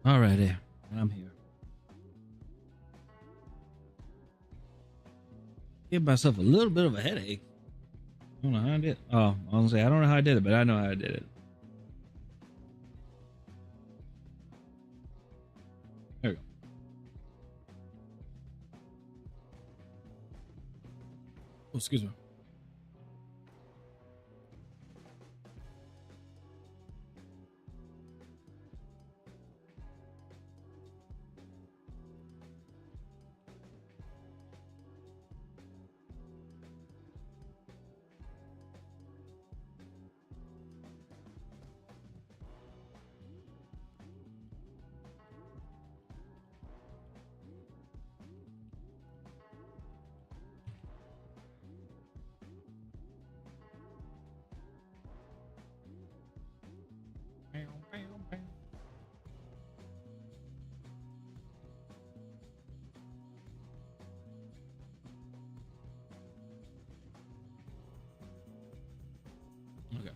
Alrighty, I'm here. Give myself a little bit of a headache. I don't know how I did. Oh, I was gonna say I don't know how I did it, but I know how I did it. There we go. Oh, excuse me. Okay.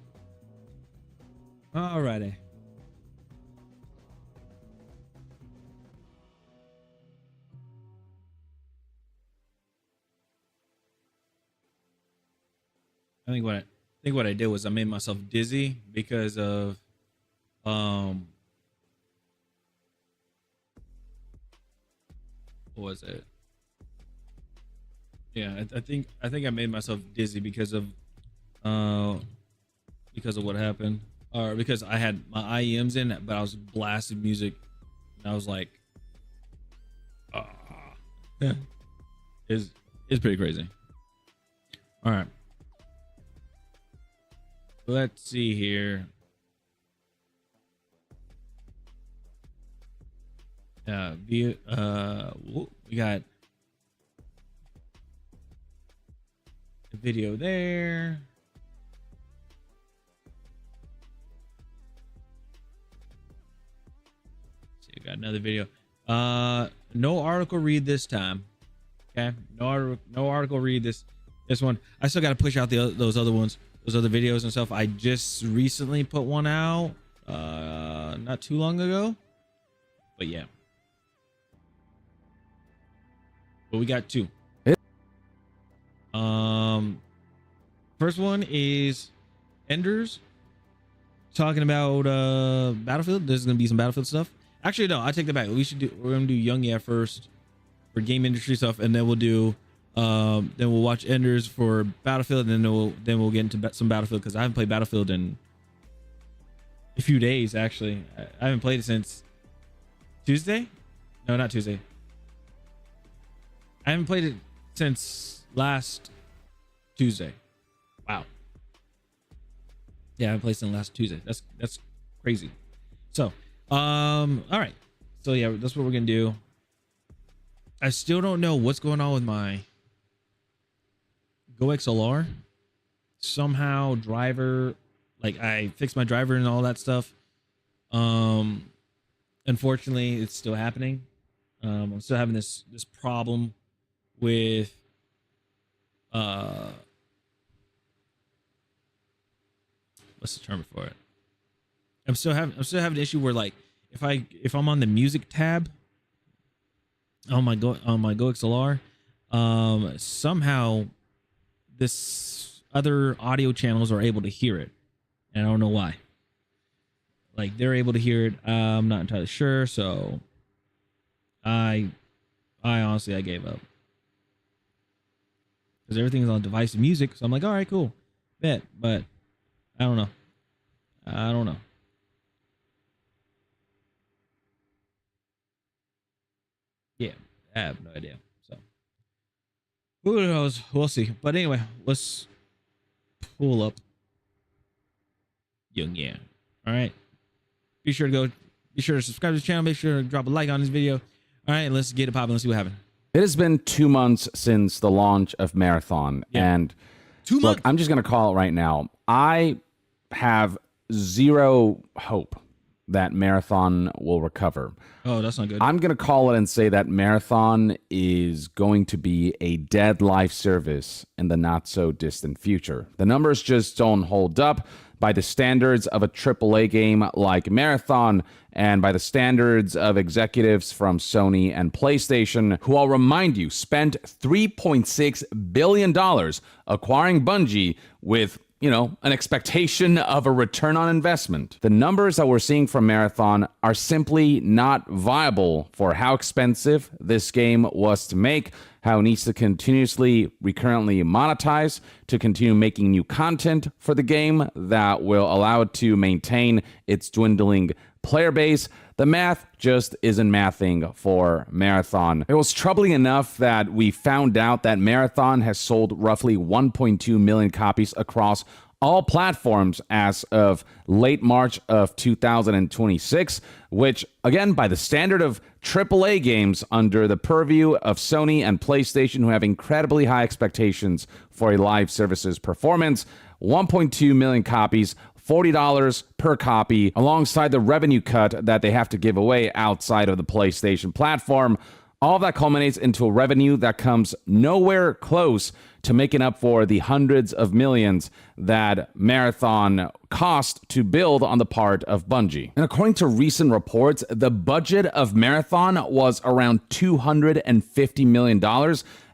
Alrighty. I think what I did was I made myself dizzy because of um what was it? Yeah, I think I made myself dizzy uh because of what happened, or because I had my IEMs in, but I was blasting music, and I was like, ah, yeah, it's pretty crazy. All right, let's see here. We got a video there. See, we got another video. No article read this time. Okay, no article read this one. I still got to push out those other ones, those other videos and stuff. I just recently put one out, not too long ago, but yeah. But we got two. First one is Enders talking about Battlefield. There's gonna be some Battlefield stuff. Actually, no, I take that back. We're gonna do Young Yeah first for game industry stuff, and then then we'll watch Enders for Battlefield, and then we'll get into some Battlefield, because I haven't played Battlefield in a few days. Actually, I haven't played it since Tuesday. No, not Tuesday. I haven't played it since last Tuesday. Wow. Yeah, I haven't played it since last Tuesday. That's crazy. So, all right. So yeah, that's what we're gonna do. I still don't know what's going on with my Go XLR. Somehow driver, like I fixed my driver and all that stuff. Unfortunately, it's still happening. I'm still having this problem with what's the term for it? I'm still having an issue where, like, if I'm on the music tab on my Go XLR, somehow this other audio channels are able to hear it, and I don't know why. Like, they're able to hear it. I'm not entirely sure, so I honestly, I gave up, because everything is on device music. So I'm like, all right, cool, bet. But I don't know. Yeah, I have no idea. So who knows? We'll see. But anyway, let's pull up Young Yeah. All right. Be sure to subscribe to the channel. Make sure to drop a like on this video. All right, let's get it popping. Let's see what happens. It has been 2 months since the launch of Marathon. Yeah. And 2 months. look, I'm just going to call it right now. I have zero hope that Marathon will recover. Oh, that's not good. I'm going to call it and say that Marathon is going to be a dead live service in the not so distant future. The numbers just don't hold up, by the standards of a AAA game like Marathon and by the standards of executives from Sony and PlayStation, who, I'll remind you, spent $3.6 billion acquiring Bungie with an expectation of a return on investment. The numbers that we're seeing from Marathon are simply not viable for how expensive this game was to make, how it needs to continuously, recurrently monetize to continue making new content for the game that will allow it to maintain its dwindling player base. The math just isn't mathing for Marathon. It was troubling enough that we found out that Marathon has sold roughly 1.2 million copies across all platforms as of late March of 2026, which, again, by the standard of AAA games under the purview of Sony and PlayStation, who have incredibly high expectations for a live services performance, 1.2 million copies, $40 per copy, alongside the revenue cut that they have to give away outside of the PlayStation platform. All of that culminates into a revenue that comes nowhere close to making up for the hundreds of millions that Marathon cost to build on the part of Bungie. And according to recent reports, the budget of Marathon was around $250 million.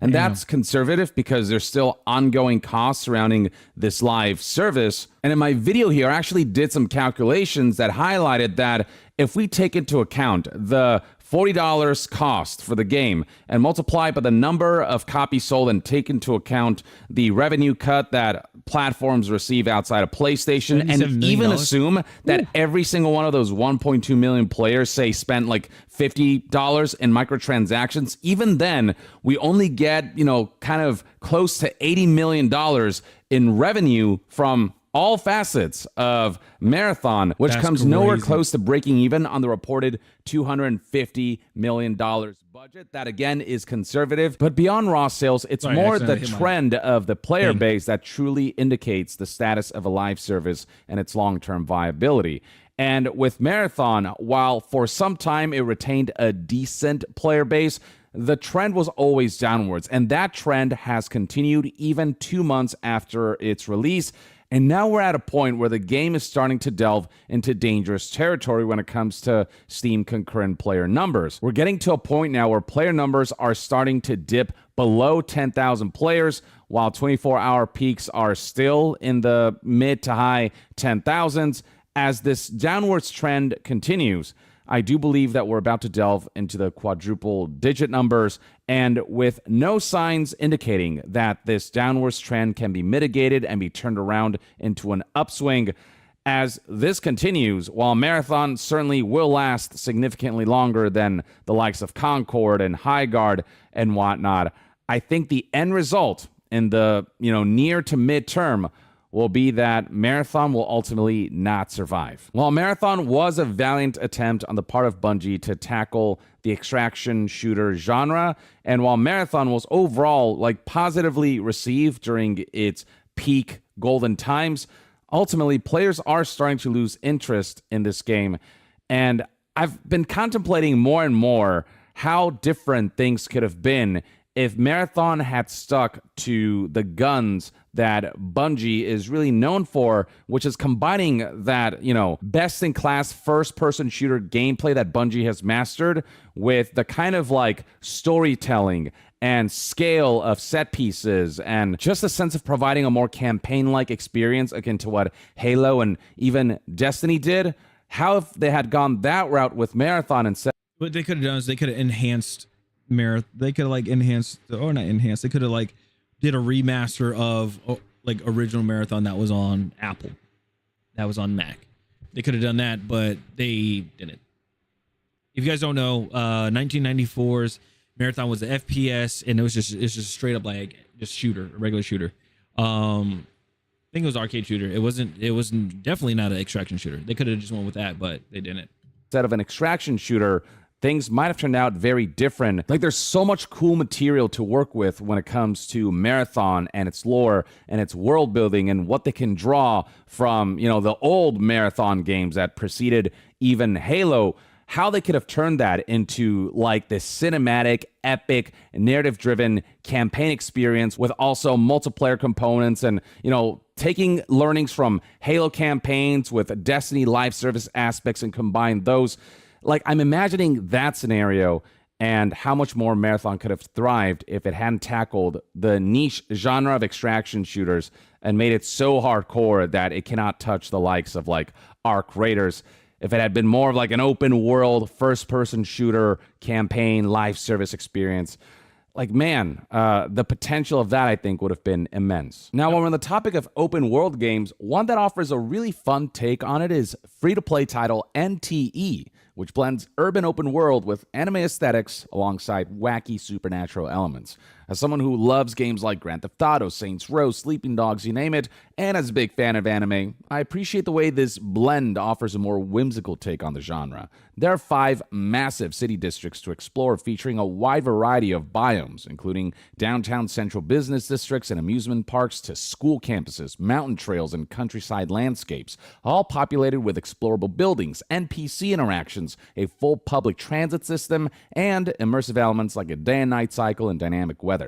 And that's conservative because there's still ongoing costs surrounding this live service. And in my video here, I actually did some calculations that highlighted that if we take into account the $40 cost for the game and multiply by the number of copies sold and take into account the revenue cut that platforms receive outside of PlayStation, and even assume that every single one of those 1.2 million players, say, spent like $50 in microtransactions, even then we only get, kind of close to $80 million in revenue from all facets of Marathon, which comes nowhere close to breaking even on the reported $250 million budget. That, again, is conservative. But beyond raw sales, it's more the trend of the player base that truly indicates the status of a live service and its long-term viability. And with Marathon, while for some time it retained a decent player base, the trend was always downwards. And that trend has continued even 2 months after its release. And now we're at a point where the game is starting to delve into dangerous territory when it comes to Steam concurrent player numbers. We're getting to a point now where player numbers are starting to dip below 10,000 players, while 24-hour peaks are still in the mid to high 10,000s. As this downwards trend continues, I do believe that we're about to delve into the quadruple digit numbers, and with no signs indicating that this downwards trend can be mitigated and be turned around into an upswing. As this continues, while Marathon certainly will last significantly longer than the likes of Concord and Highguard and whatnot, I think the end result in the near to midterm will be that Marathon will ultimately not survive. While Marathon was a valiant attempt on the part of Bungie to tackle the extraction shooter genre, and while Marathon was overall positively received during its peak golden times, ultimately players are starting to lose interest in this game. And I've been contemplating more and more how different things could have been if Marathon had stuck to the guns that Bungie is really known for, which is combining that, best-in-class first-person shooter gameplay that Bungie has mastered with the kind of storytelling and scale of set pieces and just a sense of providing a more campaign-like experience akin to what Halo and even Destiny did. How if they had gone that route with Marathon instead? What they could have done is they could have enhanced Marathon. They could have enhanced, or not enhanced. They could have did a remaster of original Marathon that was on Apple, that was on Mac. They could have done that, but they didn't. If you guys don't know, 1994's Marathon was the FPS, and it's just straight up just shooter, a regular shooter. I think it was arcade shooter. It wasn't definitely not an extraction shooter. They could have just went with that, but they didn't. Instead of an extraction shooter, things might have turned out very different. There's so much cool material to work with when it comes to Marathon and its lore and its world building and what they can draw from, the old Marathon games that preceded even Halo. How they could have turned that into this cinematic, epic, narrative-driven campaign experience with also multiplayer components and, taking learnings from Halo campaigns with Destiny live service aspects and combine those. Like, I'm imagining that scenario and how much more Marathon could have thrived if it hadn't tackled the niche genre of extraction shooters and made it so hardcore that it cannot touch the likes of like Arc Raiders. If it had been more of like an open world, first-person shooter campaign, live service experience, like, man, the potential of that, I think, would have been immense. Now, when we're on the topic of open world games, one that offers a really fun take on it is free-to-play title NTE, which blends urban open world with anime aesthetics alongside wacky supernatural elements. As someone who loves games like Grand Theft Auto, Saints Row, Sleeping Dogs, you name it, and as a big fan of anime, I appreciate the way this blend offers a more whimsical take on the genre. There are 5 massive city districts to explore, featuring a wide variety of biomes, including downtown central business districts and amusement parks to school campuses, mountain trails, and countryside landscapes, all populated with explorable buildings, NPC interactions, a full public transit system, and immersive elements like a day and night cycle and dynamic weather.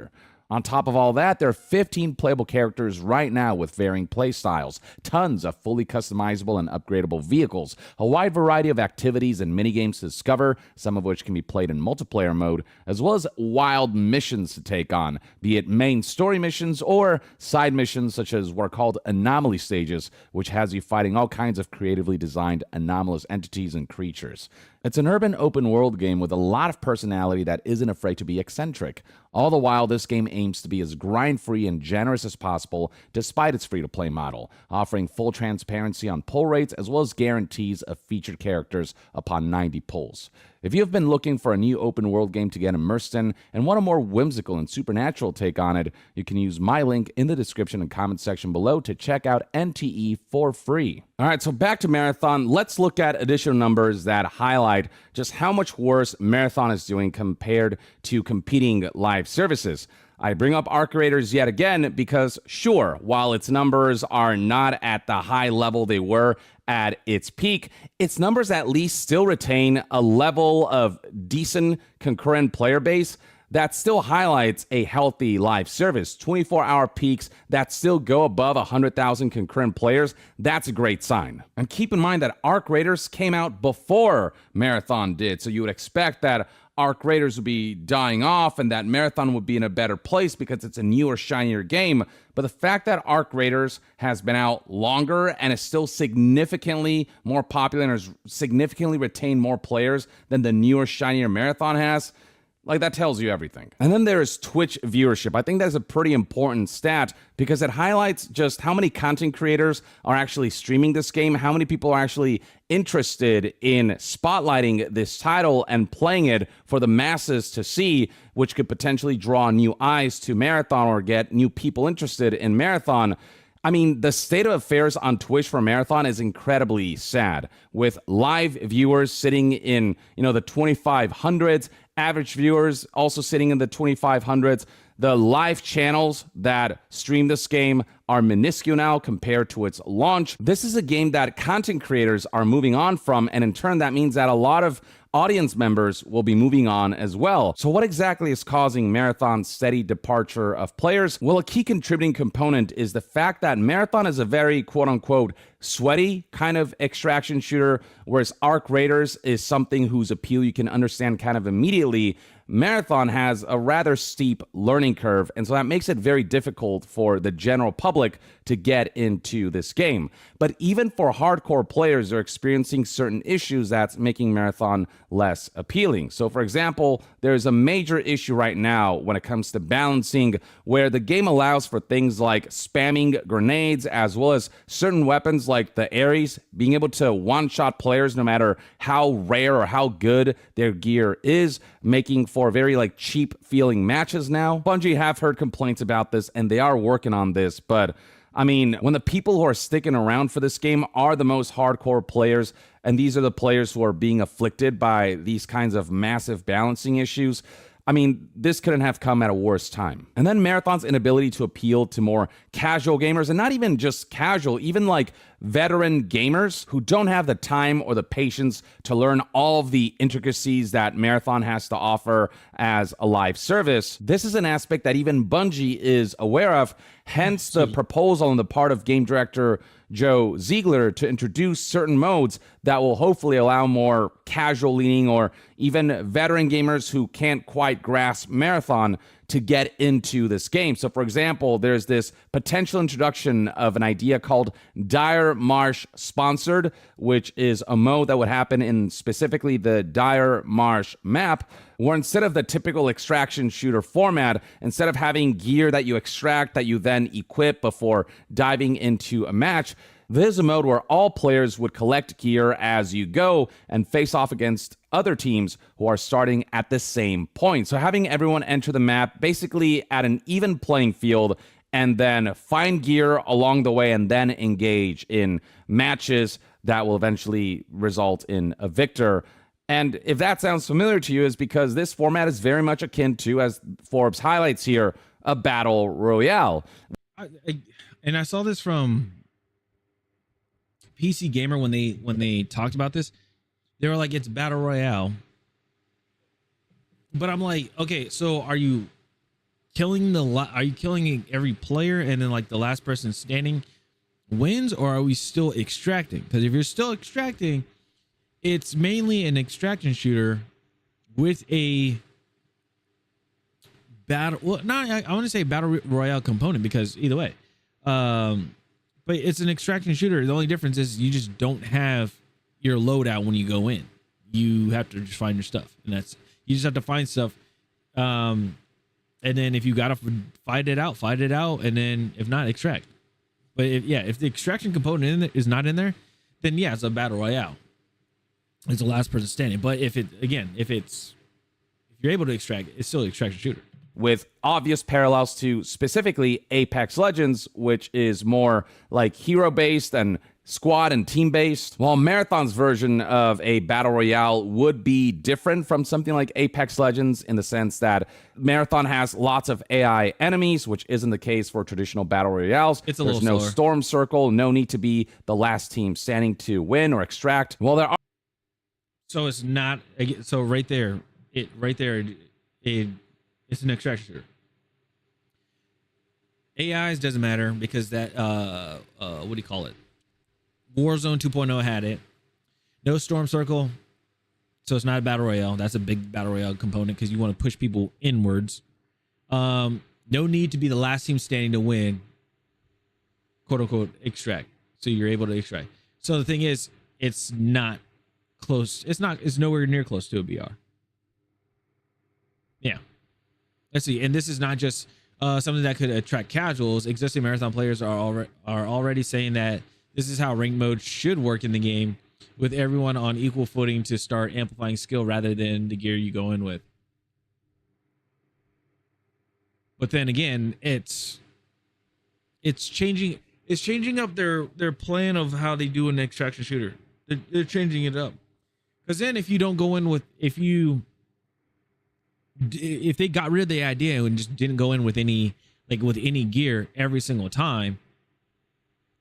On top of all that, there are 15 playable characters right now with varying playstyles, tons of fully customizable and upgradable vehicles, a wide variety of activities and minigames to discover, some of which can be played in multiplayer mode, as well as wild missions to take on, be it main story missions or side missions such as what are called anomaly stages, which has you fighting all kinds of creatively designed anomalous entities and creatures. It's an urban open world game with a lot of personality that isn't afraid to be eccentric. All the while, this game aims to be as grind-free and generous as possible despite its free-to-play model, offering full transparency on pull rates as well as guarantees of featured characters upon 90 pulls. If you have been looking for a new open world game to get immersed in and want a more whimsical and supernatural take on it, you can use my link in the description and comment section below to check out NTE for free. All right, so back to Marathon. Let's look at additional numbers that highlight just how much worse Marathon is doing compared to competing live services. I bring up Arc Raiders yet again because, sure, while its numbers are not at the high level they were at its peak, its numbers at least still retain a level of decent concurrent player base that still highlights a healthy live service. 24-hour peaks that still go above 100,000 concurrent players, that's a great sign. And keep in mind that Arc Raiders came out before Marathon did, so you would expect that Arc Raiders would be dying off and that Marathon would be in a better place because it's a newer, shinier game. But the fact that Arc Raiders has been out longer and is still significantly more popular and has significantly retained more players than the newer, shinier Marathon has, like, that tells you everything. And then there's Twitch viewership. I think that's a pretty important stat because it highlights just how many content creators are actually streaming this game, how many people are actually interested in spotlighting this title and playing it for the masses to see, which could potentially draw new eyes to Marathon or get new people interested in Marathon. I mean, the state of affairs on Twitch for Marathon is incredibly sad, with live viewers sitting in, the 2,500s, average viewers also sitting in the 2,500s. The live channels that stream this game are minuscule now compared to its launch. This is a game that content creators are moving on from, and in turn, that means that a lot of audience members will be moving on as well. So what exactly is causing Marathon's steady departure of players? Well, a key contributing component is the fact that Marathon is a very quote-unquote sweaty kind of extraction shooter, whereas Arc Raiders is something whose appeal you can understand kind of immediately. Marathon has a rather steep learning curve, and so that makes it very difficult for the general public to get into this game. But even for hardcore players, they're experiencing certain issues that's making Marathon less appealing. So, for example, there's a major issue right now when it comes to balancing, where the game allows for things like spamming grenades, as well as certain weapons like the Ares, being able to one-shot players no matter how rare or how good their gear is, making for very cheap feeling matches now. Bungie have heard complaints about this and they are working on this, but I mean, when the people who are sticking around for this game are the most hardcore players, and these are the players who are being afflicted by these kinds of massive balancing issues, I mean, this couldn't have come at a worse time. And then Marathon's inability to appeal to more casual gamers, and not even just casual, even veteran gamers who don't have the time or the patience to learn all of the intricacies that Marathon has to offer as a live service. This is an aspect that even Bungie is aware of, hence the proposal on the part of game director Joe Ziegler to introduce certain modes that will hopefully allow more casual leaning or even veteran gamers who can't quite grasp Marathon to get into this game. So for example, there's this potential introduction of an idea called Dire Marsh Sponsored, which is a mode that would happen in specifically the Dire Marsh map, where instead of the typical extraction shooter format, instead of having gear that you extract that you then equip before diving into a match, this is a mode where all players would collect gear as you go and face off against other teams who are starting at the same point. So having everyone enter the map basically at an even playing field and then find gear along the way and then engage in matches that will eventually result in a victor. And if that sounds familiar to you, is because this format is very much akin to, as Forbes highlights here, a battle royale. And I saw this from PC Gamer when they talked about this. They were like, it's battle royale. But I'm like, okay, so are you killing every player and then like the last person standing wins, or are we still extracting? Because if you're still extracting, it's mainly an extraction shooter with a battle. Well, I want to say battle royale component, because either way, but it's an extraction shooter. The only difference is you just don't have your loadout when you go in. You have to just find your stuff, and you just have to find stuff. And then if you gotta fight it out, and then if not, extract. But if the extraction component is not in there, then yeah, it's a battle royale. It's the last person standing. But if you're able to extract, it's still an extraction shooter. With obvious parallels to specifically Apex Legends, which is more like hero-based and squad and team-based. While Marathon's version of a battle royale would be different from something like Apex Legends in the sense that Marathon has lots of AI enemies, which isn't the case for traditional battle royales. There's no slower. storm circle, no need to be the last team standing to win or extract. Well, there are. So it's not. So right there, it's an extraction shooter. AIs doesn't matter because that what do you call it? Warzone 2.0 had it. No storm circle, so it's not a battle royale. That's a big battle royale component because you want to push people inwards. No need to be the last team standing to win. "Quote unquote" extract. So you're able to extract. So the thing is, it's not close. It's nowhere near close to a BR. Yeah. Let's see. And this is not just something that could attract casuals. Existing Marathon players are already saying that this is how ranked mode should work in the game, with everyone on equal footing to start amplifying skill rather than the gear you go in with. But then again, it's changing up their plan of how they do an extraction shooter. They're changing it up. Because then if you don't go in with, if they got rid of the idea and just didn't go in with any gear every single time,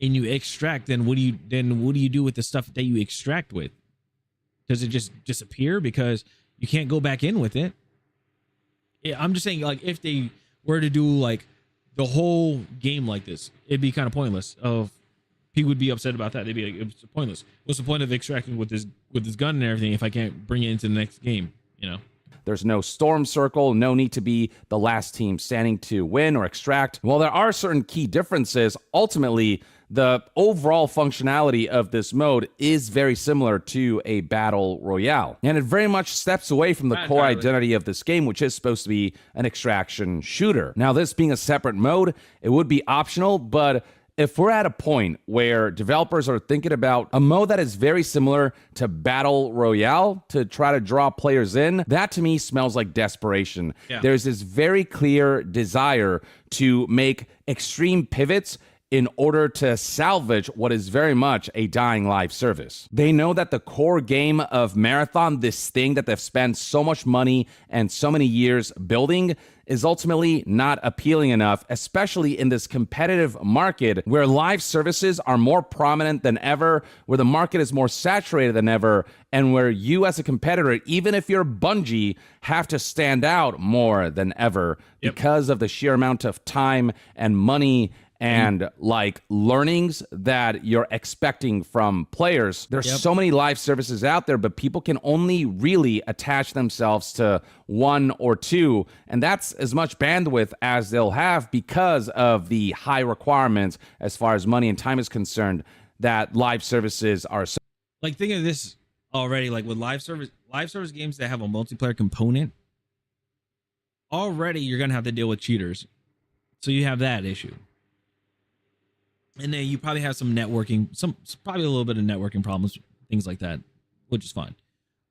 and you extract, then what do you do with the stuff that you extract with? Does it just disappear because you can't go back in with it? Yeah, I'm just saying, like, if they were to do like the whole game like this, it'd be kind of pointless. People would be upset about that. They'd be like, it's pointless. What's the point of extracting with this gun and everything if I can't bring it into the next game? You know. There's no storm circle, no need to be the last team standing to win or extract. While there are certain key differences, ultimately, the overall functionality of this mode is very similar to a battle royale. And it very much steps away from the core identity of this game, which is supposed to be an extraction shooter. Now, this being a separate mode, it would be optional, but if we're at a point where developers are thinking about a mode that is very similar to Battle Royale to try to draw players in, that to me smells like desperation. Yeah. There's this very clear desire to make extreme pivots in order to salvage what is very much a dying live service. They know that the core game of Marathon, this thing that they've spent so much money and so many years building, is ultimately not appealing enough, especially in this competitive market where live services are more prominent than ever, where the market is more saturated than ever, and where you as a competitor, even if you're Bungie, have to stand out more than ever because of the sheer amount of time and money and like learnings that you're expecting from players. There's so many live services out there, but people can only really attach themselves to one or two, and that's as much bandwidth as they'll have because of the high requirements as far as money and time is concerned that live services are. Like, think of this already, like with live service games that have a multiplayer component, already you're gonna have to deal with cheaters, so you have that issue. And then you probably have some networking, probably a little bit of networking problems, things like that, which is fine.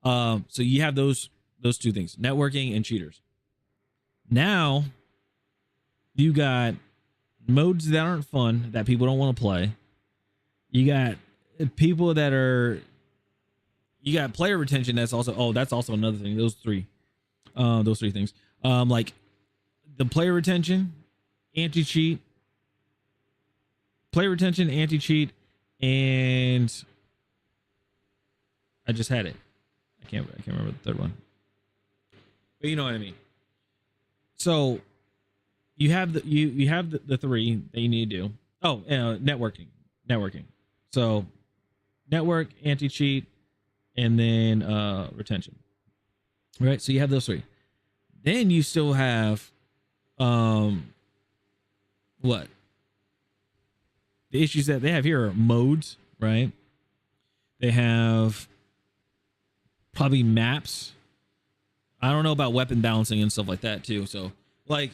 So you have those two things, networking and cheaters. Now you got modes that aren't fun, that people don't want to play. You got people that are, you got player retention. That's also another thing. Those three things. Like the player retention, anti-cheat, anti-cheat, and I just had it. I can't remember the third one, but you know what I mean. So you have the three that you need to do. Oh, networking. So network, anti-cheat, and then retention. Right. So you have those three. Then you still have what? The issues that they have here are modes, right? They have probably maps. I don't know about weapon balancing and stuff like that too. So like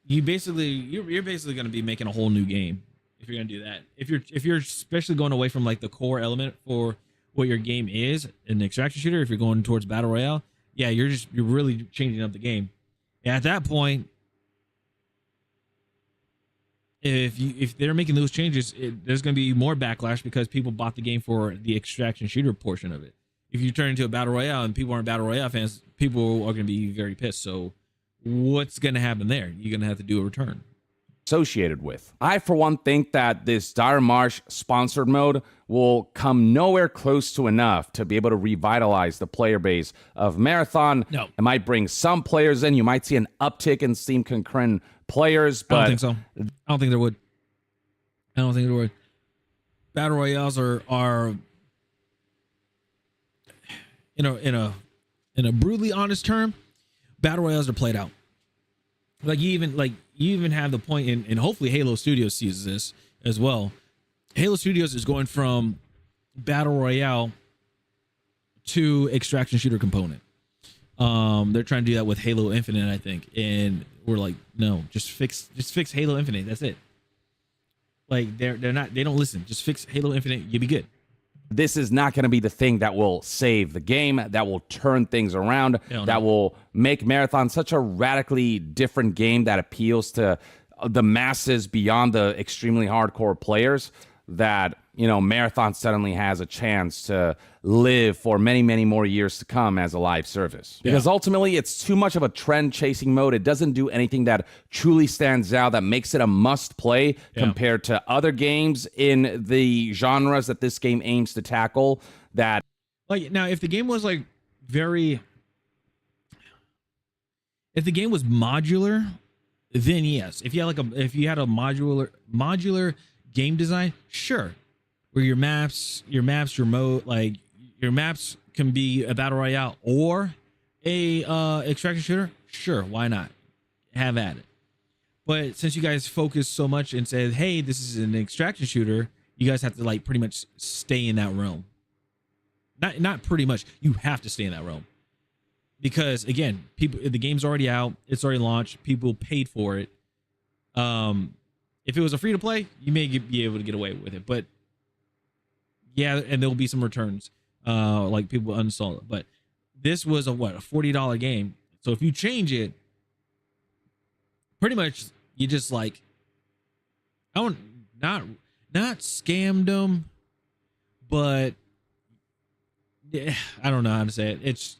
you're basically going to be making a whole new game if you're going to do that. If you're especially going away from like the core element for what your game is, an extraction shooter, if you're going towards battle royale, yeah, you're really changing up the game. And at that point, if they're making those changes, there's going to be more backlash because people bought the game for the extraction shooter portion of it. If you turn into a battle royale and people aren't battle royale fans, people are going to be very pissed. So what's going to happen there? You're going to have to do a return. Associated with. I, for one, think that this Dire Marsh sponsored mode will come nowhere close to enough to be able to revitalize the player base of Marathon. No. It might bring some players in. You might see an uptick in Steam concurrent players, but I don't think so. I don't think there would. Battle royales are in a brutally honest term, battle royales are played out. Like you even have the point in, and hopefully Halo Studios sees this as well. Halo Studios is going from battle royale to extraction shooter component. They're trying to do that with Halo Infinite, I think, and we're like, no, just fix Halo Infinite. That's it. Like they don't listen. Just fix Halo Infinite. You'll be good. This is not going to be the thing that will save the game, that will turn things around, that will make Marathon such a radically different game that appeals to the masses beyond the extremely hardcore players, that, you know, Marathon suddenly has a chance to live for many, many more years to come as a live service. Because ultimately, it's too much of a trend-chasing mode. It doesn't do anything that truly stands out, that makes it a must-play compared to other games in the genres that this game aims to tackle. That, like, now, if the game was like if the game was modular, then yes. If you had a modular game design, sure, where your maps, your mode, like your maps can be a battle royale or a extraction shooter, sure, why not? Have at it. But since you guys focus so much and said, hey, this is an extraction shooter, you guys have to like pretty much stay in that realm. Not pretty much, you have to stay in that realm. Because again, the game's already out, it's already launched, people paid for it. If it was a free to play, you may be able to get away with it, but yeah, and there'll be some returns, like people uninstall it. But this was a $40 game. So if you change it, pretty much you just like, not scammed them, but yeah, I don't know how to say it.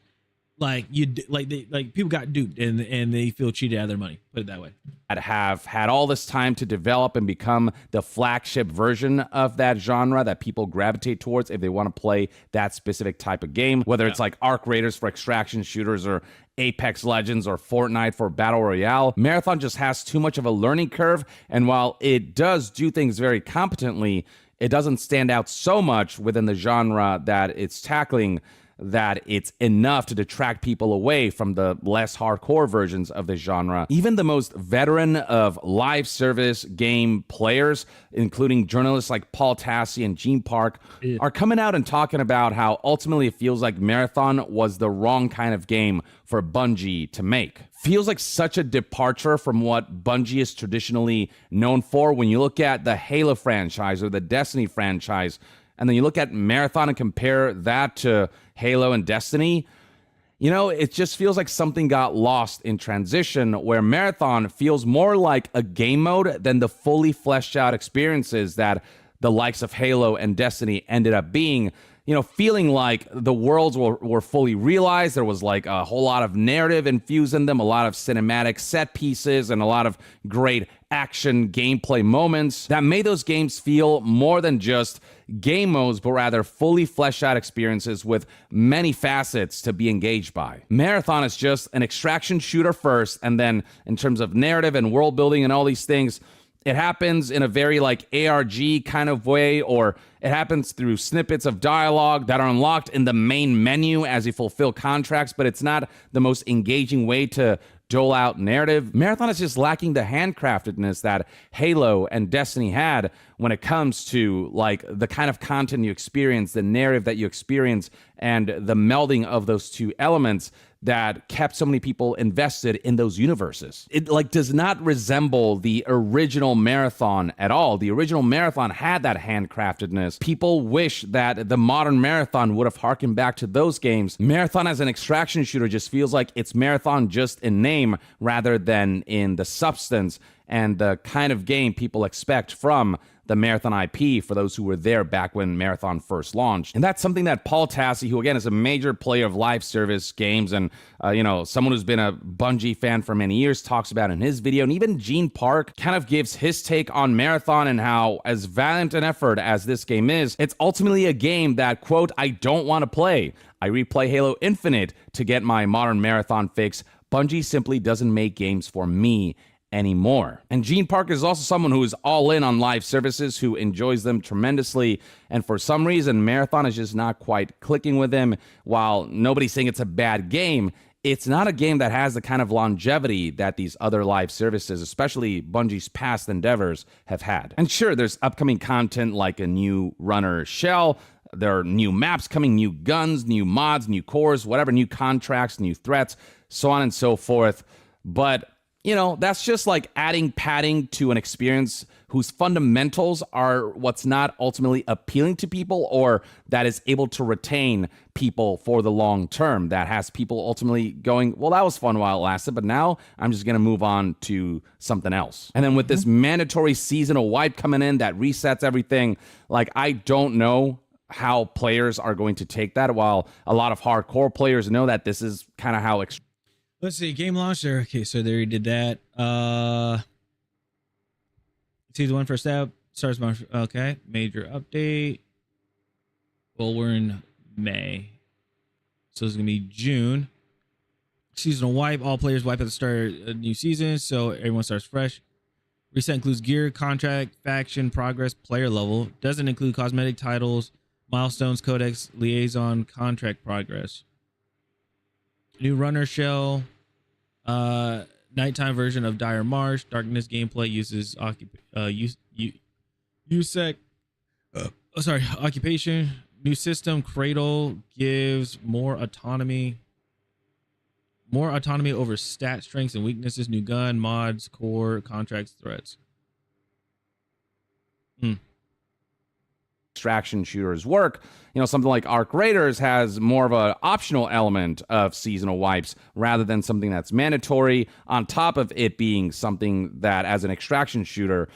like like people got duped and they feel cheated out of their money. Put it that way. That have had all this time to develop and become the flagship version of that genre that people gravitate towards if they want to play that specific type of game, whether it's like Arc Raiders for extraction shooters or Apex Legends or Fortnite for Battle Royale. Marathon just has too much of a learning curve, and while it does do things very competently, it doesn't stand out so much within the genre that it's tackling that it's enough to detract people away from the less hardcore versions of the genre. Even the most veteran of live service game players, including journalists like Paul Tassi and Gene Park, are coming out and talking about how ultimately it feels like Marathon was the wrong kind of game for Bungie to make. Feels like such a departure from what Bungie is traditionally known for. When you look at the Halo franchise or the Destiny franchise, and then you look at Marathon and compare that to Halo and Destiny, you know, it just feels like something got lost in transition, where Marathon feels more like a game mode than the fully fleshed out experiences that the likes of Halo and Destiny ended up being. You know, feeling like the worlds were fully realized. There was like a whole lot of narrative infused in them, a lot of cinematic set pieces, and a lot of great action gameplay moments that made those games feel more than just game modes, but rather fully fleshed out experiences with many facets to be engaged by. Marathon is just an extraction shooter first, and then in terms of narrative and world building and all these things, it happens in a very like ARG kind of way, or it happens through snippets of dialogue that are unlocked in the main menu as you fulfill contracts, but it's not the most engaging way to dole out narrative. Marathon is just lacking the handcraftedness that Halo and Destiny had when it comes to like the kind of content you experience, the narrative that you experience, and the melding of those two elements that kept so many people invested in those universes. It like does not resemble the original Marathon at all. The original Marathon had that handcraftedness. People wish that the modern Marathon would have harkened back to those games. Marathon as an extraction shooter just feels like it's Marathon just in name rather than in the substance and the kind of game people expect from the Marathon IP for those who were there back when Marathon first launched. And that's something that Paul Tassi, who again is a major player of live service games and someone who's been a Bungie fan for many years, talks about in his video. And even Gene Park kind of gives his take on Marathon and how, as valiant an effort as this game is, it's ultimately a game that, quote, I don't want to play. I replay Halo Infinite to get my modern Marathon fix. Bungie simply doesn't make games for me anymore. And Gene Park is also someone who is all in on live services, who enjoys them tremendously, and for some reason Marathon is just not quite clicking with him. While nobody's saying it's a bad game, it's not a game that has the kind of longevity that these other live services, especially Bungie's past endeavors, have had. And sure, there's upcoming content like a new runner shell, there are new maps coming, new guns, new mods, new cores, whatever, new contracts, new threats, so on and so forth. But you know, that's just like adding padding to an experience whose fundamentals are what's not ultimately appealing to people, or that is able to retain people for the long term, that has people ultimately going, well, that was fun while it lasted, but now I'm just going to move on to something else. And then with this mandatory seasonal wipe coming in that resets everything, like I don't know how players are going to take that, while a lot of hardcore players know that this is kind of how let's see, game launch there. Okay, so there you did that. Season 1 first step starts March. Okay, major update. Well, we're in May, so it's gonna be June. Seasonal wipe. All players wipe at the start of a new season, so everyone starts fresh. Reset includes gear, contract, faction, progress, player level. Doesn't include cosmetic titles, milestones, codex, liaison, contract progress. New runner shell, nighttime version of Dire Marsh. Darkness gameplay uses occupation. New system Cradle gives more autonomy over stat strengths and weaknesses. New gun, mods, core, contracts, threats. Extraction shooters work. You know, something like Arc Raiders has more of an optional element of seasonal wipes rather than something that's mandatory, on top of it being something that as an extraction shooter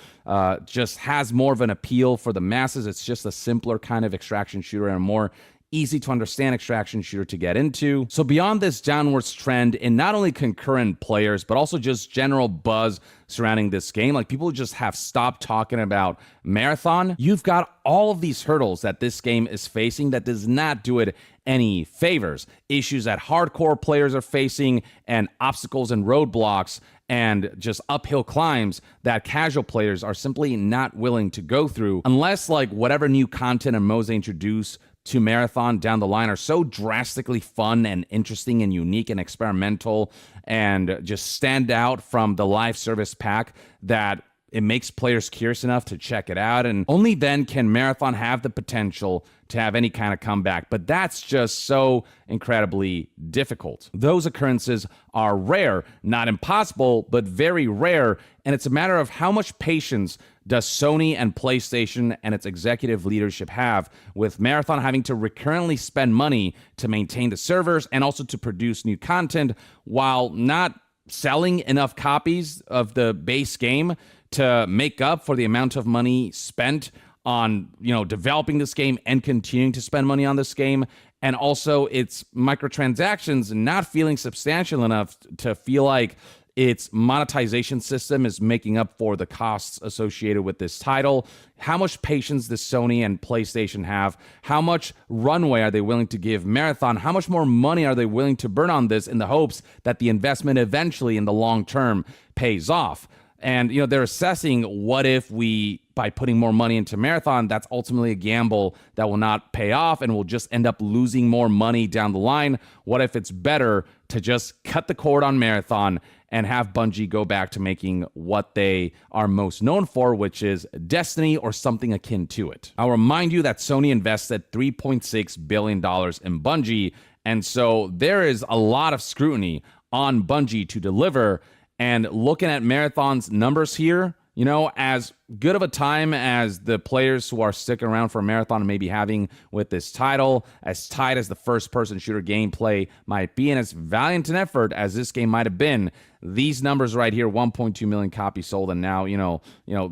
just has more of an appeal for the masses. It's just a simpler kind of extraction shooter and a more easy to understand extraction shooter to get into. So beyond this downwards trend in not only concurrent players, but also just general buzz surrounding this game, like people just have stopped talking about Marathon, you've got all of these hurdles that this game is facing that does not do it any favors. Issues that hardcore players are facing, and obstacles and roadblocks and just uphill climbs that casual players are simply not willing to go through unless like whatever new content and modes they introduce to Marathon down the line are so drastically fun and interesting and unique and experimental and just stand out from the live service pack that it makes players curious enough to check it out. And only then can Marathon have the potential to have any kind of comeback. But that's just so incredibly difficult. Those occurrences are rare, not impossible, but very rare. And it's a matter of how much patience does Sony and PlayStation and its executive leadership have, with Marathon having to recurrently spend money to maintain the servers and also to produce new content while not selling enough copies of the base game to make up for the amount of money spent on, developing this game and continuing to spend money on this game. And also its microtransactions not feeling substantial enough to feel like its monetization system is making up for the costs associated with this title. How much patience does Sony and PlayStation have? How much runway are they willing to give Marathon? How much more money are they willing to burn on this in the hopes that the investment eventually in the long term pays off? And, they're assessing what if we, by putting more money into Marathon, that's ultimately a gamble that will not pay off and we'll just end up losing more money down the line. What if it's better to just cut the cord on Marathon and have Bungie go back to making what they are most known for, which is Destiny or something akin to it? I'll remind you that Sony invested $3.6 billion in Bungie, and so there is a lot of scrutiny on Bungie to deliver. And looking at Marathon's numbers here, as good of a time as the players who are sticking around for Marathon may be having with this title, as tight as the first-person shooter gameplay might be, and as valiant an effort as this game might have been, these numbers right here, 1.2 million copies sold, and now,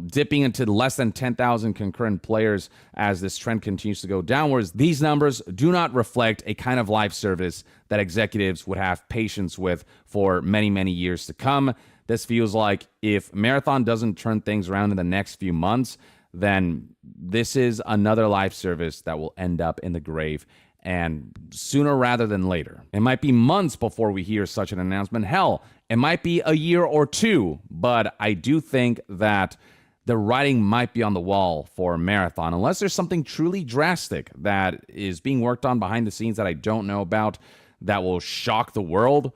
dipping into less than 10,000 concurrent players as this trend continues to go downwards, these numbers do not reflect a kind of live service that executives would have patience with for many, many years to come. This feels like if Marathon doesn't turn things around in the next few months, then this is another live service that will end up in the grave, and sooner rather than later. It might be months before we hear such an announcement. Hell, it might be a year or two, but I do think that the writing might be on the wall for Marathon, unless there's something truly drastic that is being worked on behind the scenes that I don't know about that will shock the world.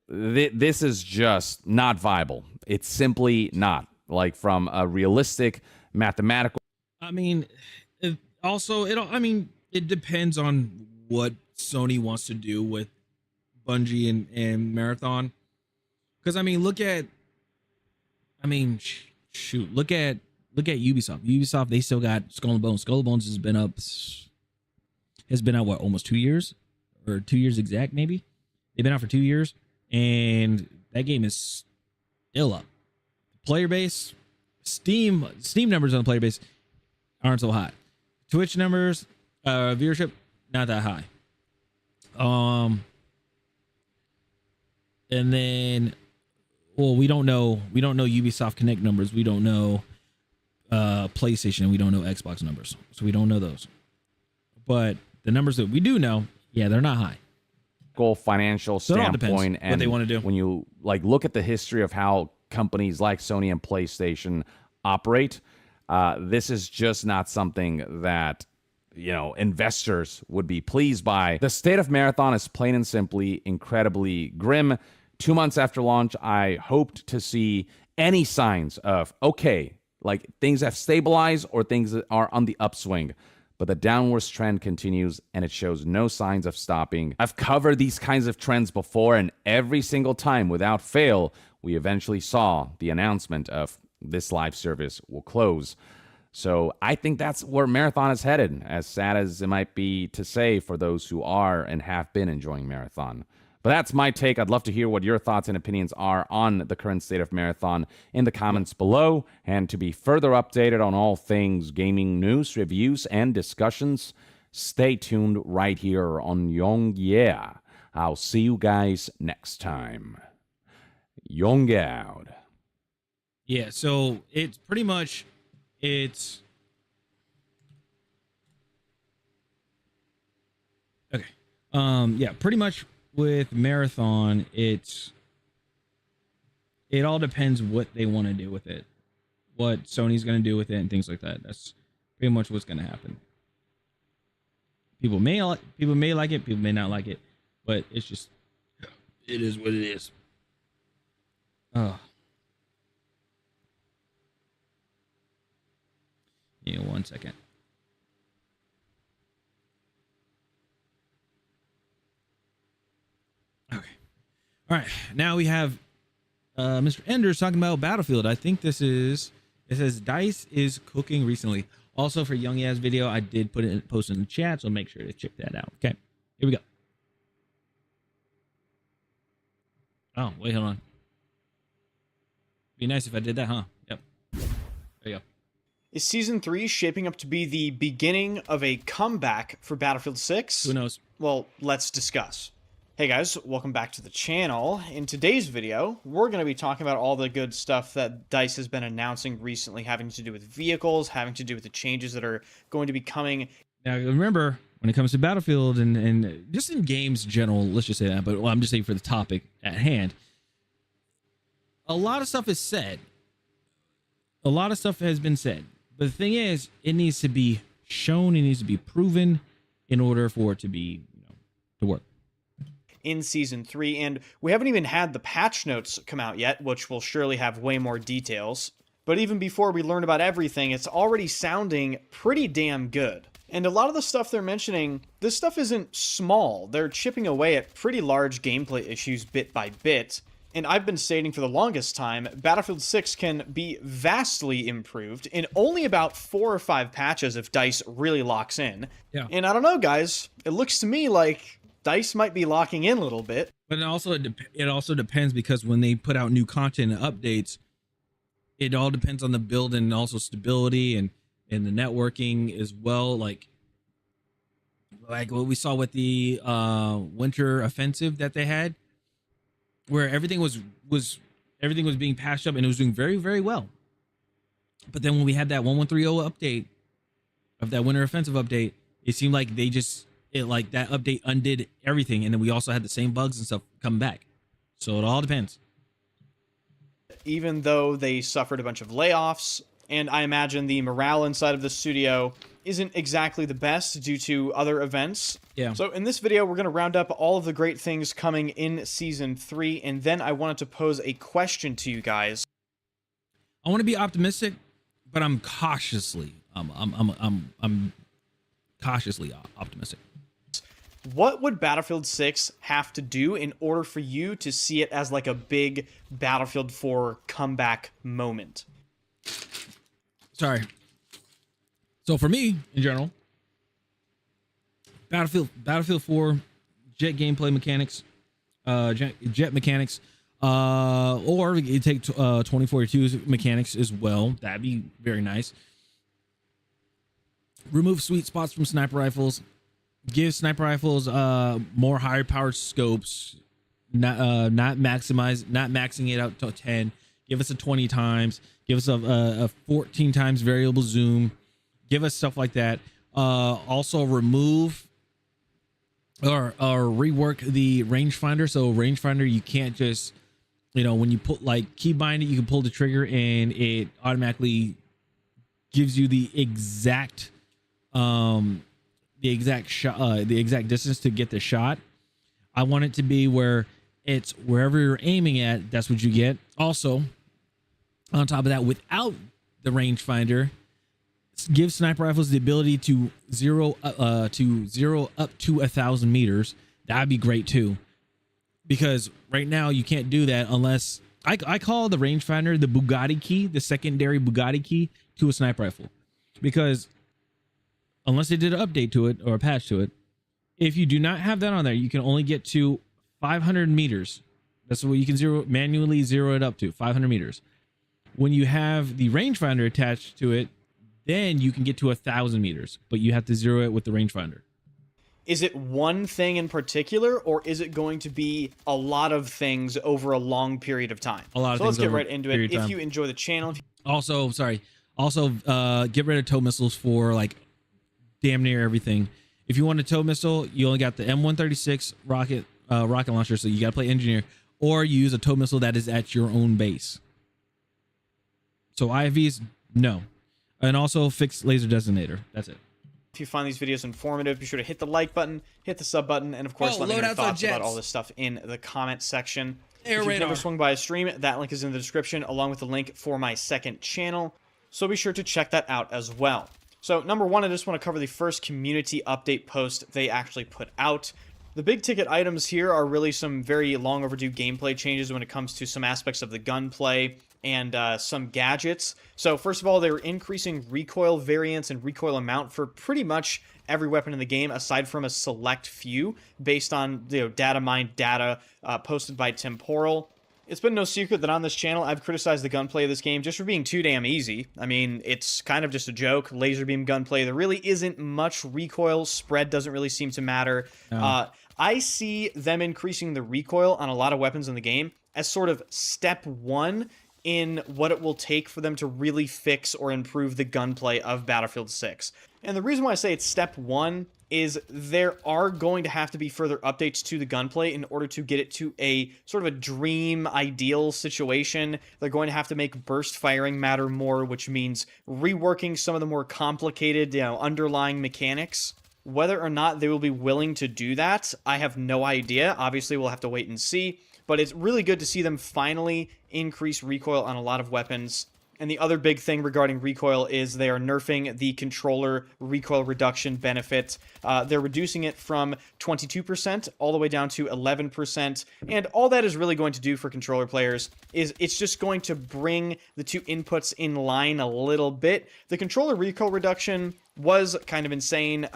This is just not viable. It's simply not. Like, from a realistic mathematical. It depends on what Sony wants to do with Bungie and Marathon. Because look at Ubisoft. Ubisoft, they still got Skull and Bones. Skull and Bones has been out what, almost 2 years, or 2 years exact, maybe. They've been out for 2 years. And that game is still up. Player base, Steam numbers on the player base aren't so high. Twitch numbers, viewership, not that high. And then, we don't know Ubisoft Connect numbers. We don't know PlayStation. We don't know Xbox numbers. So we don't know those. But the numbers that we do know, yeah, they're not high. Financial standpoint, and what they want to do. When you look at the history of how companies like Sony and PlayStation operate, this is just not something that investors would be pleased by. The state of Marathon is plain and simply incredibly grim. 2 months after launch, I hoped to see any signs of things have stabilized or things are on the upswing. But the downwards trend continues, and it shows no signs of stopping. I've covered these kinds of trends before, and every single time, without fail, we eventually saw the announcement of this live service will close. So I think that's where Marathon is headed, as sad as it might be to say for those who are and have been enjoying Marathon. But that's my take. I'd love to hear what your thoughts and opinions are on the current state of Marathon in the comments below. And to be further updated on all things gaming news, reviews, and discussions, Stay tuned right here on Young Yeah. I'll see you guys next time. Young out. Yeah, so it's pretty much it's okay. Yeah, pretty much with Marathon, it all depends what they want to do with it, what Sony's going to do with it, and things like that. That's pretty much what's going to happen. People may like it, people may not like it, but it's just it is what it is. Oh. Yeah, 1 second. Okay. All right. Now we have Mr. Enders talking about Battlefield. I think it says DICE is cooking recently. Also for Young Yaz video, I did post in the chat, so make sure to check that out. Okay. Here we go. Oh, wait, hold on. Be nice if I did that, huh? Yep. There you go. Is Season 3 shaping up to be the beginning of a comeback for Battlefield 6? Who knows? Well, let's discuss. Hey guys, welcome back to the channel. In today's video, we're going to be talking about all the good stuff that DICE has been announcing recently, having to do with vehicles, having to do with the changes that are going to be coming. Now, remember, when it comes to Battlefield and just in games in general, let's just say that, but I'm just saying for the topic at hand, a lot of stuff is said. A lot of stuff has been said. But the thing is, it needs to be shown, it needs to be proven in order for it to be, to work. In Season 3, and we haven't even had the patch notes come out yet, which will surely have way more details. But even before we learn about everything, it's already sounding pretty damn good. And a lot of the stuff they're mentioning, this stuff isn't small. They're chipping away at pretty large gameplay issues bit by bit. And I've been stating for the longest time, Battlefield 6 can be vastly improved in only about 4 or 5 patches if DICE really locks in. Yeah. And I don't know, guys, it looks to me like DICE might be locking in a little bit. But it also depends, because when they put out new content and updates, it all depends on the build and also stability and the networking as well. Like what we saw with the winter offensive that they had, where everything was being patched up and it was doing very, very well. But then when we had that 1130 update of that winter offensive update, it seemed like that update undid everything, and then we also had the same bugs and stuff come back. So it all depends. Even though they suffered a bunch of layoffs, and I imagine the morale inside of the studio isn't exactly the best due to other events. Yeah. So in this video, we're going to round up all of the great things coming in Season 3, and then I wanted to pose a question to you guys. I want to be optimistic, but I'm cautiously I'm cautiously optimistic. What would Battlefield 6 have to do in order for you to see it as like a big Battlefield 4 comeback moment? Sorry. So for me, in general, Battlefield 4, jet gameplay mechanics, jet mechanics, or you take 2042's mechanics as well. That'd be very nice. Remove sweet spots from sniper rifles. Give sniper rifles more higher powered scopes. Not maxing it out to 10. Give us a 20 times. Give us a 14 times variable zoom. Give us stuff like that. Also remove or rework the rangefinder. So rangefinder, you can't just, when you put keybind it, you can pull the trigger and it automatically gives you the exact shot, the exact distance to get the shot. I want it to be where it's wherever you're aiming at, that's what you get. Also, on top of that, without the rangefinder, give sniper rifles the ability to zero up to 1,000 meters. That'd be great too, because right now you can't do that unless I call the rangefinder the Bugatti key, the secondary Bugatti key to a sniper rifle, because unless they did an update to it or a patch to it, if you do not have that on there, you can only get to 500 meters. That's what you can manually zero it up to, 500 meters. When you have the rangefinder attached to it, then you can get to 1,000 meters, but you have to zero it with the rangefinder. Is it one thing in particular, or is it going to be a lot of things over a long period of time? A lot of so things let's get over right into it. period of If time. you enjoy the channel, Also, get rid of tow missiles for like damn near everything. If you want a tow missile, you only got the M136 rocket launcher, so you got to play engineer, or you use a tow missile that is at your own base. So IFVs, no. And also fix laser designator. That's it. if you find these videos informative, be sure to hit the like button, hit the sub button, and of course, let me know your loadouts on thoughts about jets. all this stuff in the comment section. Air If you've never radar. swung by a stream, that link is in the description, along with the link for my second channel. So be sure to check that out as well. So number one, I just want to cover the first community update post they actually put out. The big ticket items here are really some very long overdue gameplay changes when it comes to some aspects of the gunplay and some gadgets. So first of all, they were increasing recoil variance and recoil amount for pretty much every weapon in the game, aside from a select few, based on data mined data posted by Temporal. It's been no secret that on this channel, I've criticized the gunplay of this game just for being too damn easy. I mean, it's kind of just a joke. Laser beam gunplay, there really isn't much recoil. Spread doesn't really seem to matter. I see them increasing the recoil on a lot of weapons in the game as sort of step one in what it will take for them to really fix or improve the gunplay of Battlefield 6. And the reason why I say it's step one is there are going to have to be further updates to the gunplay in order to get it to a sort of a dream ideal situation. They're going to have to make burst firing matter more, which means reworking some of the more complicated, underlying mechanics. Whether or not they will be willing to do that, I have no idea. Obviously, we'll have to wait and see. But it's really good to see them finally increase recoil on a lot of weapons. And the other big thing regarding recoil is they are nerfing the controller recoil reduction benefit. They're reducing it from 22% all the way down to 11%. And all that is really going to do for controller players is it's just going to bring the two inputs in line a little bit. The controller recoil reduction was kind of insane.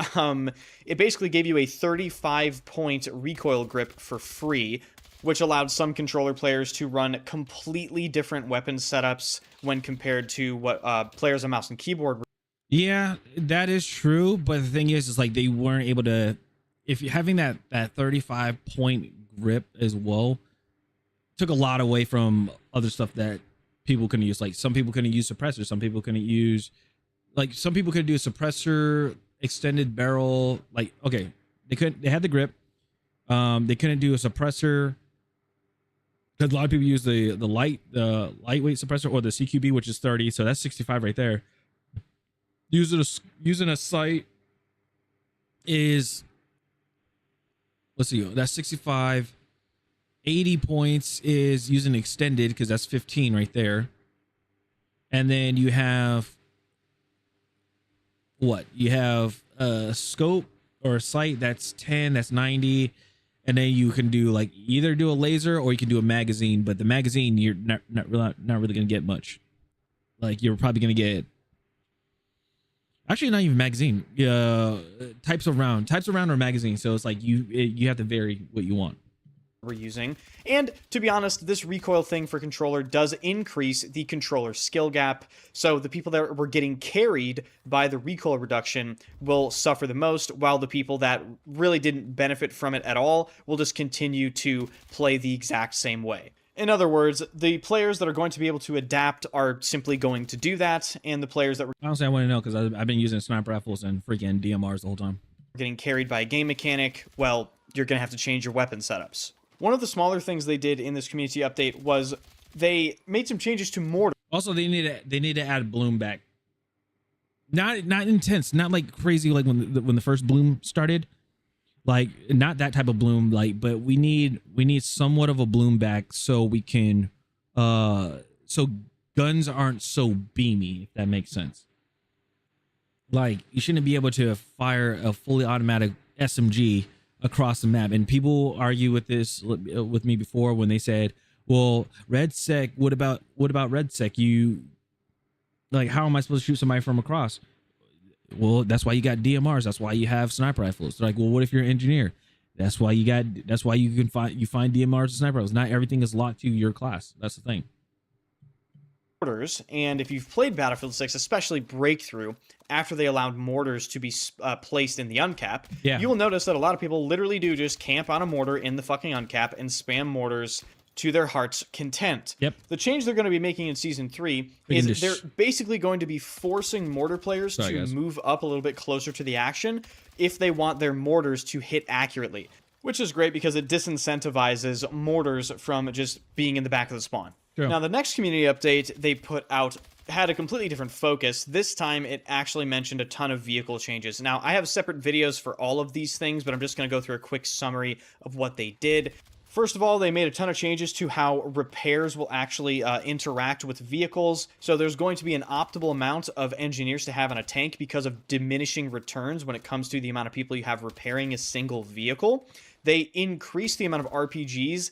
It basically gave you a 35-point recoil grip for free, which allowed some controller players to run completely different weapon setups when compared to what players on mouse and keyboard. Yeah, that is true. But the thing is like they weren't able to, if you're having that 35-point grip as well, took a lot away from other stuff that people couldn't use. Like some people couldn't use suppressors. Some people couldn't use, like some people couldn't do a suppressor, extended barrel. Like, okay, they had the grip. They couldn't do a suppressor, because a lot of people use the lightweight suppressor or the CQB, which is 30, so that's 65 right there. Using a sight is, let's see, that's 65. 80 points is using extended, because that's 15 right there. And then you have what? You have a scope or a sight that's 10, that's 90. And then you can do like either do a laser or you can do a magazine, but the magazine you're not really gonna get much. Like you're probably gonna get, actually not even magazine. Types of round or magazine. So it's like you have to vary what you want. We're using. And to be honest, this recoil thing for controller does increase the controller skill gap. So the people that were getting carried by the recoil reduction will suffer the most, while the people that really didn't benefit from it at all will just continue to play the exact same way. In other words, the players that are going to be able to adapt are simply going to do that, and the players that were Honestly, I want to know, because I've been using sniper rifles and freaking DMRs the whole time. getting carried by a game mechanic, well, you're going to have to change your weapon setups. One of the smaller things they did in this community update was they made some changes to mortar. Also, they need to add bloom back. Not intense, not like crazy like when the first bloom started. Like not that type of bloom, like, but we need somewhat of a bloom back so we can so guns aren't so beamy, if that makes sense. Like you shouldn't be able to fire a fully automatic SMG across the map. And people argue with this with me before when they said, well, RedSec, what about RedSec? You, like, how am I supposed to shoot somebody from across? Well, that's why you got DMRs. That's why you have sniper rifles. They're like, well, what if you're an engineer? That's why you find DMRs and sniper rifles. Not everything is locked to your class. That's the thing. mortars, and if you've played Battlefield 6, especially Breakthrough, after they allowed mortars to be placed in the uncap, Yeah. you will notice that a lot of people literally do just camp on a mortar in the fucking uncap and spam mortars to their heart's content. Yep. The change they're going to be making in Season 3 We can is just- they're basically going to be forcing mortar players Sorry, to guys. move up a little bit closer to the action if they want their mortars to hit accurately, which is great because it disincentivizes mortars from just being in the back of the spawn. True. Now, the next community update they put out had a completely different focus. This time, it actually mentioned a ton of vehicle changes. Now, I have separate videos for all of these things, but I'm just going to go through a quick summary of what they did. First of all, they made a ton of changes to how repairs will actually interact with vehicles. So there's going to be an optimal amount of engineers to have on a tank because of diminishing returns when it comes to the amount of people you have repairing a single vehicle. They increased the amount of RPGs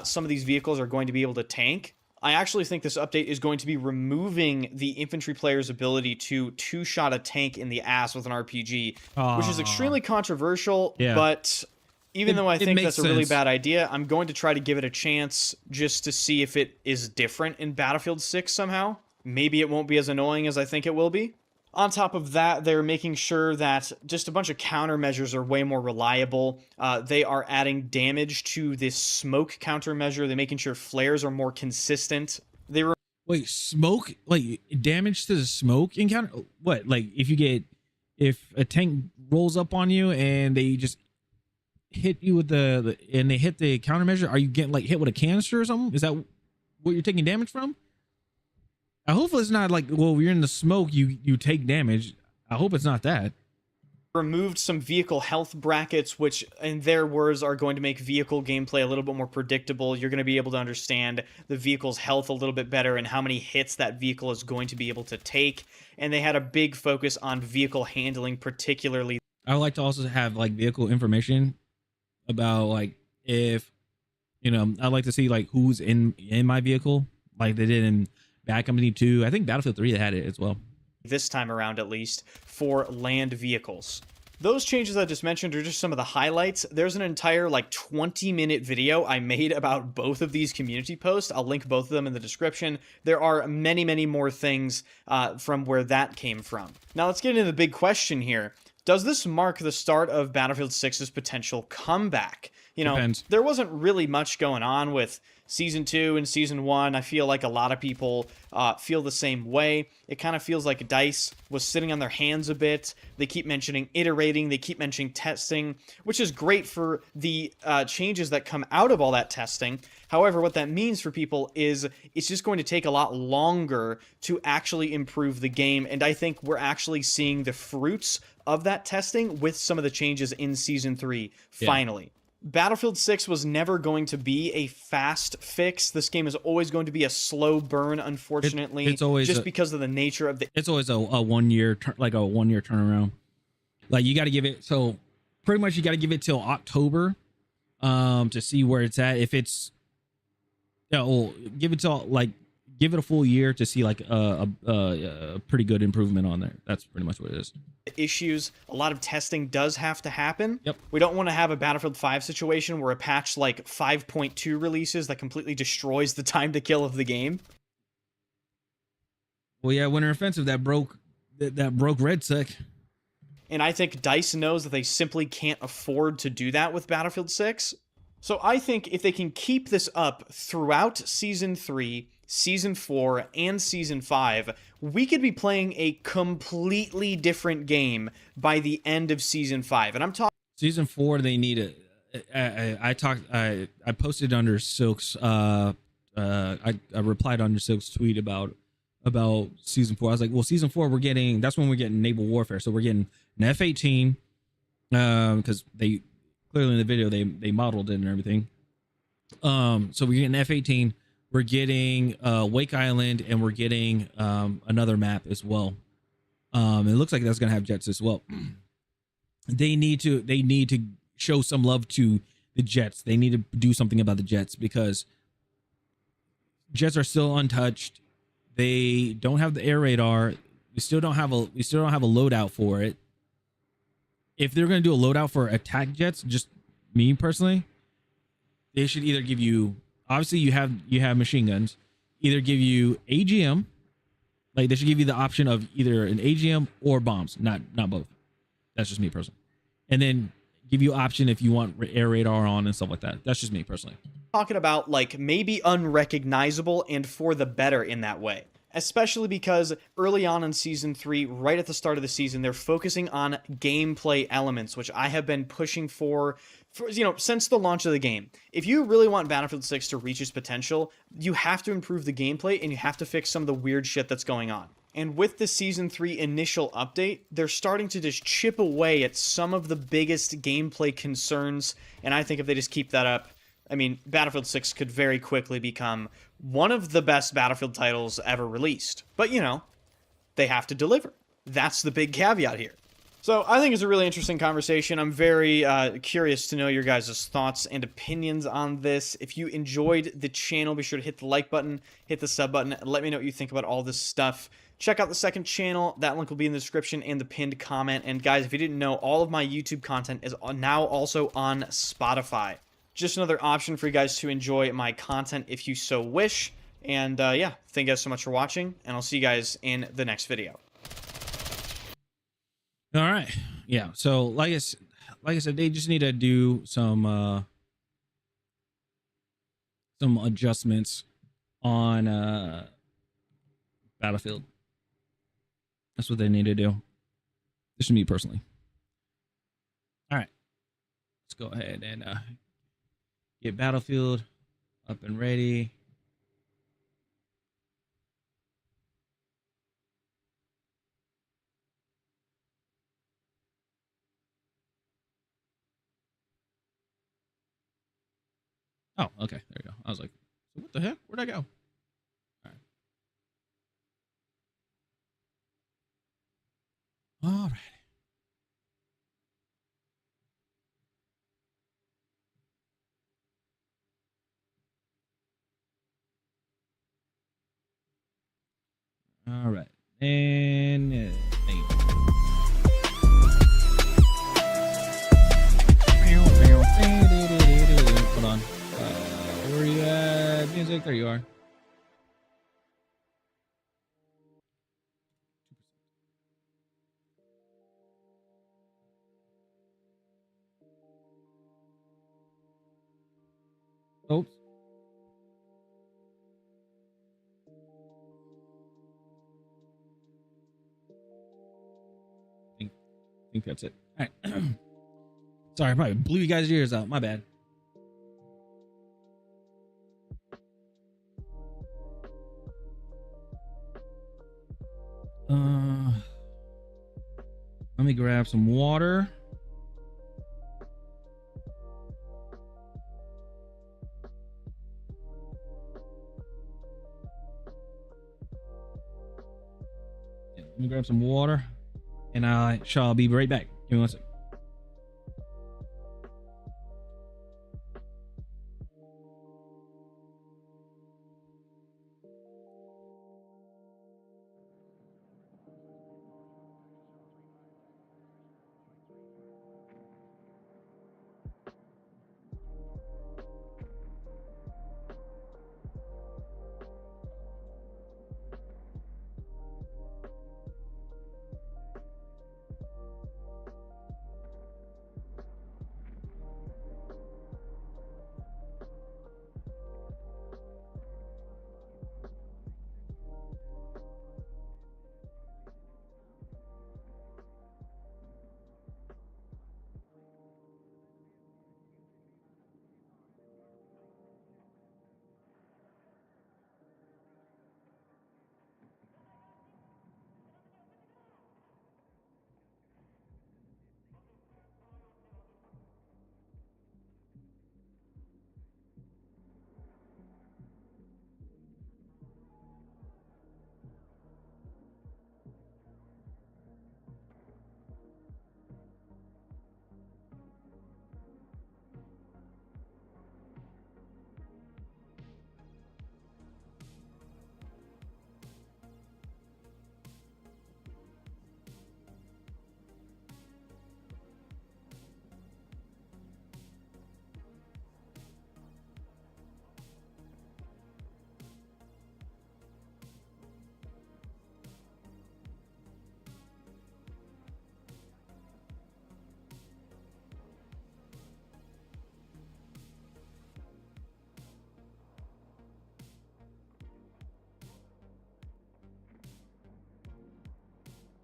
some of these vehicles are going to be able to tank. I actually think this update is going to be removing the infantry player's ability to two-shot a tank in the ass with an RPG, which is extremely controversial, Yeah. but even though I it think makes that's a really sense. bad idea, I'm going to try to give it a chance just to see if it is different in Battlefield 6 somehow. Maybe it won't be as annoying as I think it will be. On top of that, they're making sure that just a bunch of countermeasures are way more reliable. They are adding damage to this smoke countermeasure. They're making sure flares are more consistent. They were Wait, smoke, like damage to the smoke encounter? What, like if a tank rolls up on you and they just hit you with and they hit the countermeasure, are you getting like hit with a canister or something? Is that what you're taking damage from? I hope it's not like, well, you're in the smoke, you take damage. I hope it's not that. removed some vehicle health brackets, which in their words are going to make vehicle gameplay a little bit more predictable. You're going to be able to understand the vehicle's health a little bit better and how many hits that vehicle is going to be able to take. And they had a big focus on vehicle handling, particularly. I would like to also have like vehicle information about like if, you know, I'd like to see like who's in my vehicle, like they did in Bad Company 2. I think Battlefield 3 they had it as well. This time around at least, for land vehicles. Those changes I just mentioned are just some of the highlights. There's an entire like 20-minute video I made about both of these community posts. I'll link both of them in the description. There are many, many more things from where that came from. Now let's get into the big question here. Does this mark the start of Battlefield 6's potential comeback? You know, Depends. there wasn't really much going on with Season 2 and Season 1. I feel like a lot of people feel the same way. It kind of feels like DICE was sitting on their hands a bit. They keep mentioning iterating. They keep mentioning testing, which is great for the changes that come out of all that testing. However, what that means for people is it's just going to take a lot longer to actually improve the game. And I think we're actually seeing the fruits of that testing with some of the changes in Season 3 finally. Battlefield 6 was never going to be a fast fix. This game is always going to be a slow burn, unfortunately. It's always just because of the nature of the... It's always a 1 year, like a 1 year turnaround. Like you got to give it, so pretty much you got to give it till October to see where it's at. If it's, yeah, well, give it till like, give it a full year to see like a pretty good improvement on there. That's pretty much what it is. issues. A lot of testing does have to happen. Yep. We don't want to have a Battlefield 5 situation where a patch like 5.2 releases that completely destroys the time to kill of the game. Well, yeah, Winter Offensive that broke RedSec. And I think DICE knows that they simply can't afford to do that with Battlefield 6. So I think if they can keep this up throughout Season 3, Season 4, and Season 5, we could be playing a completely different game by the end of Season 5. And I'm talking Season 4, they need I posted under Silk's I replied under Silk's tweet about Season 4. I was like, well, Season 4 that's when we're getting naval warfare. So we're getting an F-18 because they clearly in the video they modeled it and everything. So we're getting F-18, we're getting Wake Island, and we're getting another map as well. It looks like that's gonna have jets as well. They need to show some love to the jets. They need to do something about the jets because jets are still untouched. They don't have the air radar. We still don't have a loadout for it. If they're going to do a loadout for attack jets, just me personally, they should either give you, obviously you have machine guns. either give you AGM, like they should give you the option of either an AGM or bombs, not both. That's just me personally. And then give you option if you want air radar on and stuff like that. That's just me personally. Talking about like maybe unrecognizable and for the better in that way. Especially because early on in Season 3, right at the start of the season, they're focusing on gameplay elements, which I have been pushing for since the launch of the game. If you really want Battlefield 6 to reach its potential, you have to improve the gameplay and you have to fix some of the weird shit that's going on. And with the Season 3 initial update, they're starting to just chip away at some of the biggest gameplay concerns, and I think if they just keep that up, I mean, Battlefield 6 could very quickly become one of the best Battlefield titles ever released. But, they have to deliver. That's the big caveat here. So I think it's a really interesting conversation. I'm very curious to know your guys' thoughts and opinions on this. If you enjoyed the channel, be sure to hit the like button, hit the sub button, and let me know what you think about all this stuff. Check out the second channel. That link will be in the description and the pinned comment. And guys, if you didn't know, all of my YouTube content is now also on Spotify. Just another option for you guys to enjoy my content if you so wish. And yeah, thank you guys so much for watching, and I'll see you guys in the next video. All right. Yeah. So like I said, they just need to do some adjustments on Battlefield. That's what they need to do. This is me personally. All right. Let's go ahead and get Battlefield up and ready. Oh, okay. There you go. I was like, what the heck? Where'd I go? All right. All right. All right. And hold on. Where are you at? Music, there you are. Oops. I think that's it. All right. Sorry, I probably blew you guys' ears out. My bad. Let me grab some water. Yeah, let me grab some water, and I shall be right back. Give me one second.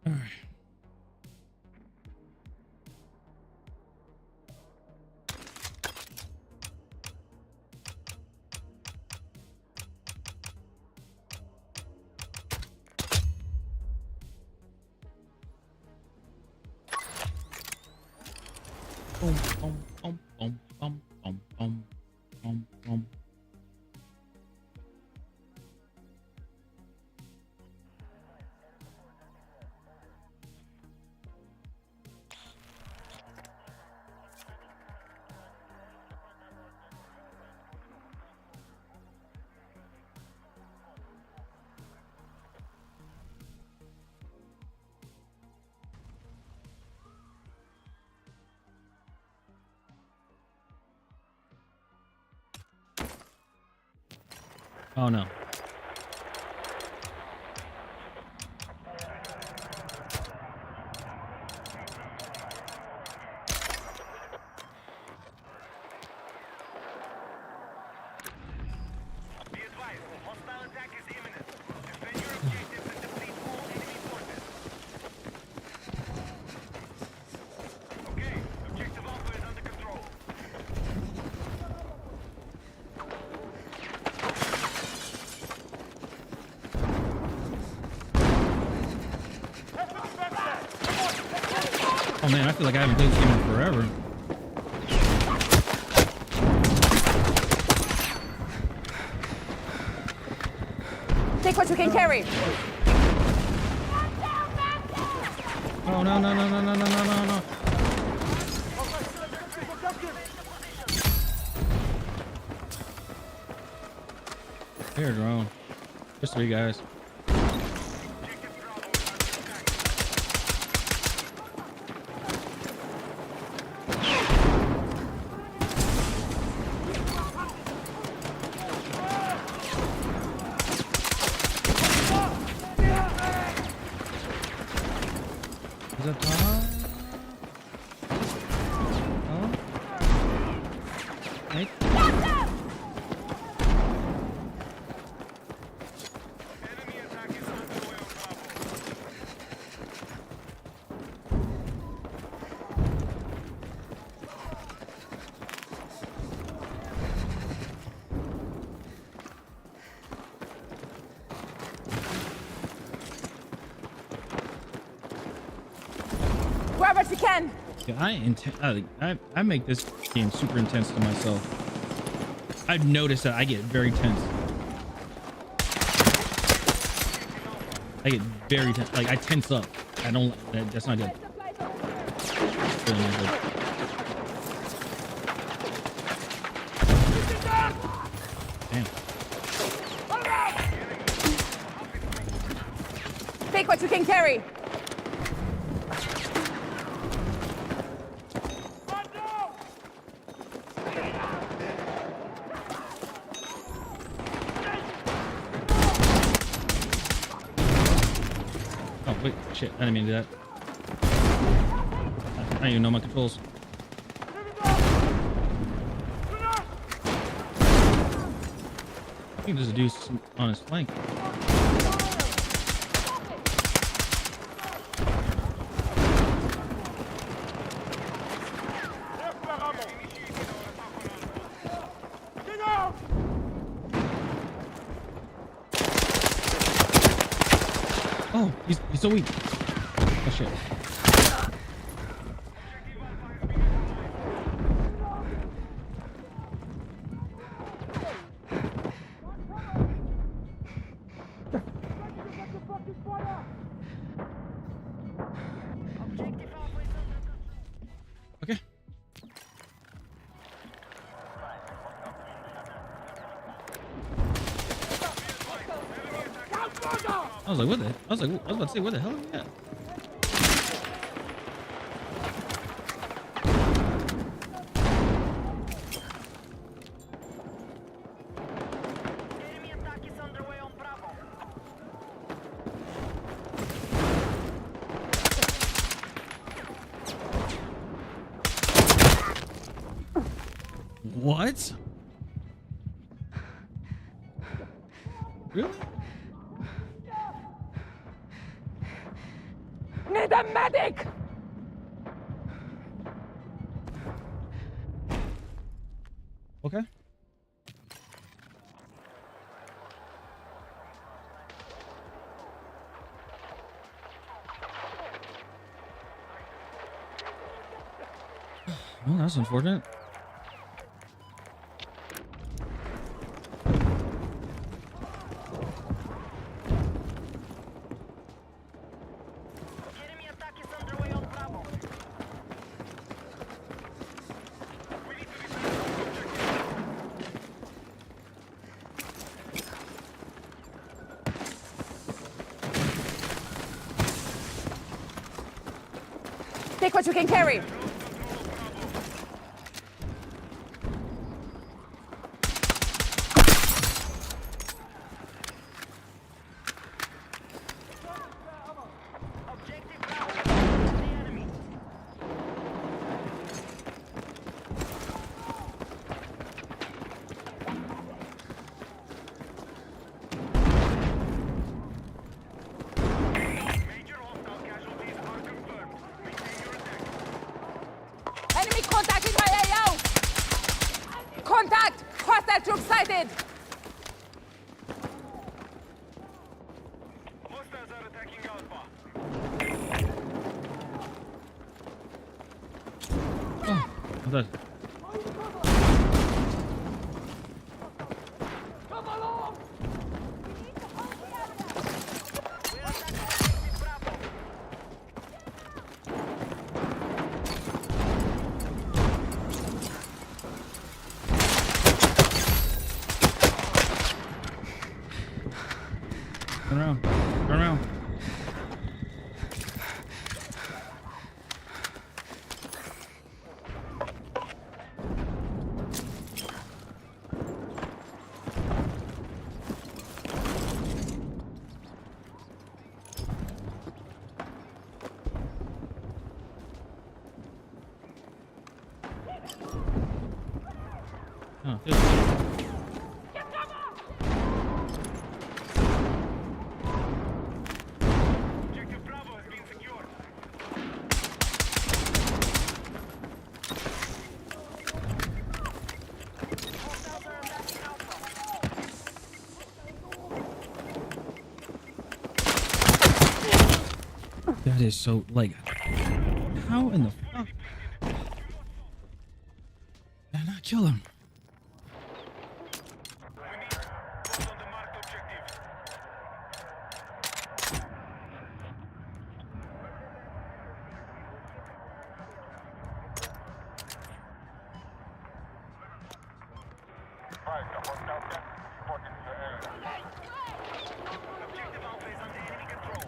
All right. Boom, boom, boom, boom, boom, boom, boom, boom, boom. Oh no. Be advised, hostile attack is imminent. Defend your objectives and deplete all enemy forces. Okay, objective Alpha is under control. Oh man, I feel like I haven't played this game in forever. Take what you can carry. Oh no no no no no no no no no. Here, drone. There's 3 guys. Is that Tom? Oh? Hey? Enemy attack is underway on Bravo. Grab what you can. Yeah, I make this game super intense to myself. I've noticed that I get very tense. I get very tense. Like I tense up. I don't. That's not good. Really not good. Damn. Take what you can carry. Oh wait, shit! I didn't mean to do that. I don't even know my controls. I think there's a dude on his flank. Oh, he's so weak. Oh shit. Okay. I was like, what the? I was about to say, where the hell are we at? Enemy attack is underway on Bravo. What? Really? need a medic! Okay. Well, that's unfortunate. Enemy attack is underway on Bravo. We need to defend objective. Take what you can carry. Objective Bravo. The enemy. Major hostile casualties are confirmed. Maintain your attack. Enemy contact in my AO! Contact! Hostile troops sighted! Hostiles are attacking Alpha. I'm dead. We're attacking objective Bravo. Turn around. Turn around. Oh, feels good. Objective Bravo has been secured. Hostiles are attacking Alpha. That is so like, how in the fuck did I not kill him? We need hold on the marked objective. Objective Alpha is under enemy control.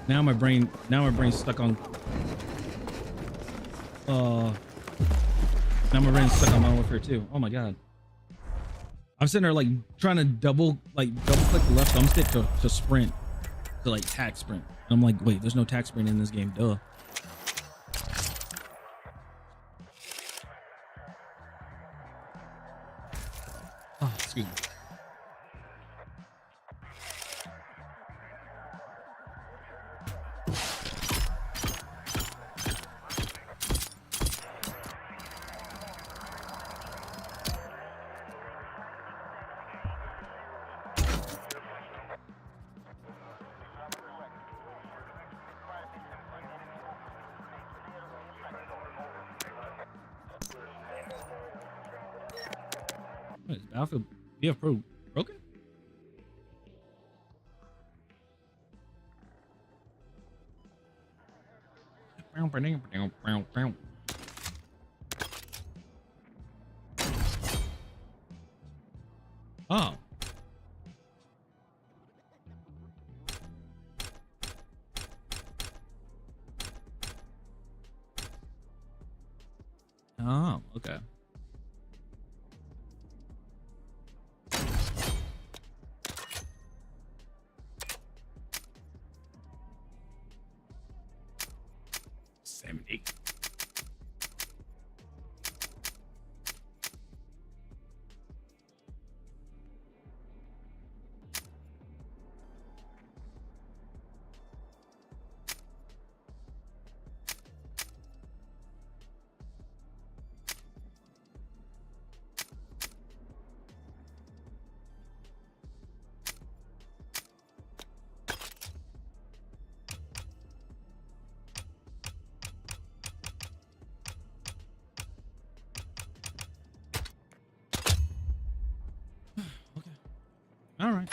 Now my brain's stuck on now my brain's stuck on Modern Warfare 2. Oh my god. I'm sitting there like trying to double click the left thumbstick to sprint, to like tack sprint. And I'm like, wait, there's no tack sprint in this game, duh. Oh, excuse me. What is Battlefield BF Pro broken? Oh. Okay. Okay. All right.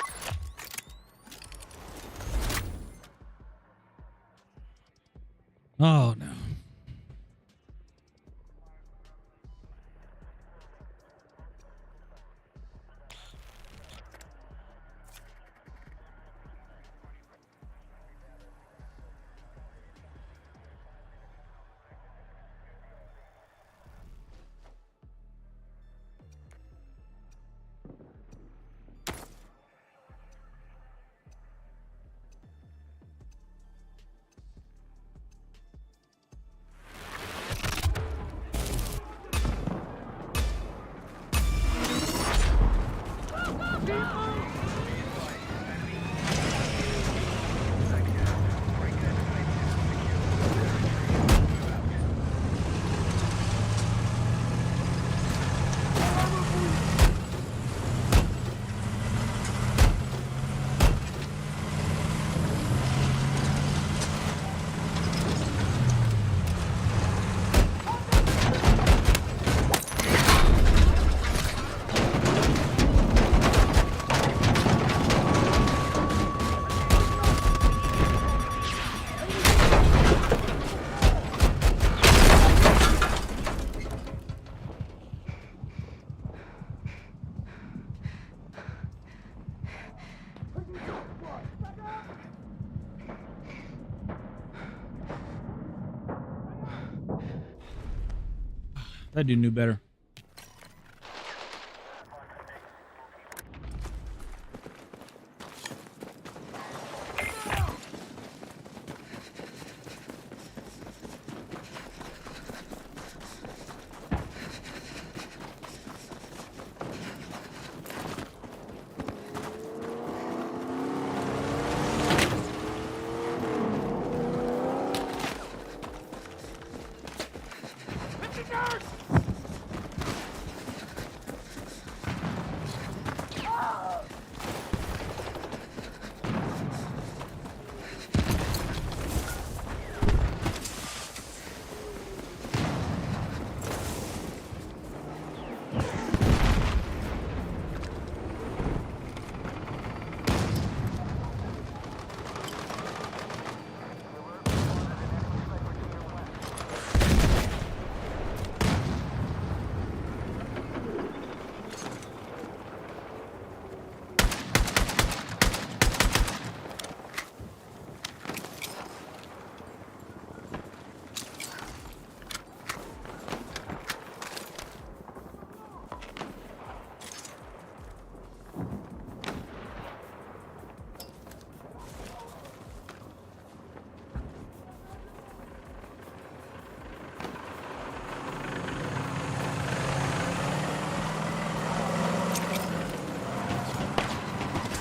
Oh no. That dude knew better.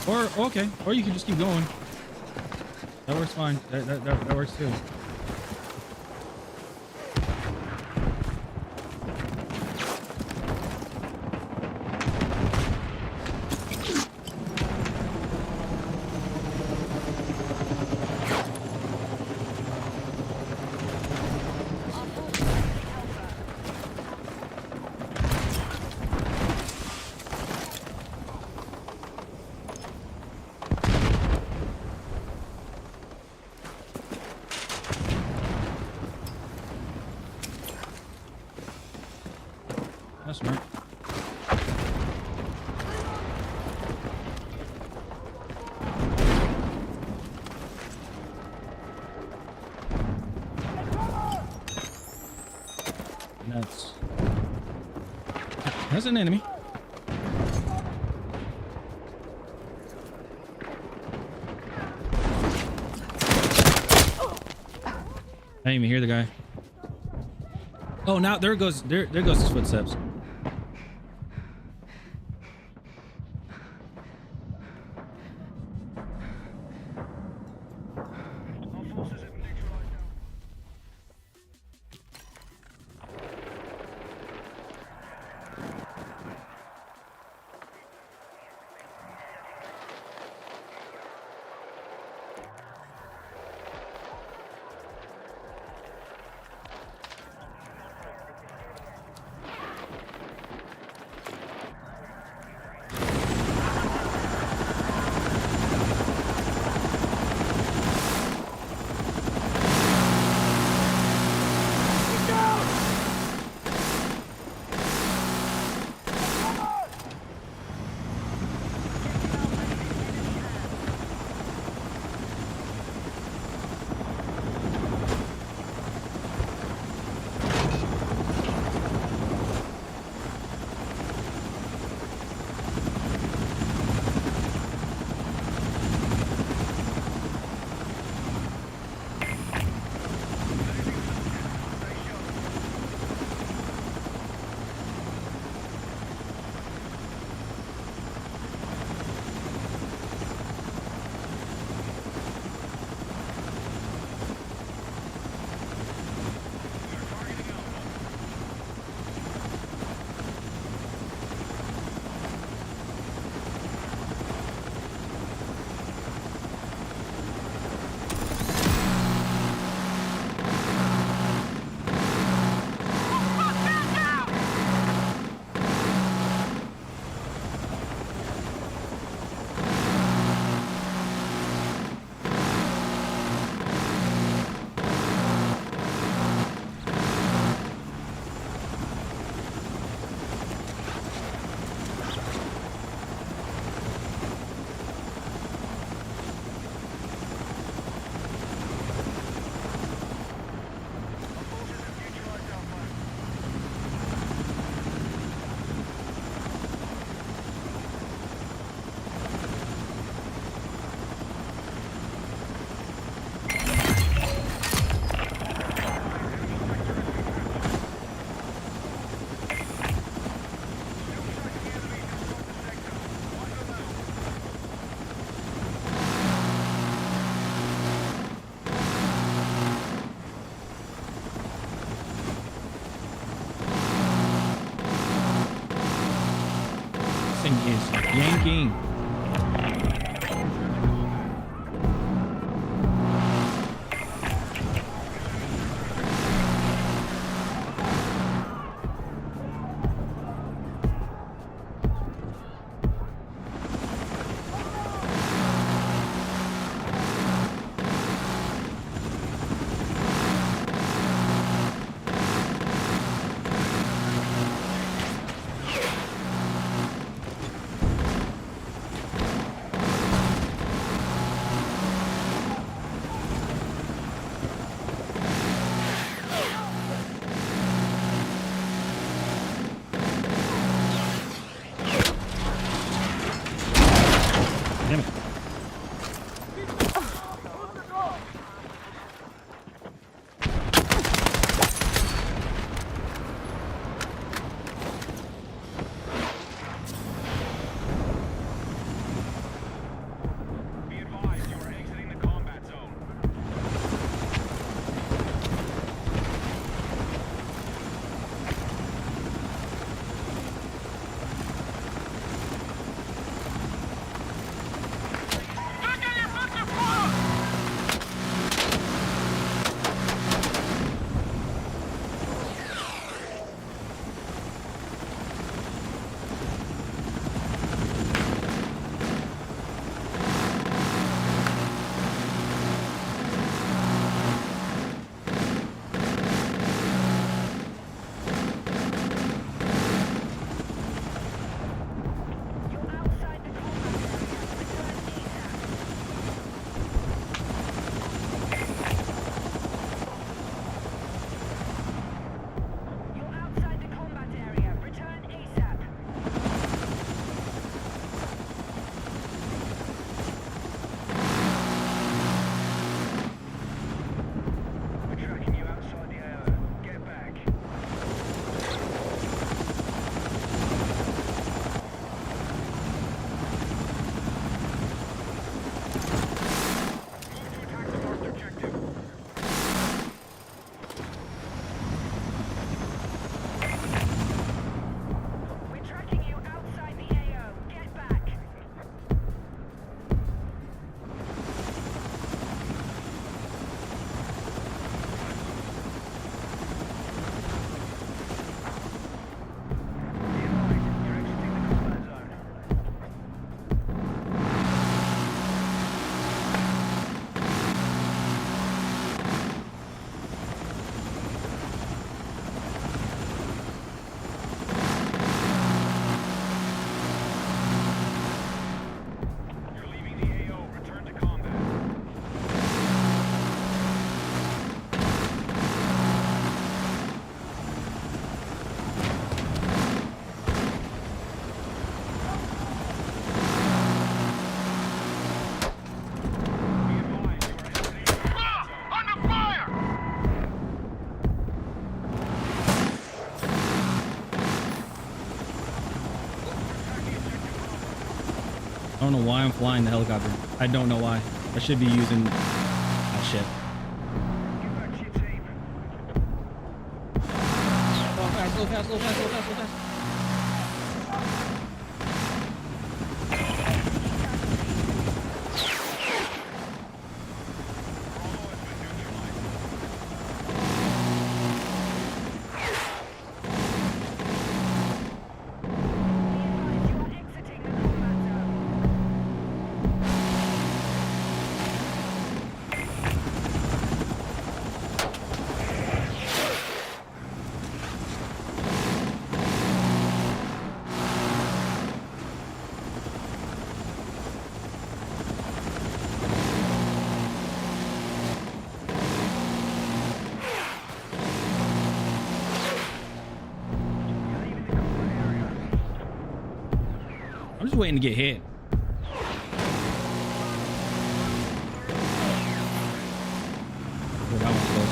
Or okay, or you can just keep going. That works fine. That works too. That's an enemy. I didn't even hear the guy. Oh, now there goes his footsteps. Thing is yanking. I don't know why I'm flying the helicopter. I don't know why. I should be using that shit. Get back to your team. Go fast, go fast, go fast, go fast, go fast. You are exiting the combat zone. I'm just waiting to get hit. Oh, that one's close.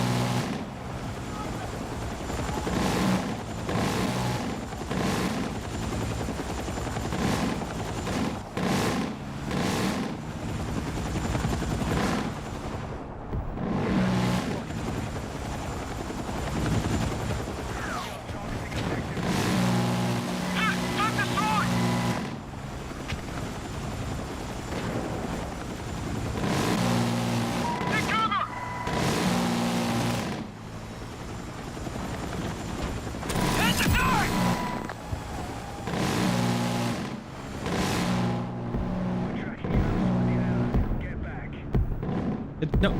No.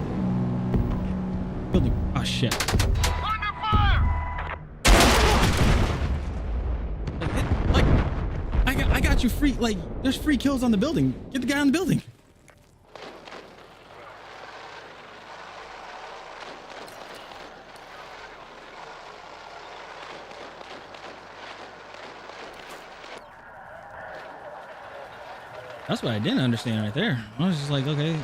Building. Oh shit. Like, I got you free. Like, there's free kills on the building. Get the guy on the building. That's what I didn't understand right there. I was just like, okay.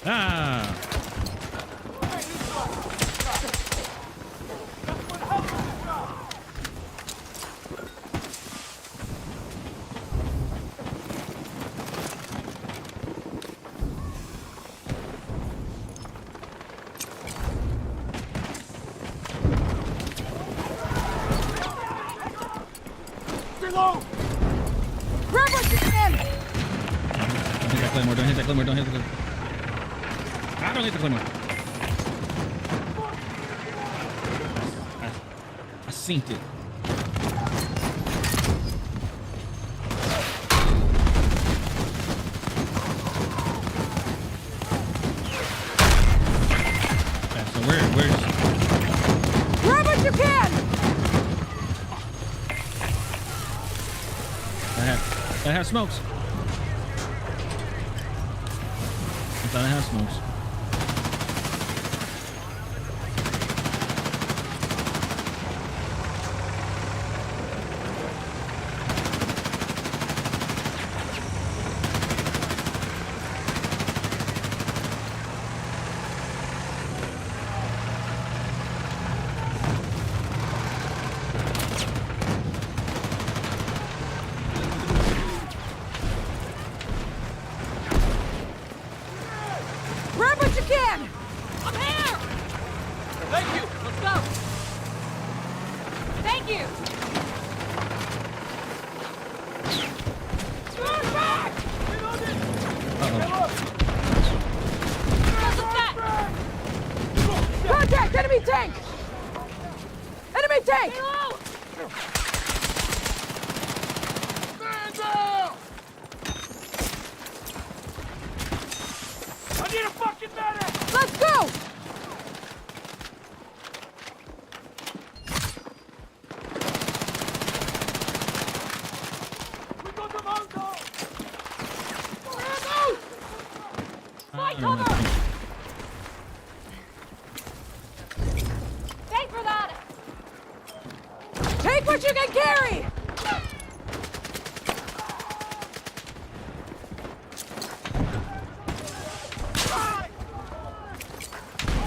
Ah. Grab what you can! Don't hit that claymore. Don't hit that claymore. Don't hit the claymore. I don't hit the claymore. I synced it. Okay, so we're just... Grab what you can! I have smokes. I thought I had smokes. Grab what you can! I'm here! Thank you. Let's go. Thank you! Turn back! Uh-oh. What's that? Contact! Enemy tank! Enemy tank! I need a fucking medic! Let's go! We got the mountain! My I don't know. cover! Thanks for that! Take what you can carry!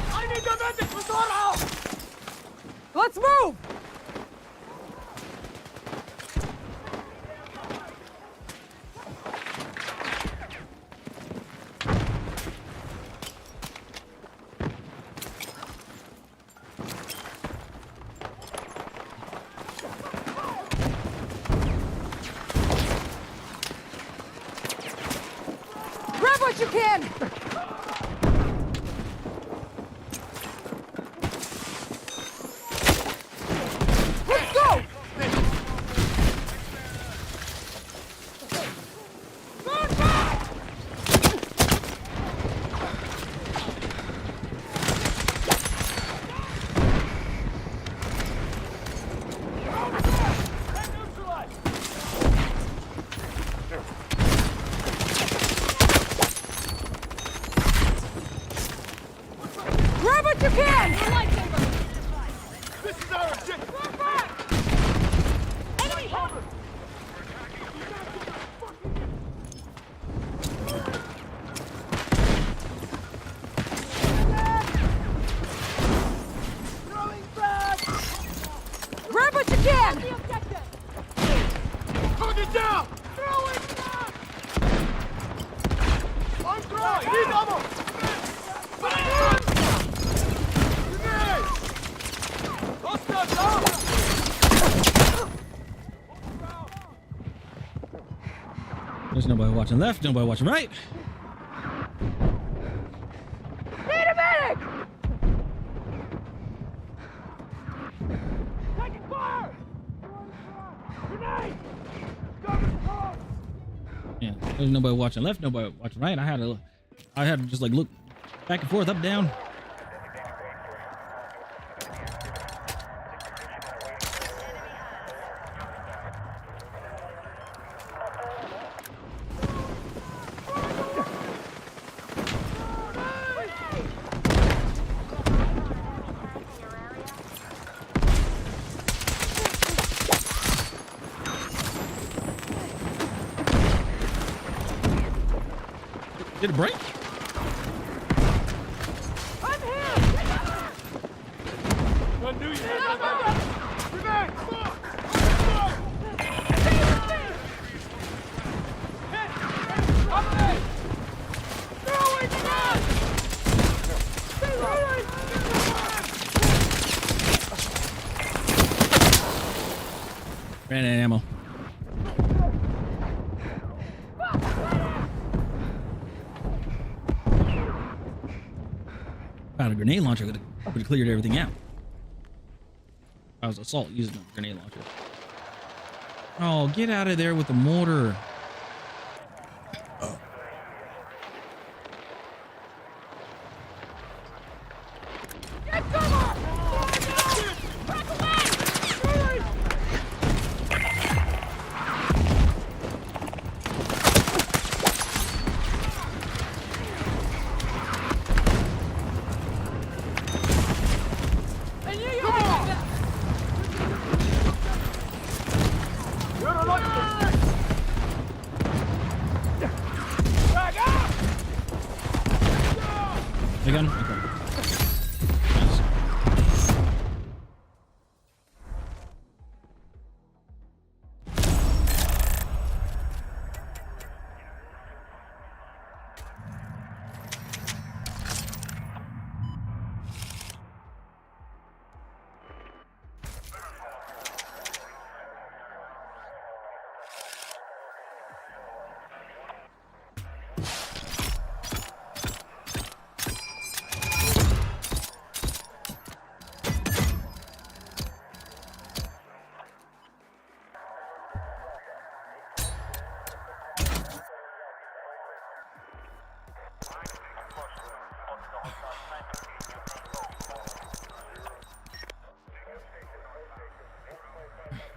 I need the medic with Dora! Let's move! Grab what you can! Let's go! Burn back! Grab what you can! This is our objective! Burn back! Enemy cover! Grab what you can! Target down! Throw it back! I'm dry! Need ammo! Grenade! Hostile down! There's nobody watching left, nobody watching right. Need a medic! Taking fire! Grenade! Cover the car! Yeah, there's nobody watching left, nobody watching right. I had to just like look back and forth, up, down. Did it break? I'm here! I knew you had that! Grenade! Ran out of ammo. Found a grenade launcher would have cleared everything out. I was assault using a grenade launcher. Oh, get out of there with the mortar. Get cover! Back away! I knew you were like that! You're a lucky Back out! They got him? Okay. Nice.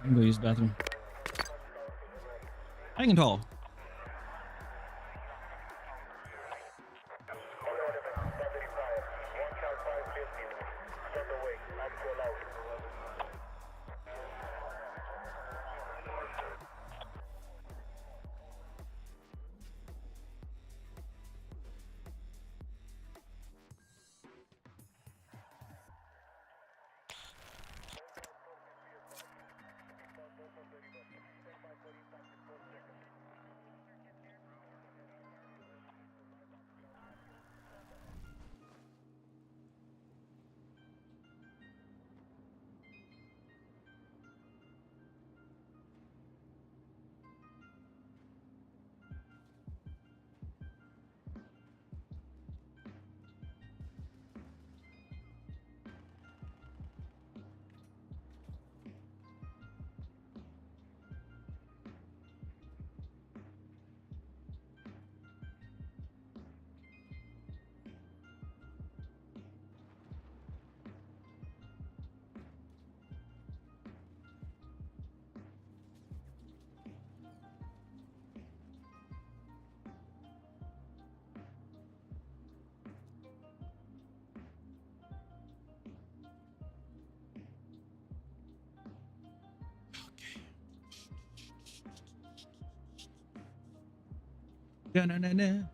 I'm gonna use the bathroom. Hanging tall. Da-na-na-na.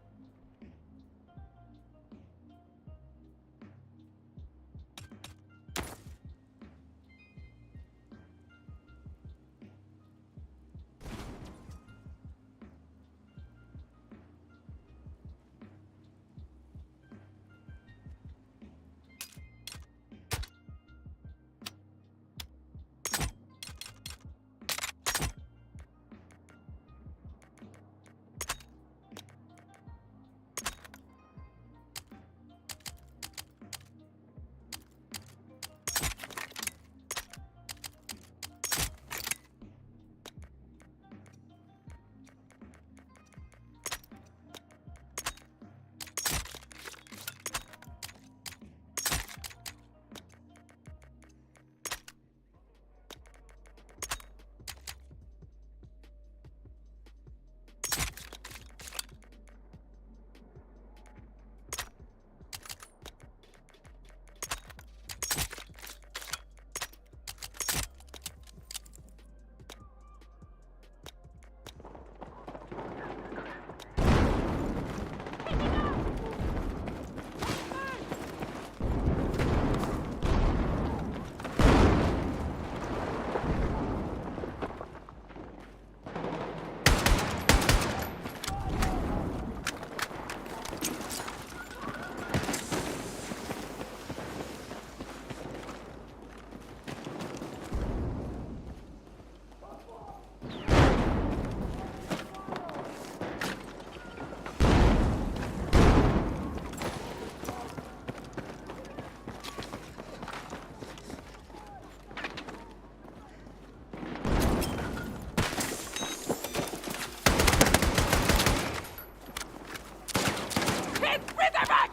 Hit! Ritterback!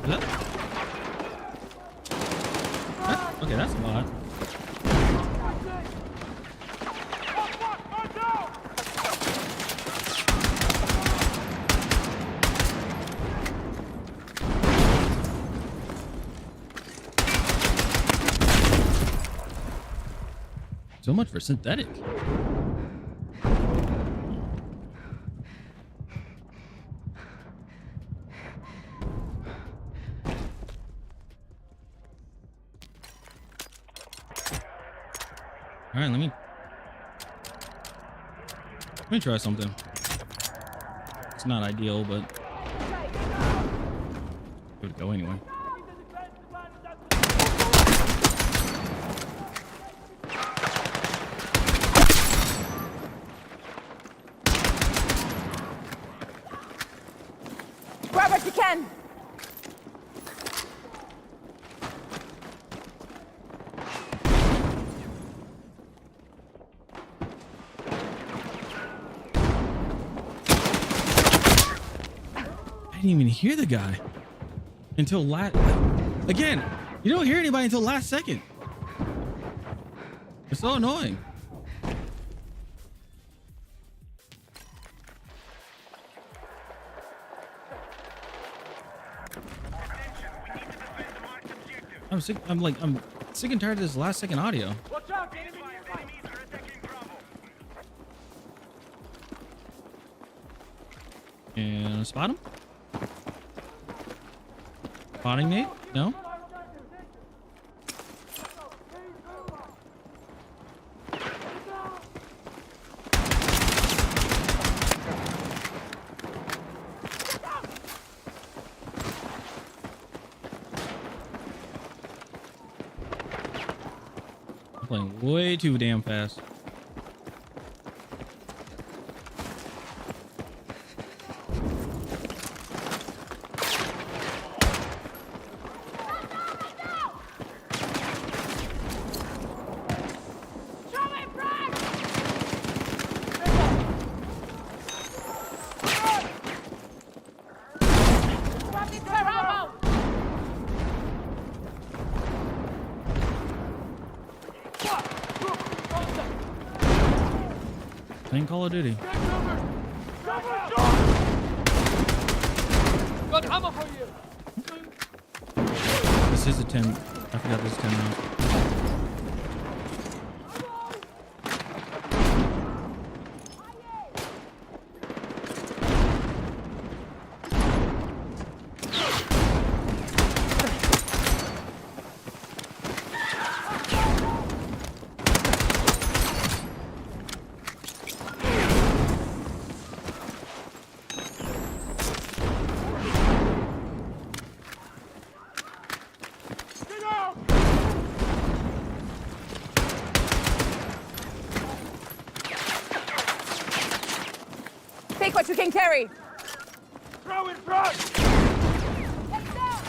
Hello? Huh? Okay, that's a lot. So much for synthetic. All right, let me try something. It's not ideal, but give it a go anyway. Grab what you can! I didn't even hear the guy until again, you don't hear anybody until last second. It's so annoying. I'm sick. I'm sick and tired of this last second audio. Watch out, enemy nearby. Enemies are attacking Bravo. And spot him. Spotting Nate? No. I'm playing way too damn fast. Playing Call of Duty. Got ammo for you. This is a 10. I forgot got this 10 rounds. Get out! Take what you can carry. Throw in front! Heads down.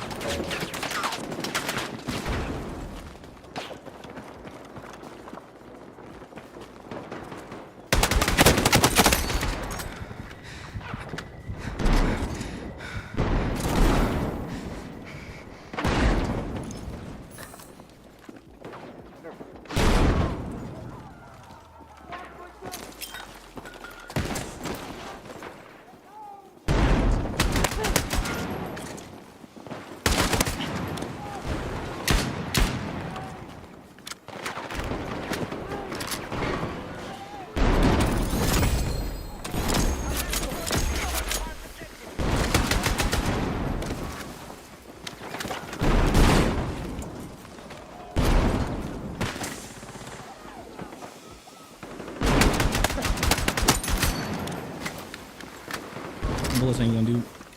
Bullets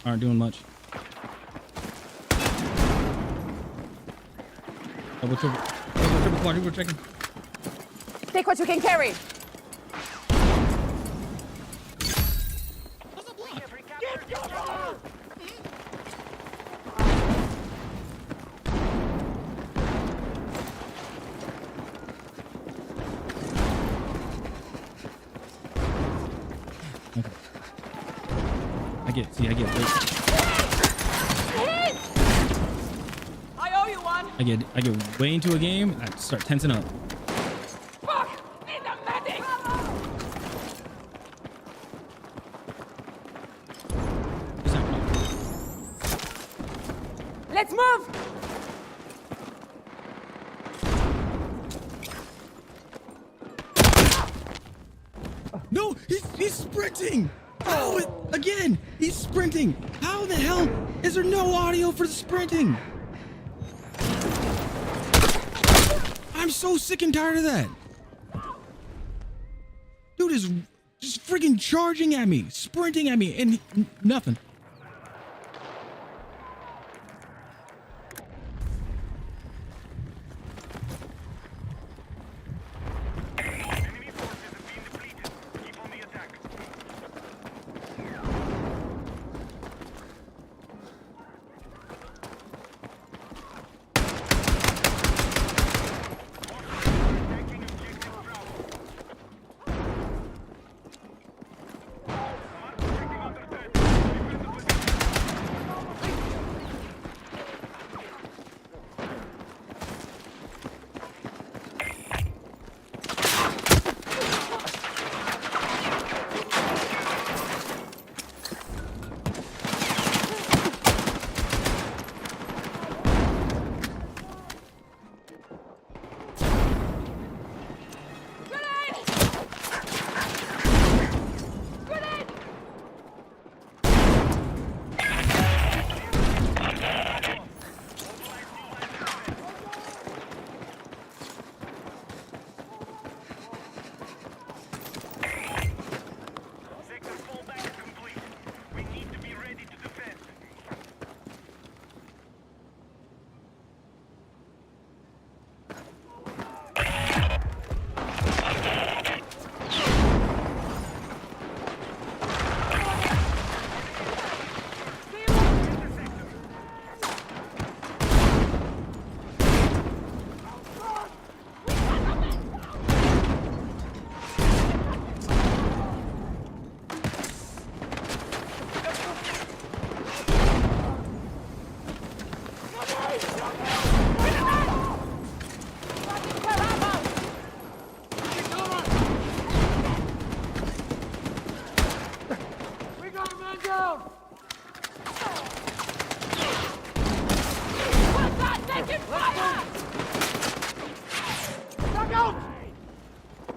aren't doing much. Double, triple, quadruple checking. Take what you can carry. Get cover! Okay. I get. I owe you one. I get way into a game. I start tensing up. Fuck! Need a medic! What's happening? Let's move! No, he's sprinting. Oh, again, he's sprinting. How the hell is there no audio for the sprinting? I'm so sick and tired of that. Dude is just freaking charging at me, sprinting at me, and nothing. Enemy forces have been depleted. Keep on the attack. Taking objective Bravo. Command objective under threat. Defend the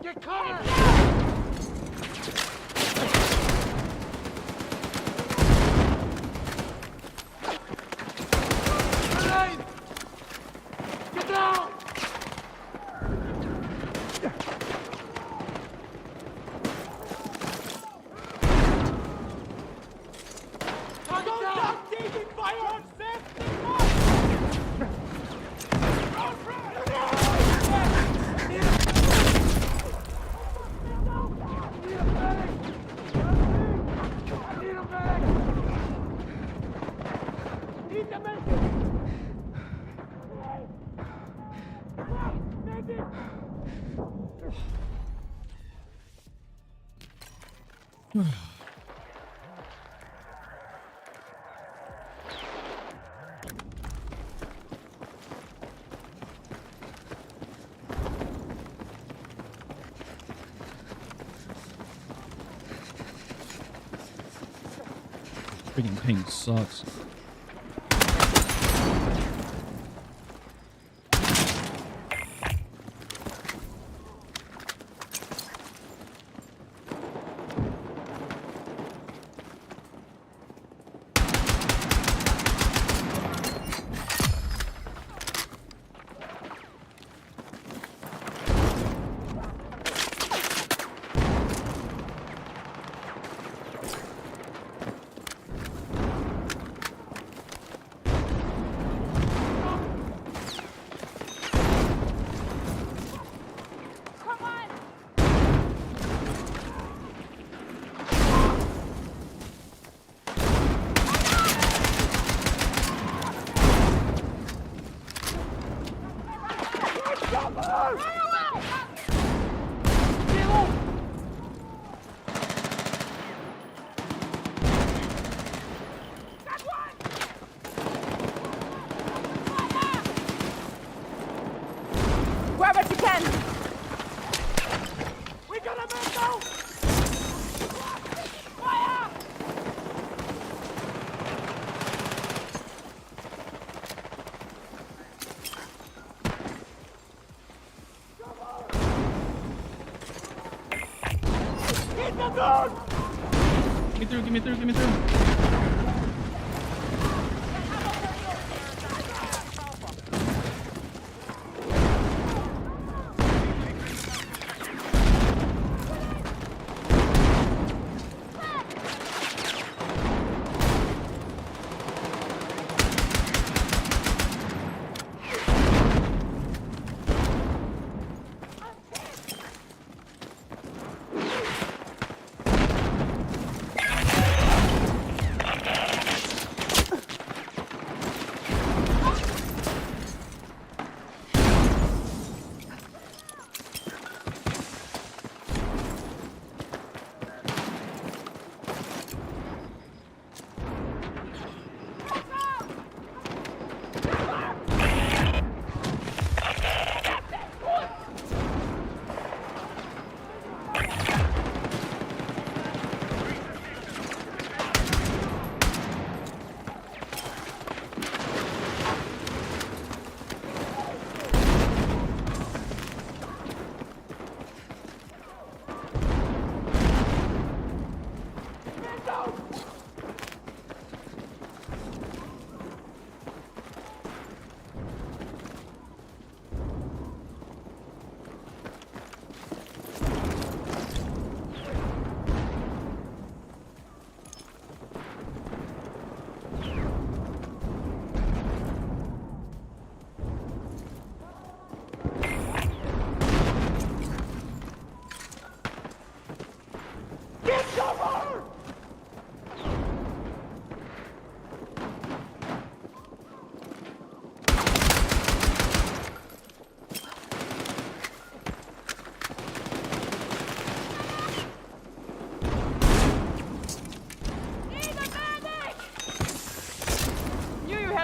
Get covered! Grenade! Get down! Target down! Taking fire! Freaking paint sucks. Come on! Grab what you can! We got a man down! Fire! Hit the gun! Get me through, get me through, get me through.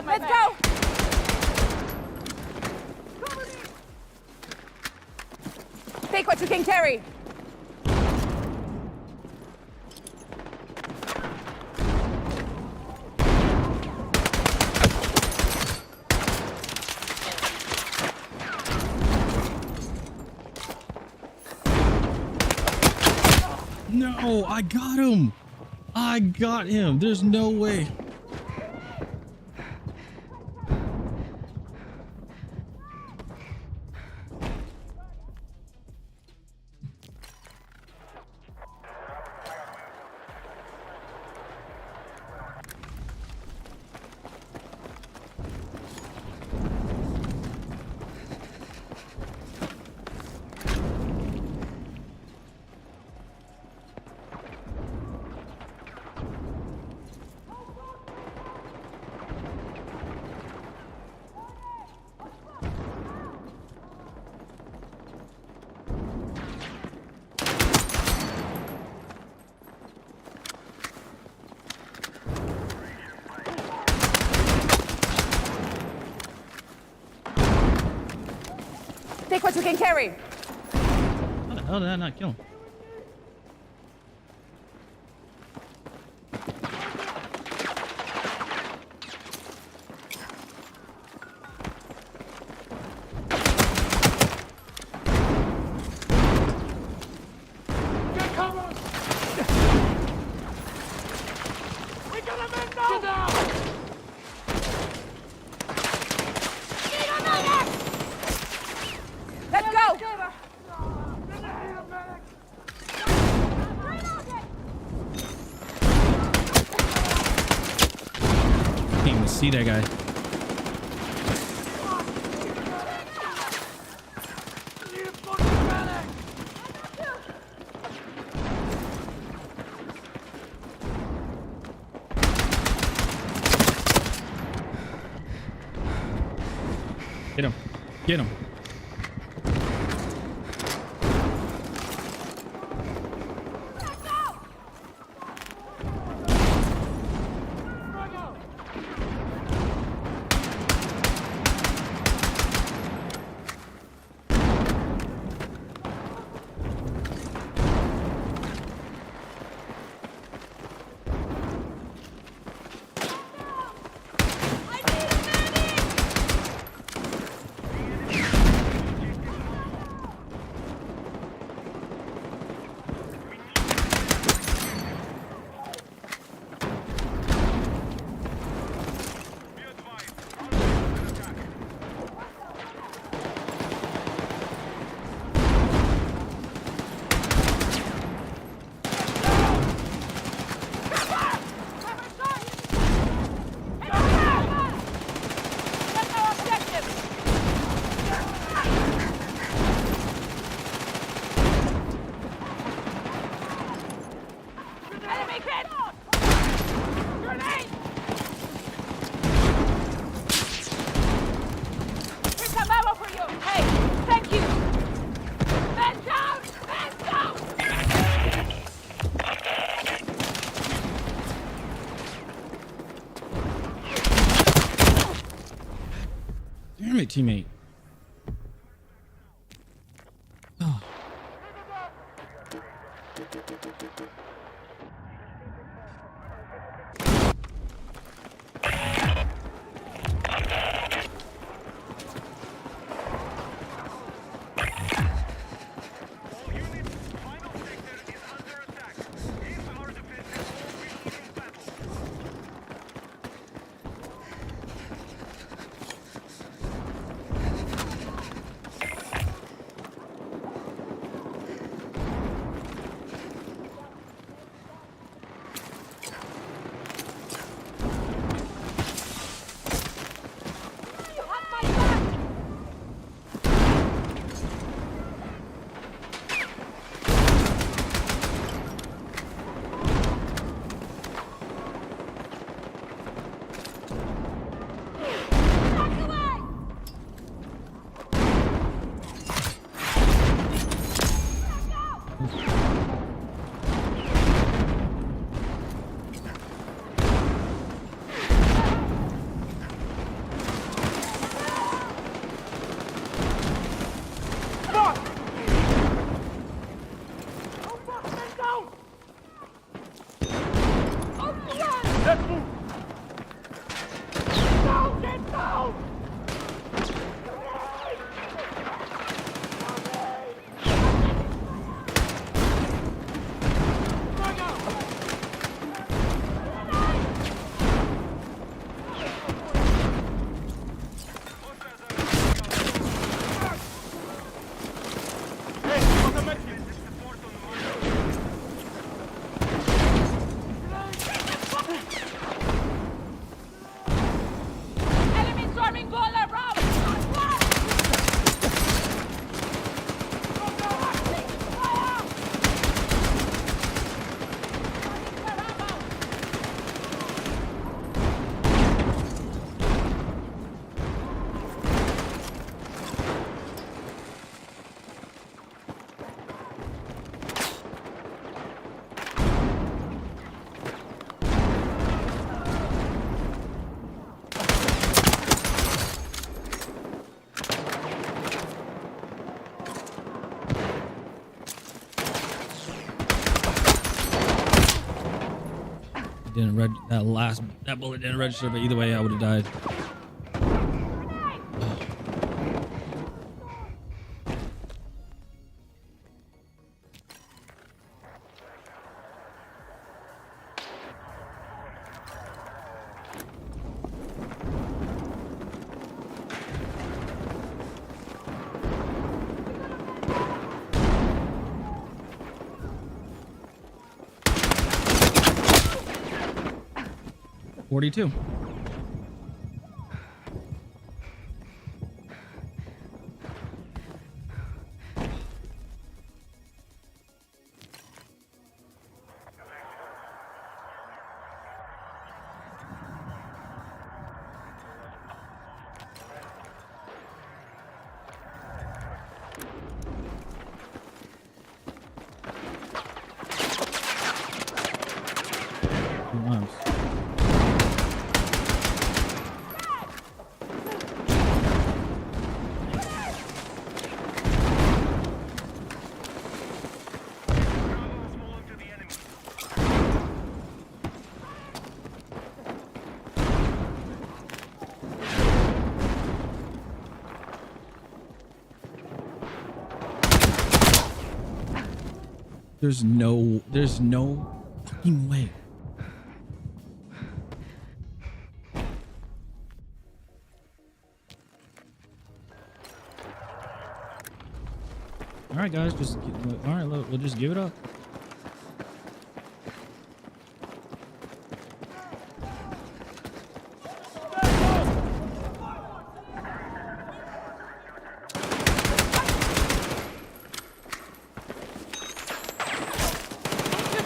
Let's go! Take what you can carry. No, I got him. I got him. There's no way. Take what you can carry. How the hell did I not kill him? Get cover! We got a man now! Get down! Let's go. Can't even see that guy. You fucking medic! Get him. Get him. Damn it, teammate. Oh. Didn't that bullet didn't register, but either way I would have died. $42. Nice. Bravo's fallen to the enemy. There's no fucking way. All right, guys, all right. We'll just give it up.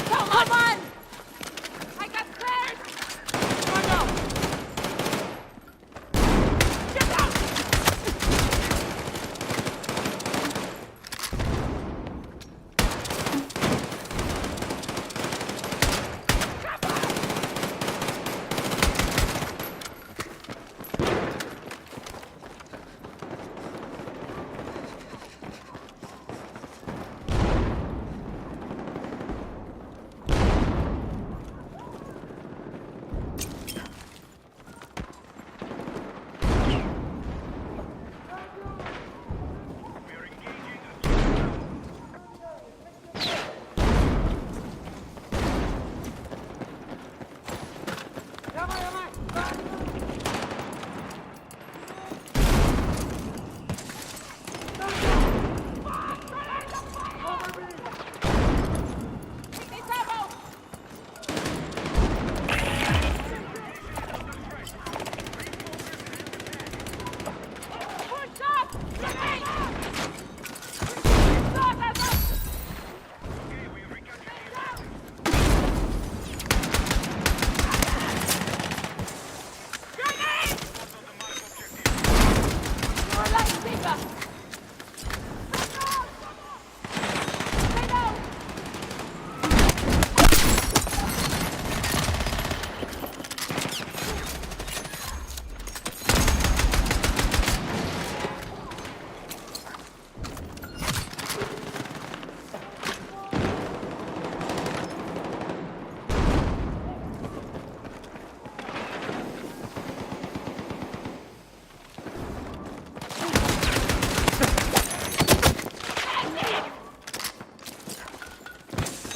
Come on! I got cleared! Come on now! Get out!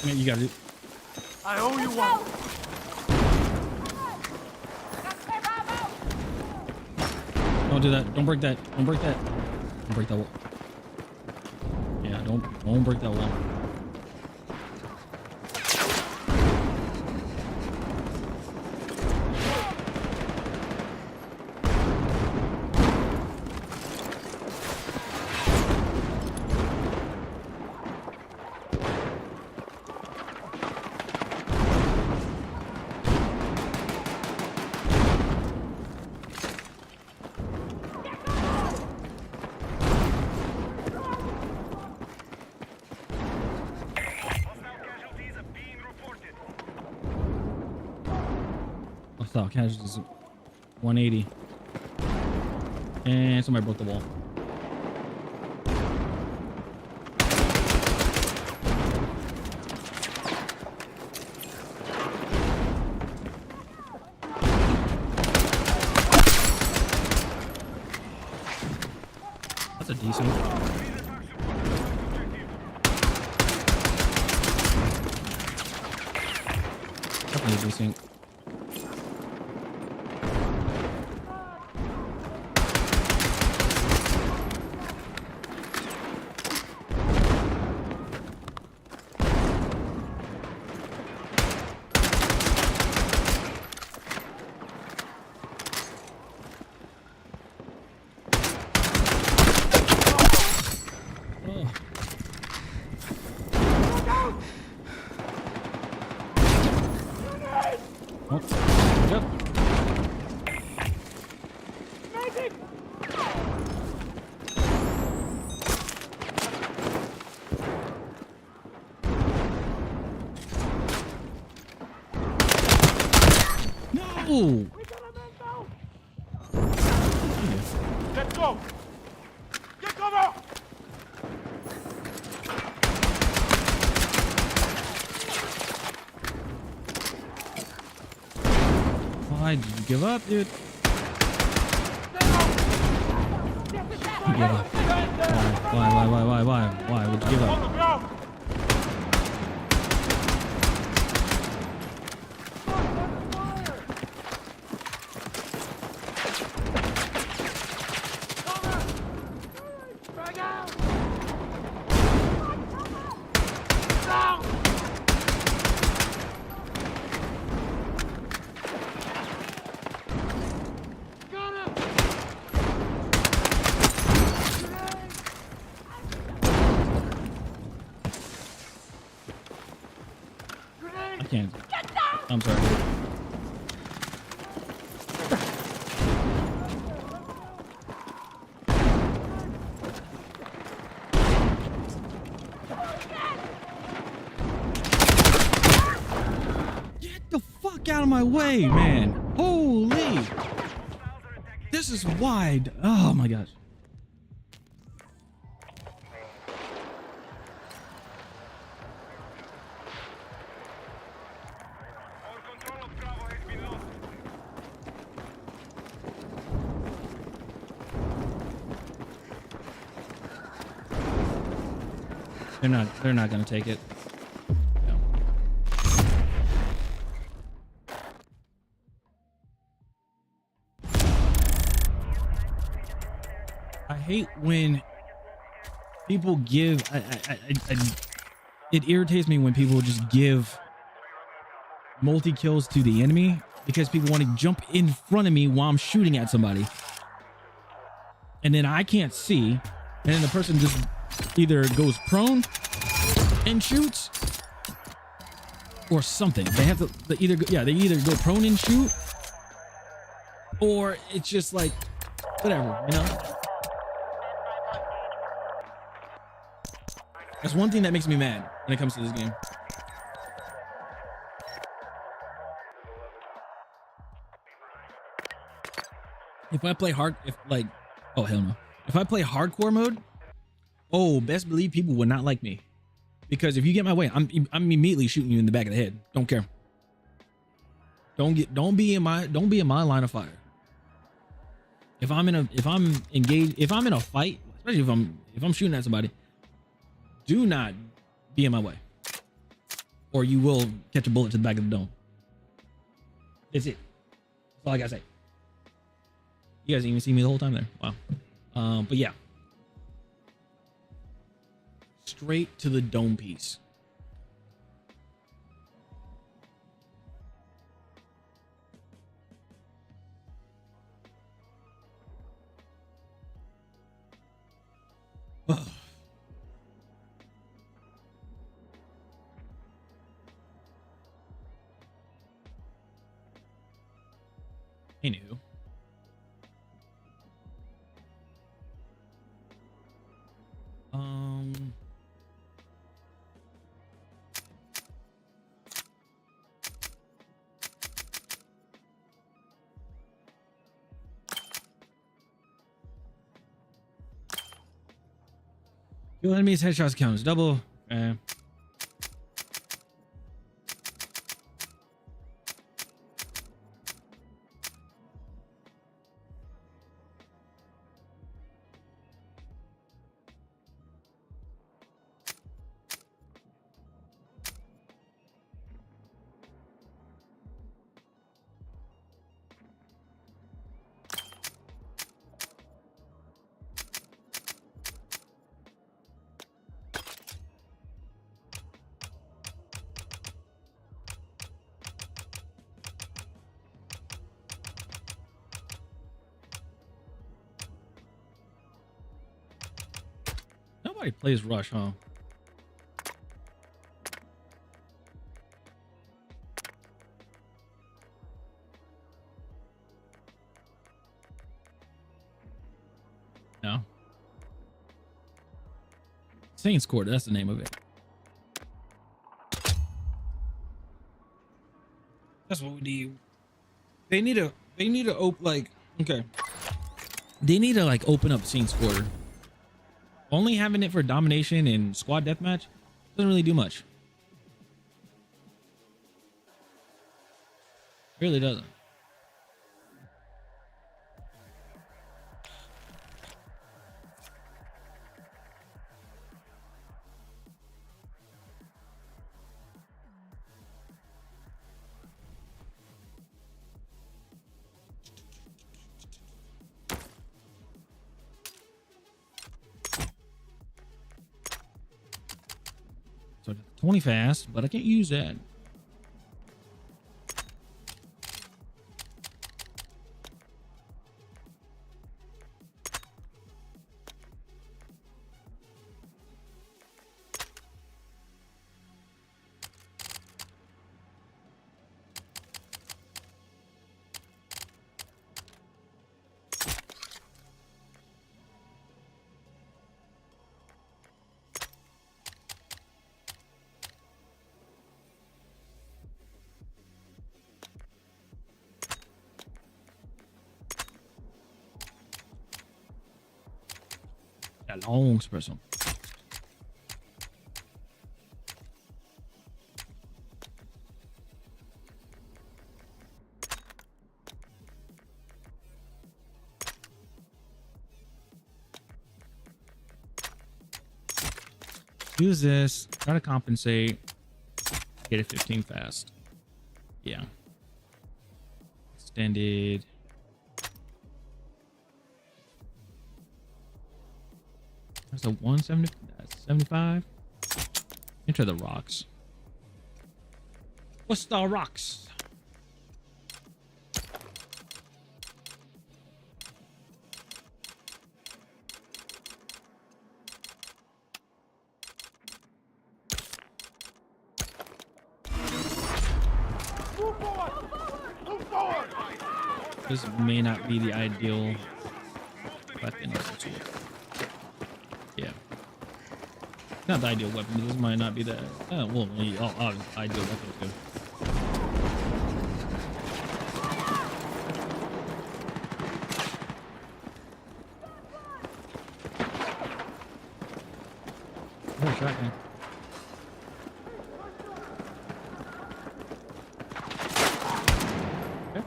Man, you got it. I owe you one. Don't do that. Don't break that. Don't break that. Don't break that wall. Yeah, don't break that wall. Hostile casualties 180. And somebody broke the wall. desync. Oh, yep. No! Let's go! Get cover! Why did you give up, dude? You give up. Why would you give On up? the ground! I can't. I'm sorry. Get the fuck out of my way, man. Holy. This is wide. Oh my gosh. All control of Bravo has been lost. They're not gonna take it. No. I hate when people give it irritates me when people just give multi kills to the enemy because people want to jump in front of me while I'm shooting at somebody. And then I can't see, and then the person just either goes prone and shoots or something. They have to they either go prone and shoot, or it's just like whatever, you know. That's one thing that makes me mad when it comes to this game. If I play oh hell no. If I play hardcore mode, oh, best believe people would not like me. Because if you get my way, I'm immediately shooting you in the back of the head. Don't care. Don't be in my line of fire. If I'm engaged, if I'm in a fight, especially if I'm shooting at somebody, do not be in my way. Or you will catch a bullet to the back of the dome. That's it. That's all I gotta say. You guys didn't even see me the whole time there. Wow. But yeah. Straight to the dome piece. Ugh. Anywho. Kill enemies, headshots counts. Double. Nobody plays Rush, huh? No. Saints Court, that's the name of it. That's what we need. They need to okay. They need to like open up Saints Quarter. Only having it for domination and squad deathmatch doesn't really do much. It really doesn't. So 20 fast, but I can't use that. That long espresso. Use this, try to compensate, get it 15 fast. Yeah. Extended. There's a 170, 75. Enter the rocks. What's the rocks? Move forward! Move forward! This may not be the ideal weapon. Yeah. Not the ideal weapon. This might not be the well, ideal weapon too. Oh, shotgun. Okay.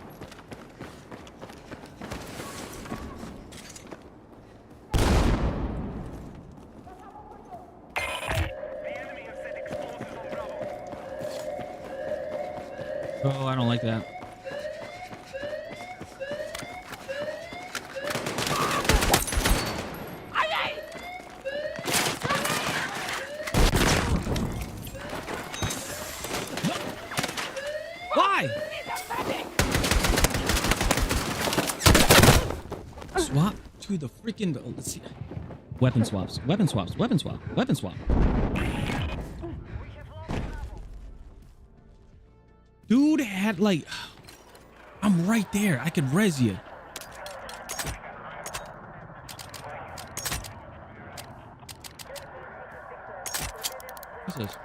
Oh, I don't like that. Why? Swap to the freaking. Oh, let's see. Weapon swaps. Weapon swaps. Weapon swap. Weapon swap. Dude had like, I'm right there. I could res you. What's this?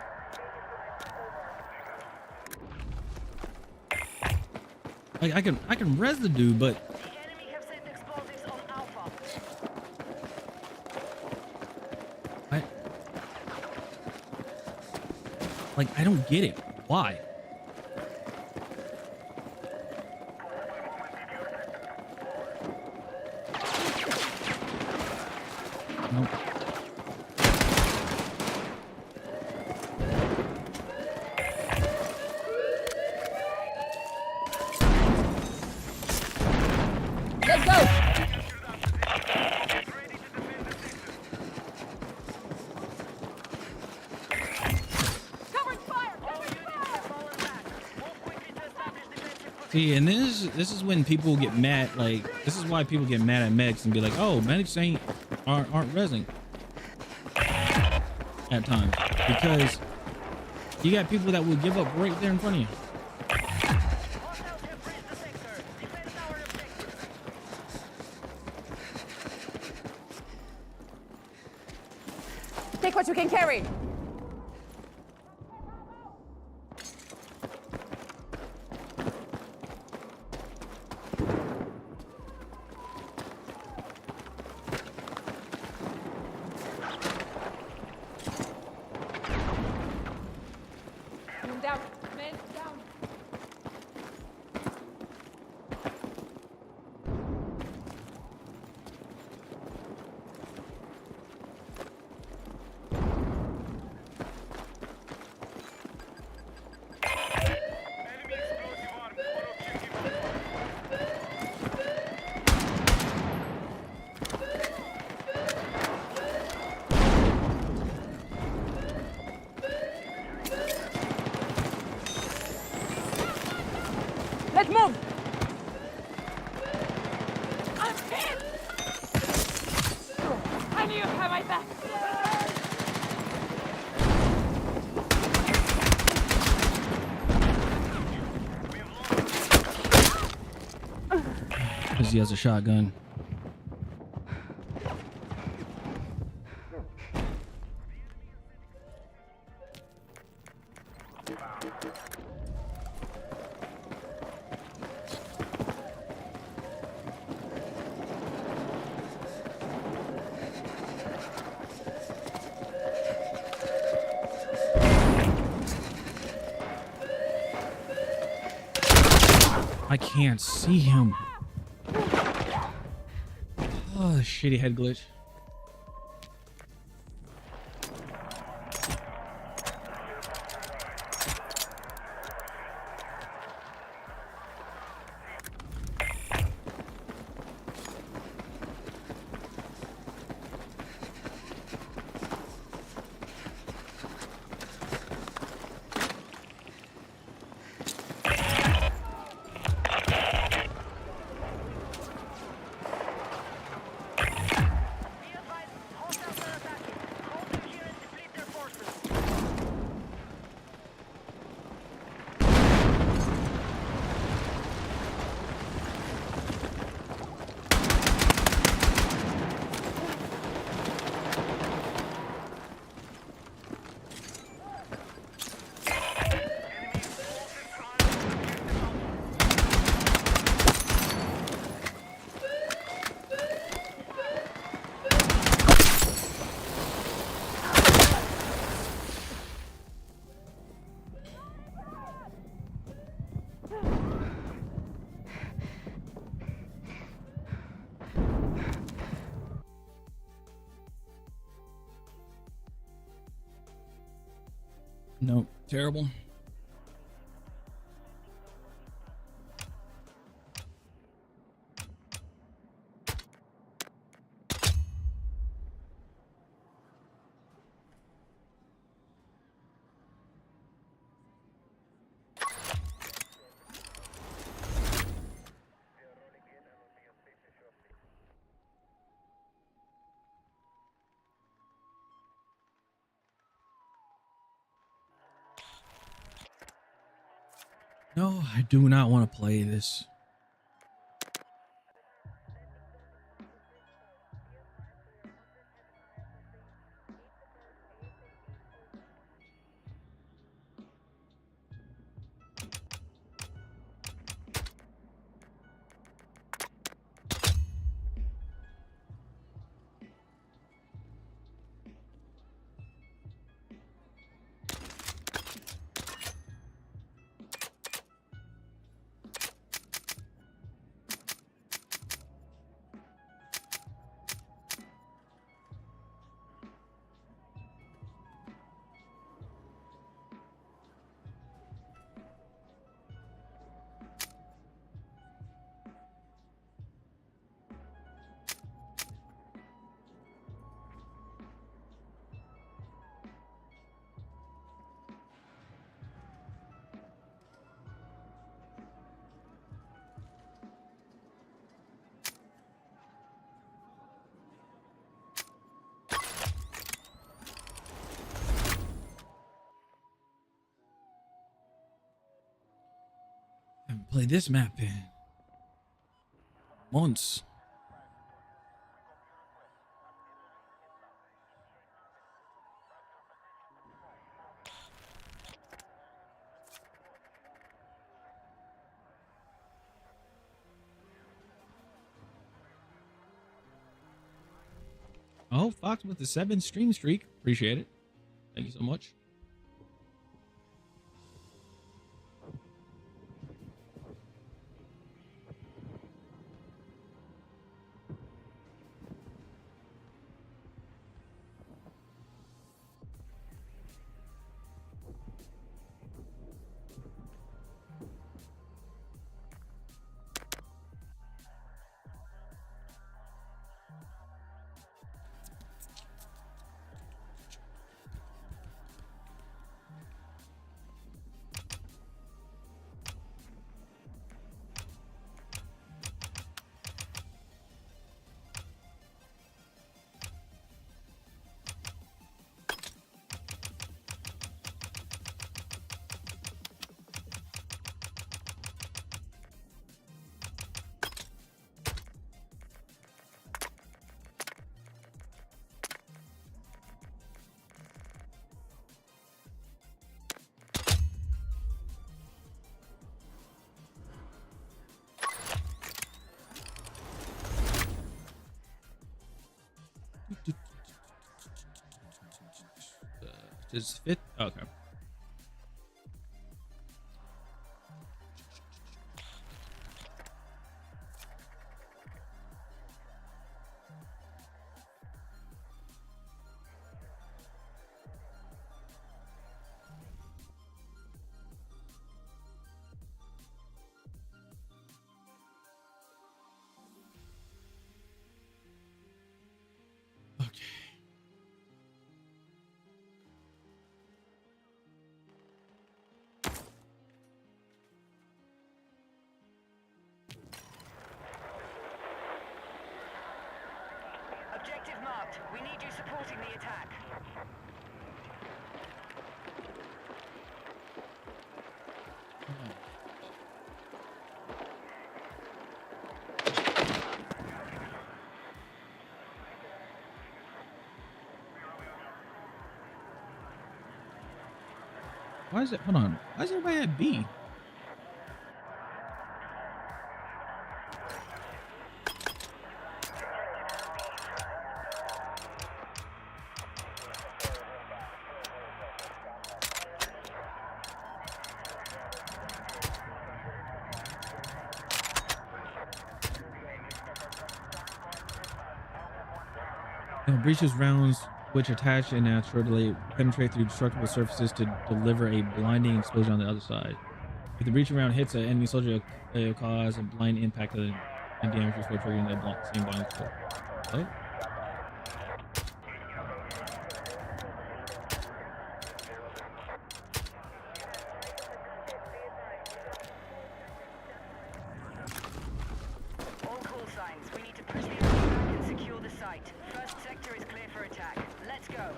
Like I can res the dude, but The enemy have set explosives on Alpha. I don't get it. Why? Nope. Let's go. Covering fire. See, and this is when people get mad. Like, this is why people get mad at medics and be like, "Oh, medics aren't resing." at times because you got people that will give up right there in front of you. Hostiles have breached the sector. Defend our objective. Take what you can carry. Men down. Men down. Enemy explosive arms on objective. Let's move. I'm hit. I knew you had my back. Because he has a shotgun. I can't see him. Oh, shitty head glitch. Be advised, hostiles are attacking. Hold them here and deplete their forces. Nope. Terrible. No, I do not want to play this. I haven't played this map in months. Oh, Fox with the 7 stream streak. Appreciate it. Thank you so much. Does fit? Okay. Okay. Objective marked. We need you supporting the attack. Why is it? Hold on. Why is everybody at B? Breaches rounds which attach and naturally penetrate through destructible surfaces to deliver a blinding explosion on the other side. If the breaching round hits an enemy soldier, it will cause a blind impact and damage before triggering the same blind explosion. Oh. All call signs. We need to push the enemy back and secure the site. First sector is clear for attack. Let's go.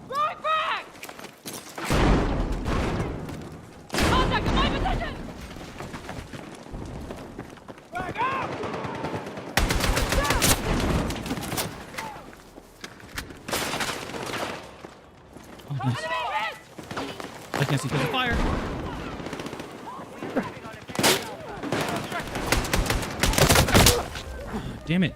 Right back! Contact in my position! Back up! Oh, nice. Enemy hit! I can't see because of fire. Damn it.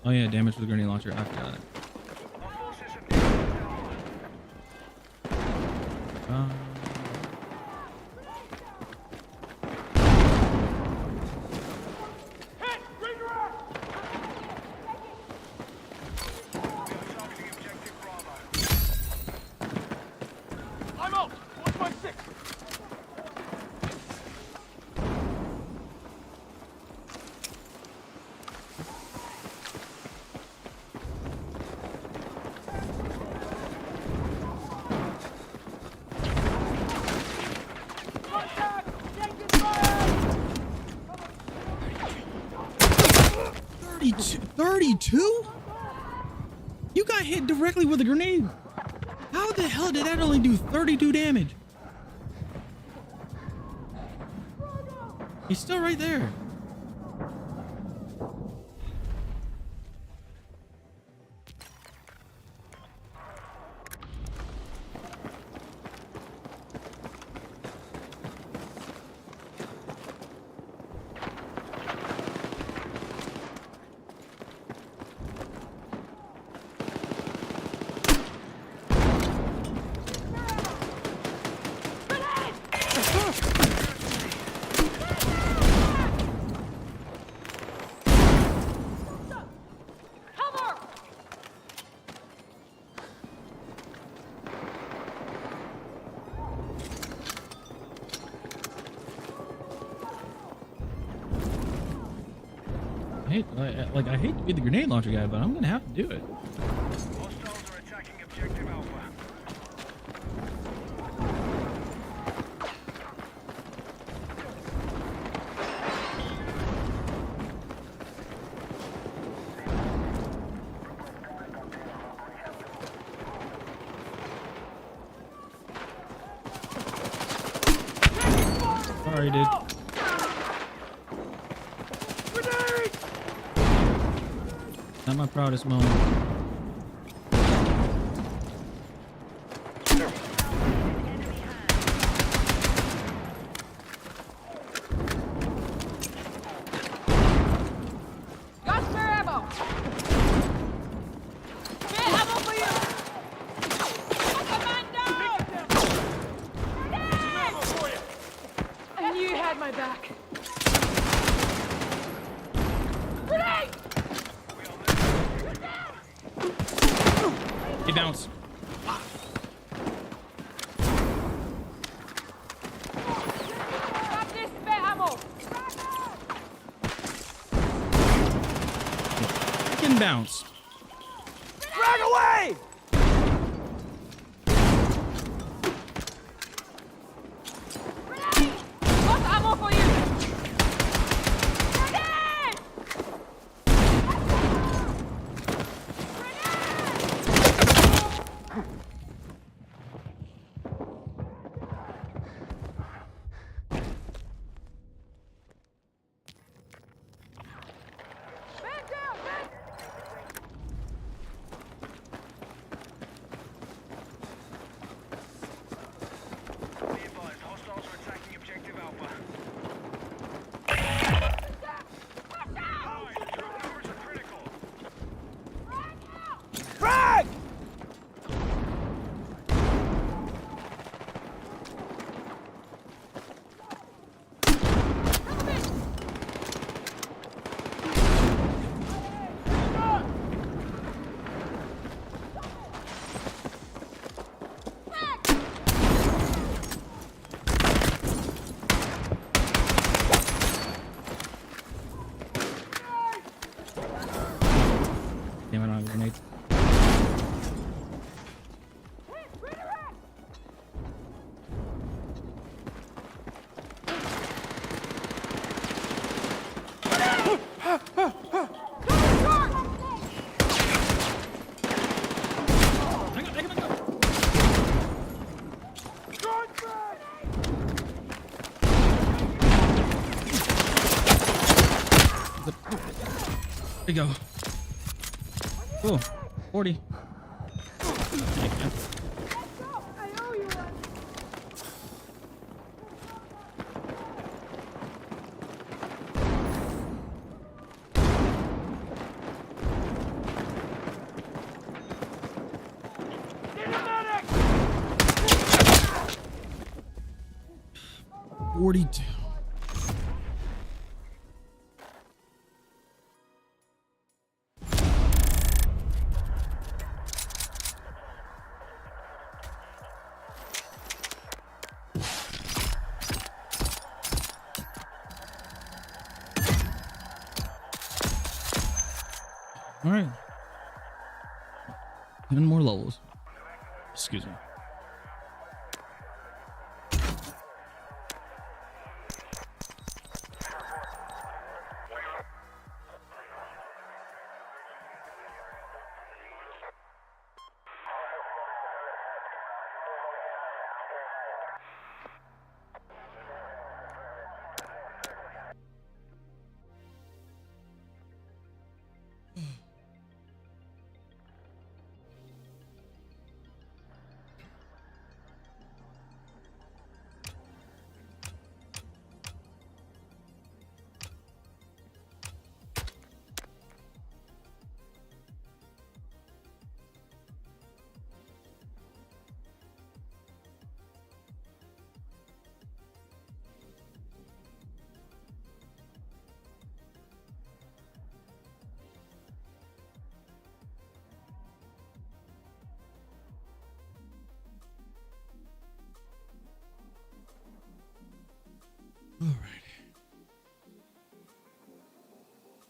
Oh yeah, damage with a grenade launcher. I forgot it. 32? 32? You got hit directly with a grenade. How the hell did that only do 32 damage? He's still right there. I hate to be the grenade launcher guy, but I'm gonna have to do it. Hostiles are attacking objective Alpha. Sorry, dude. Not my proudest moment. Got spare ammo. Spare ammo for you. Commando! I knew you had my back. Grenade! He bounced. Got this spare ammo. Freaking bounce. Frag away! Got ammo for you. Grenade! Man down, man! Be advised, hostiles are attacking objective Alpha. Guys, troop numbers are critical. Frag! Damn, I don't have grenades. There you go. Cool. 40. Medic! 42. All right. 10 more levels. Excuse me.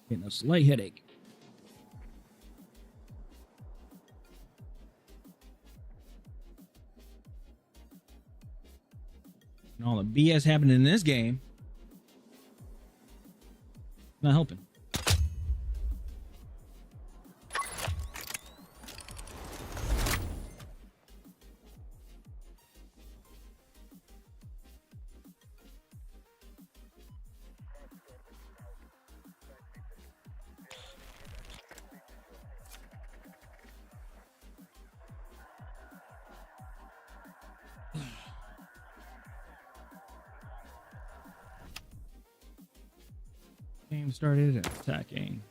Getting a slight headache. And all the BS happening in this game. Not helping. Game started attacking.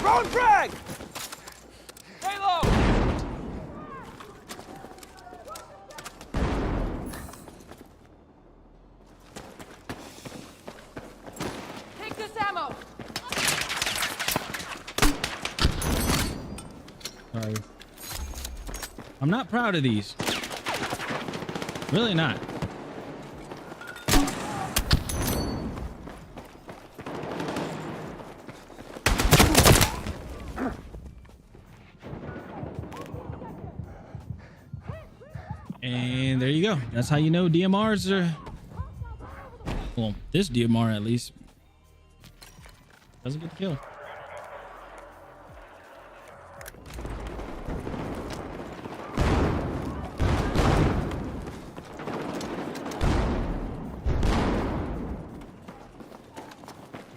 Wrong frag! Stay low! Take this ammo. Sorry. I'm not proud of these. Really not. And there you go. That's how you know DMRs are. Well, this DMR at least doesn't get the kill.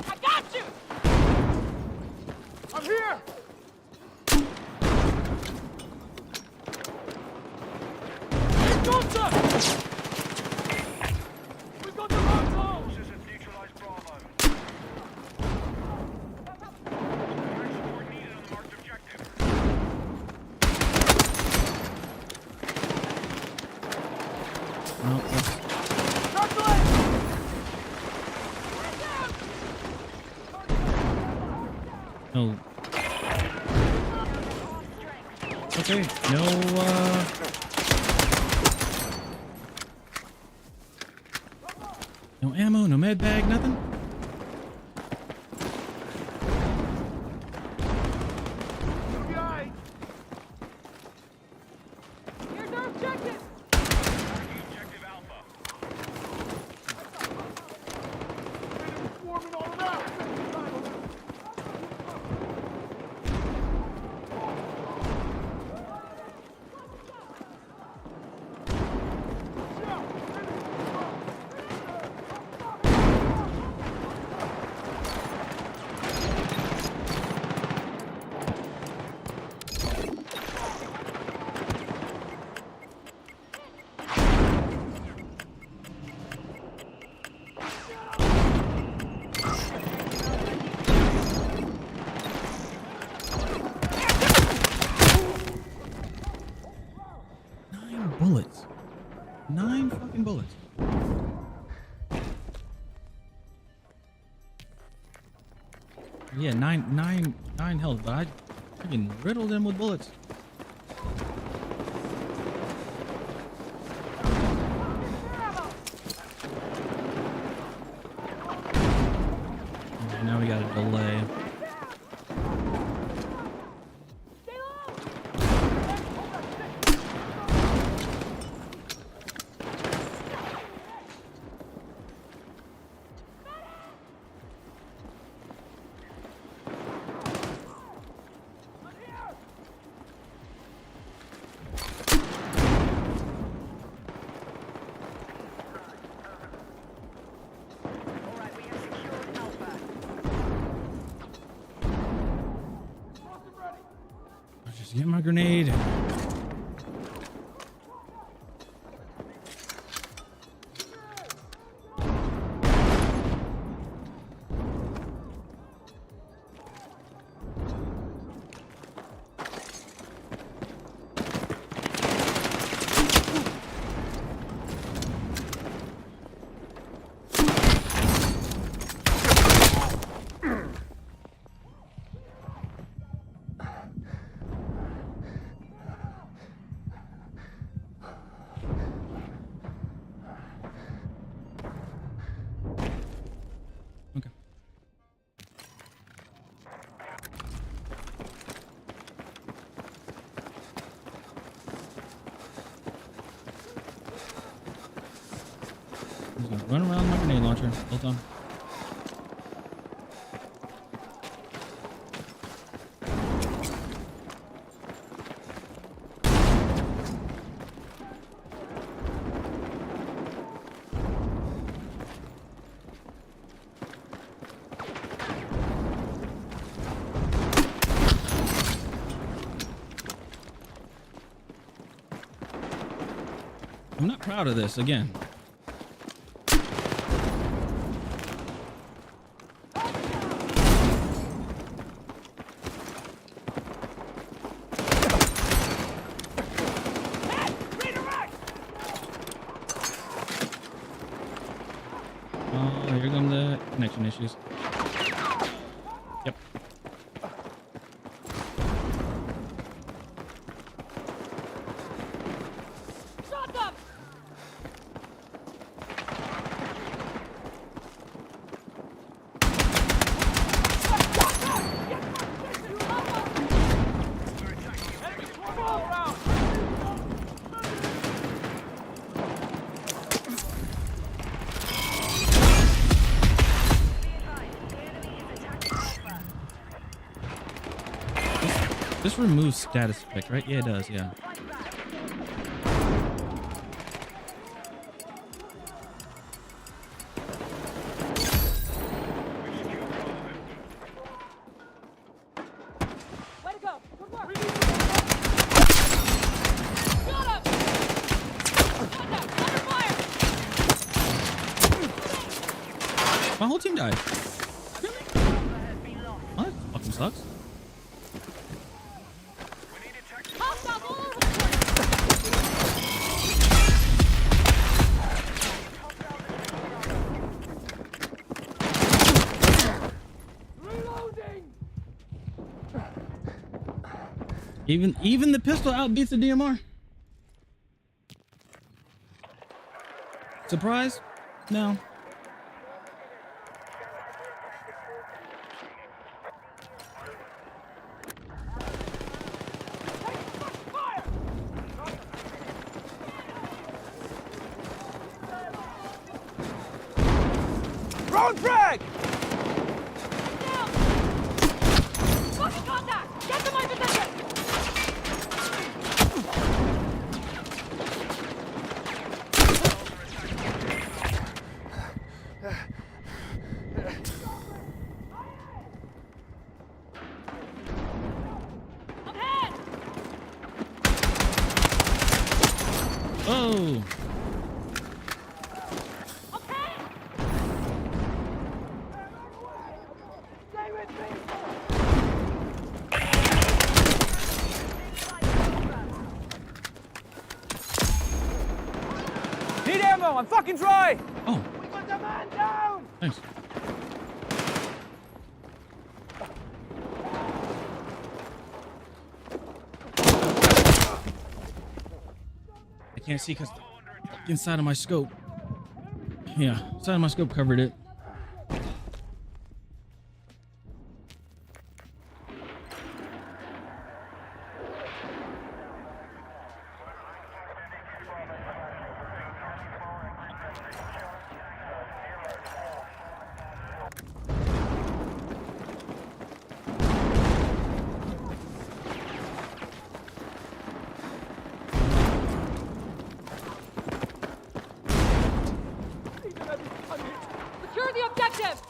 I got you. I'm here! Gunter! We got the wrong zone! Neutralized Bravo. Support needed on the marked objective. Well, that's- no. Okay, no ammo, no med bag, nothing. Here's our objective. Objective Alpha. Swarming all around! Bullets. 9 fucking bullets. Yeah, nine health, but I freaking riddled him with bullets. Okay, now we got a delay. Alright, we have secured Alpha. I'll just get my grenade. Okay. I'm just gonna run around my grenade launcher. Hold on. I'm not proud of this again. Oh, here come the connection issues. Yep. Shot them! Enemy swarm all around. This removes status effect, right? Yeah, it does. Yeah. Way to go! Good work! Got him! Contact! Under fire! My whole team died. Oh, that fucking sucks. Hostiles all over the place! Even the pistol outbeats the DMR. Surprise? No. Throwing frag! Down! Fucking contact! Get to my position! I'm hit! Oh. Okay! Stay with me! Need ammo! I'm fucking dry! Oh. We got the man down! Thanks. I can't see because inside of my scope. Yeah, inside of my scope covered it. Secure the objective!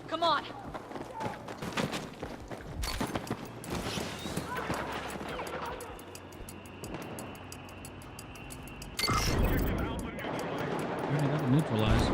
Come on! I already got it neutralized.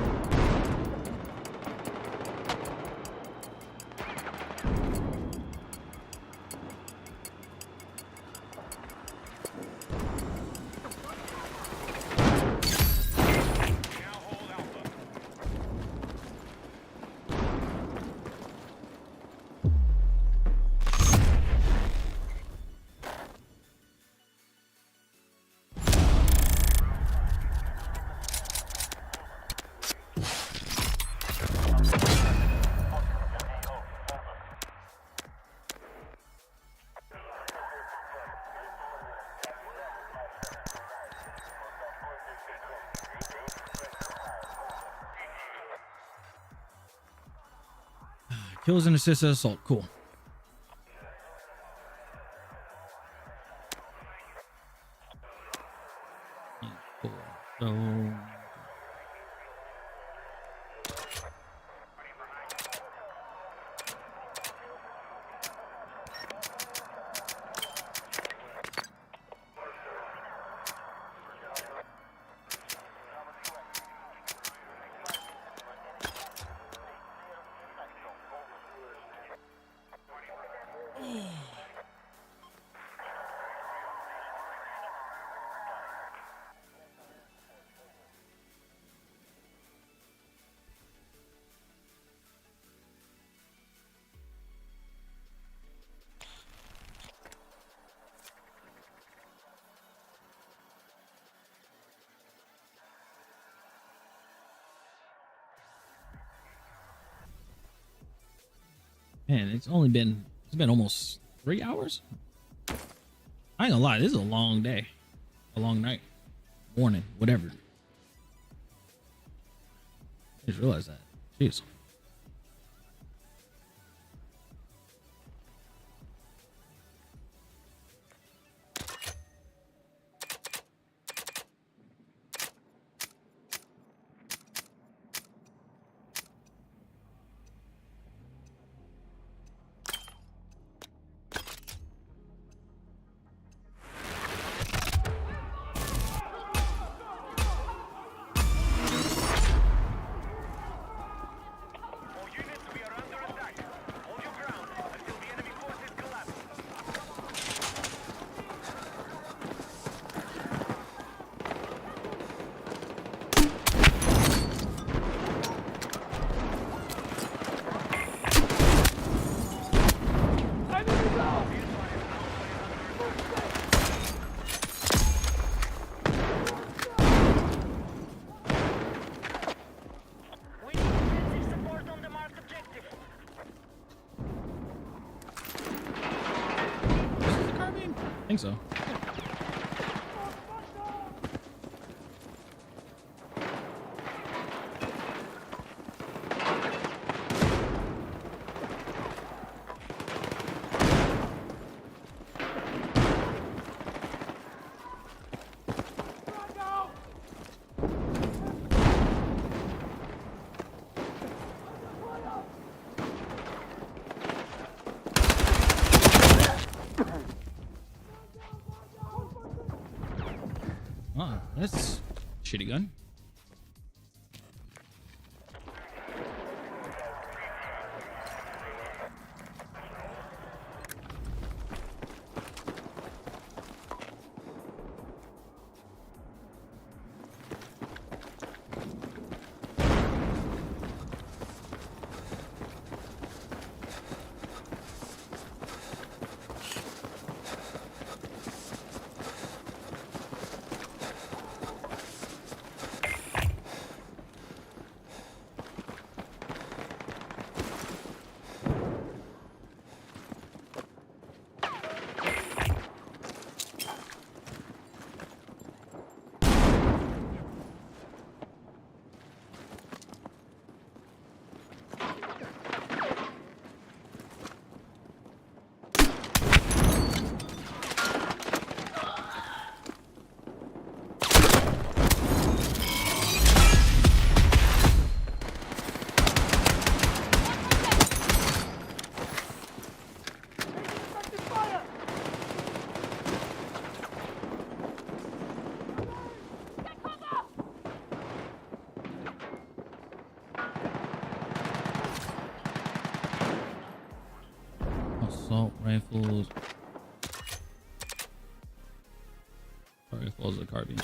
Kills and assists assault. Cool. Cool. So man, it's been almost 3 hours. I ain't gonna lie, this is a long day, a long night, morning, whatever. I just realized that. Jeez. All units, we are under attack. Hold your ground until the enemy forces collapse. Enemy down! We need defensive support on the marked objective. This is the carbine? I think so. Oh, that's shitty gun. Assault rifles. Rifles or carbines.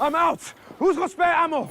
I'm out! Who's got spare ammo?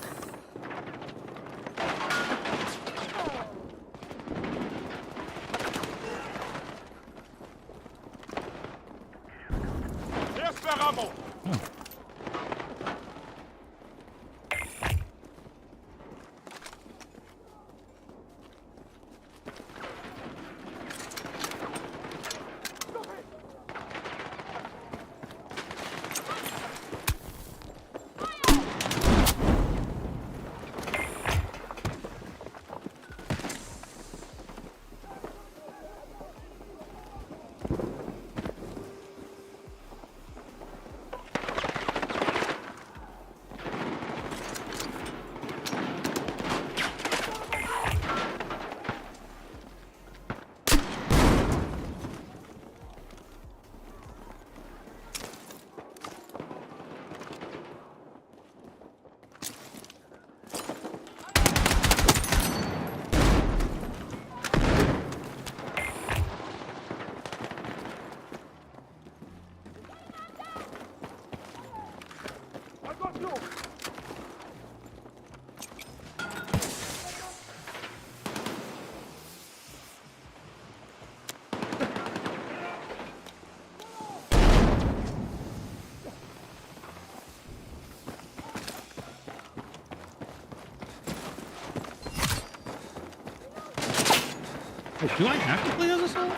Wait, do I have to play as a solo?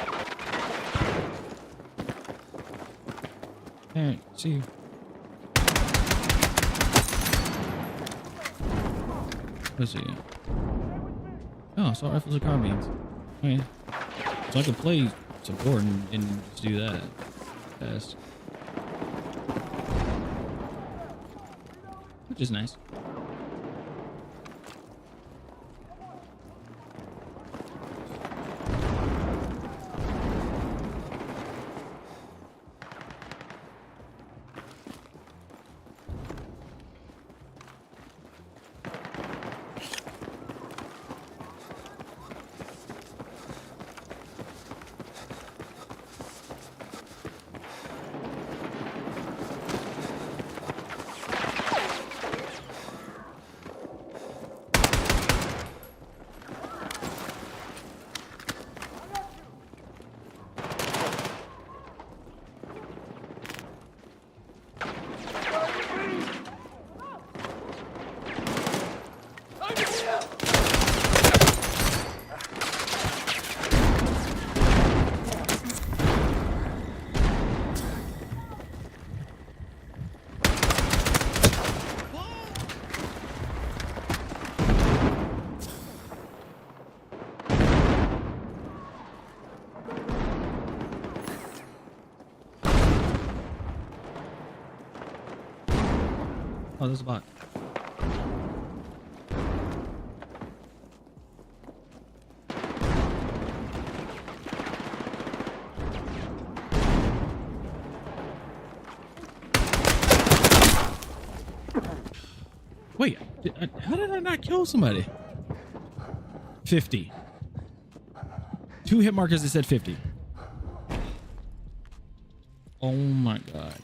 Alright, see. Let's see. Oh, assault rifles and carbines. Okay. So I could play support and just do that. Fast. Which is nice. Oh, there's a bot. Wait, how did I not kill somebody? 50. 2 hit markers that said 50. Oh my god.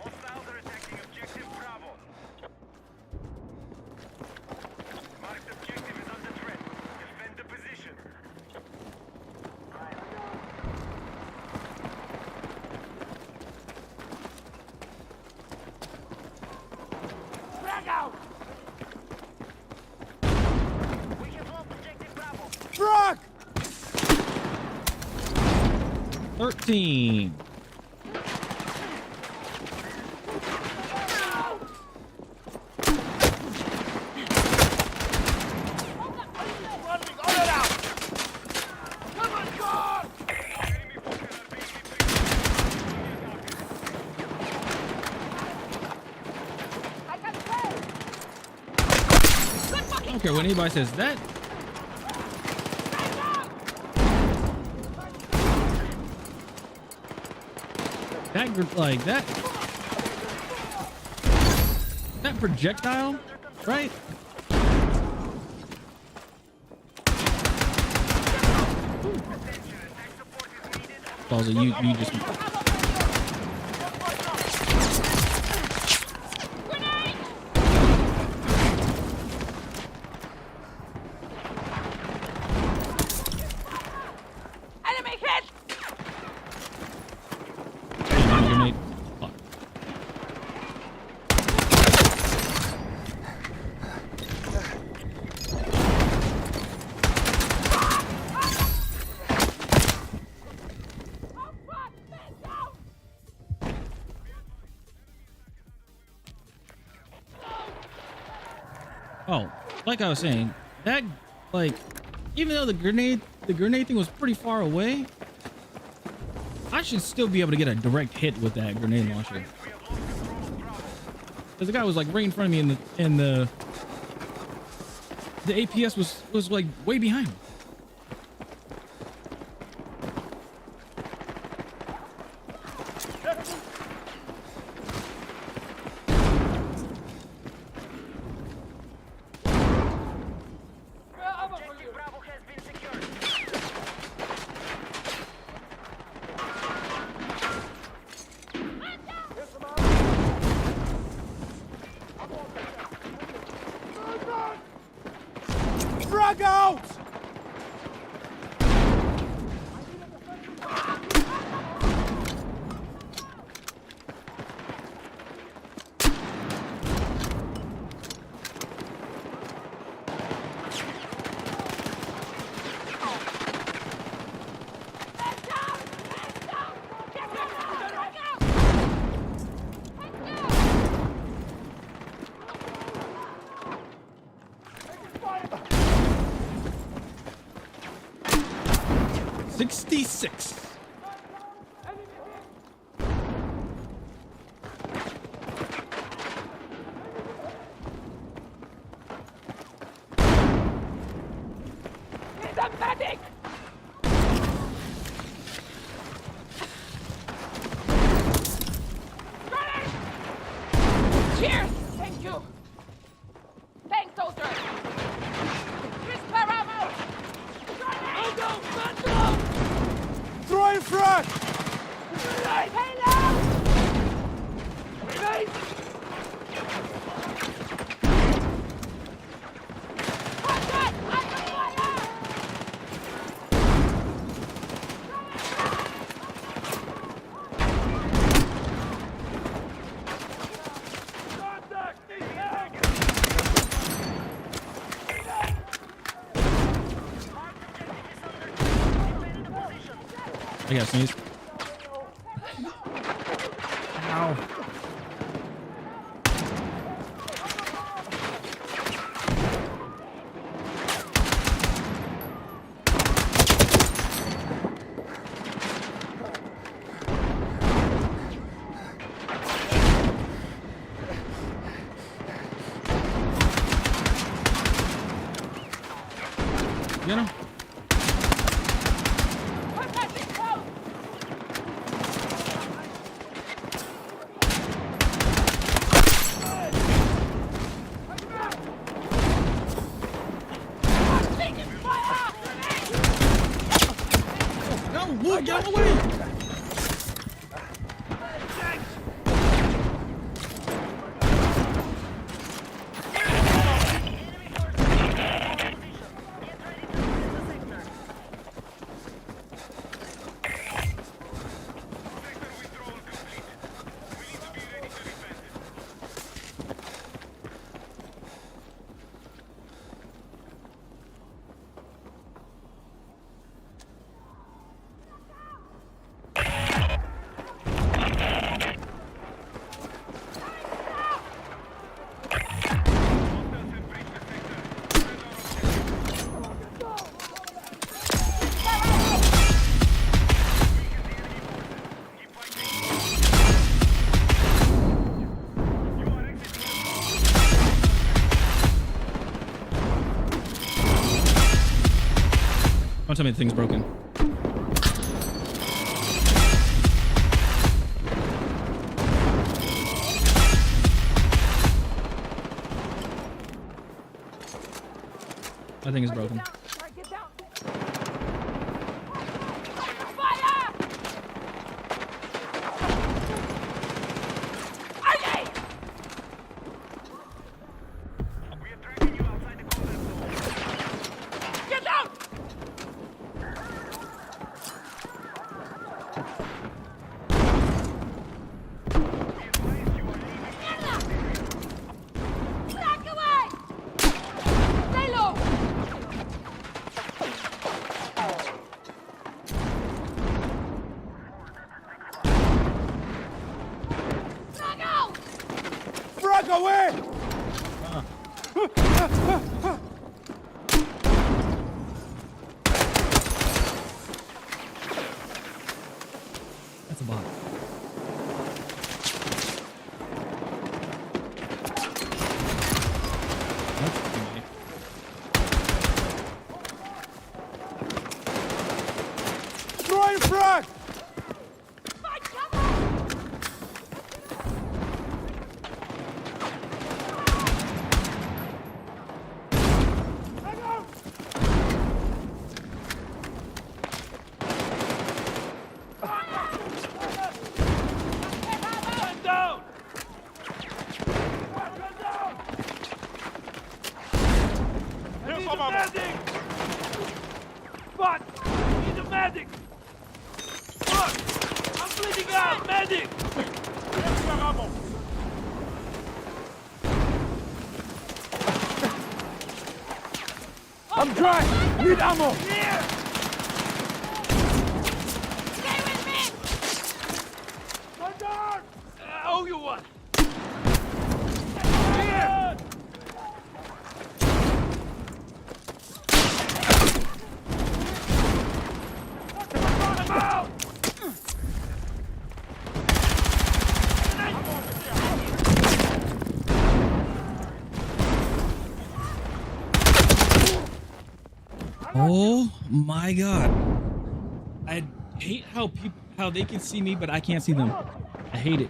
Hostiles are attacking objective Bravo. Marked objective is under threat. Defend the position. Frag out! We have lost objective Bravo. Frag! 13. Running on it out! Come on, God! Enemy forces are being I can play. Good I fucking don't care what anybody says. That like that projectile, right? Balza, you just grenade. Enemy hit. grenade. Fuck. Oh fuck! Man down. Oh, like I was saying, that like even though the grenade thing was pretty far away, I should still be able to get a direct hit with that grenade launcher. Because the guy was like right in front of me and the APS was like way behind me. 66. He's a medic! Cheers! Thank you! Thanks, soldier! Whisper ammo! Go! Throw in front! Halo! Contact! Under fire! Contact! Need help! I got sneeze. Ow. Get him. Contact is close! I'm taking fire! No, Wood, get away. Don't tell me the thing's broken. That thing is broken. Get down! Fire! Aye! Get down! Back away! Stay low! Frag out! Frag away! That's a bot. That's funny. Throw in front! Fight cover! Man down! Man down! I need a medic! Fuck! I need a medic! Fuck! I'm bleeding out! Medic! Extra ammo! I'm dry! Need ammo! Here! Stay with me! Man down! I owe you one! Here! Oh my god. I hate how they can see me, but I can't see them. I hate it.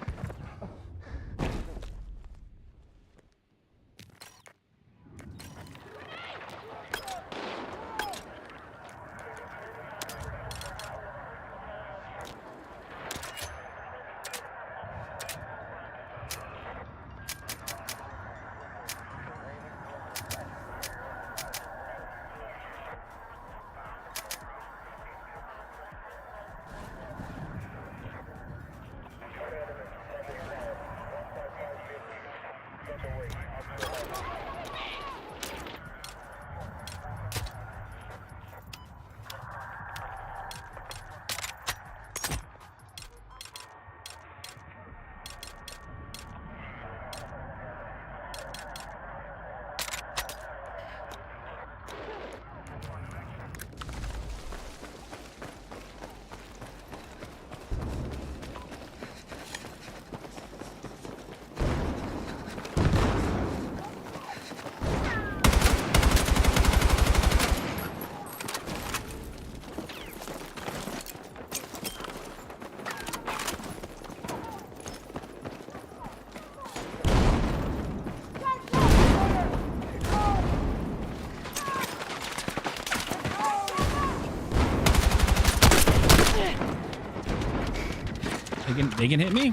They can hit me.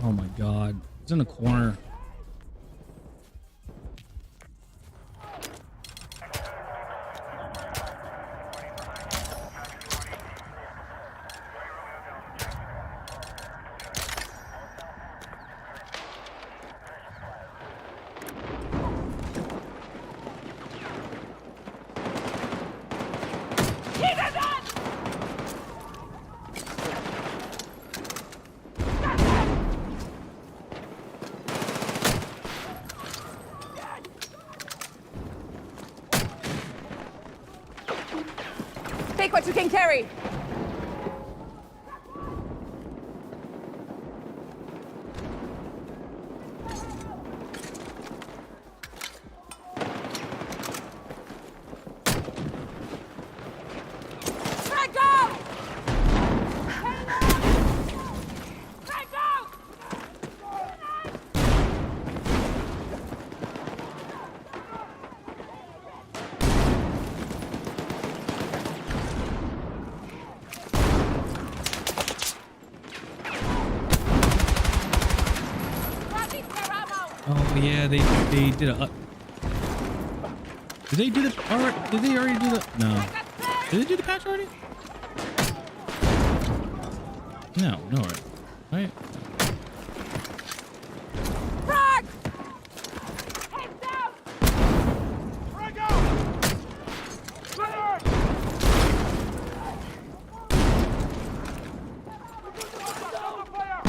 Oh my god. It's in the corner. Take what you can carry. Let go! Let go! Oh yeah, they did a. Did they do the? Alright, did they already do the? No. Did they do the patch already? No, no, right? Frag! Head down! Frag out! Grenade! Fire!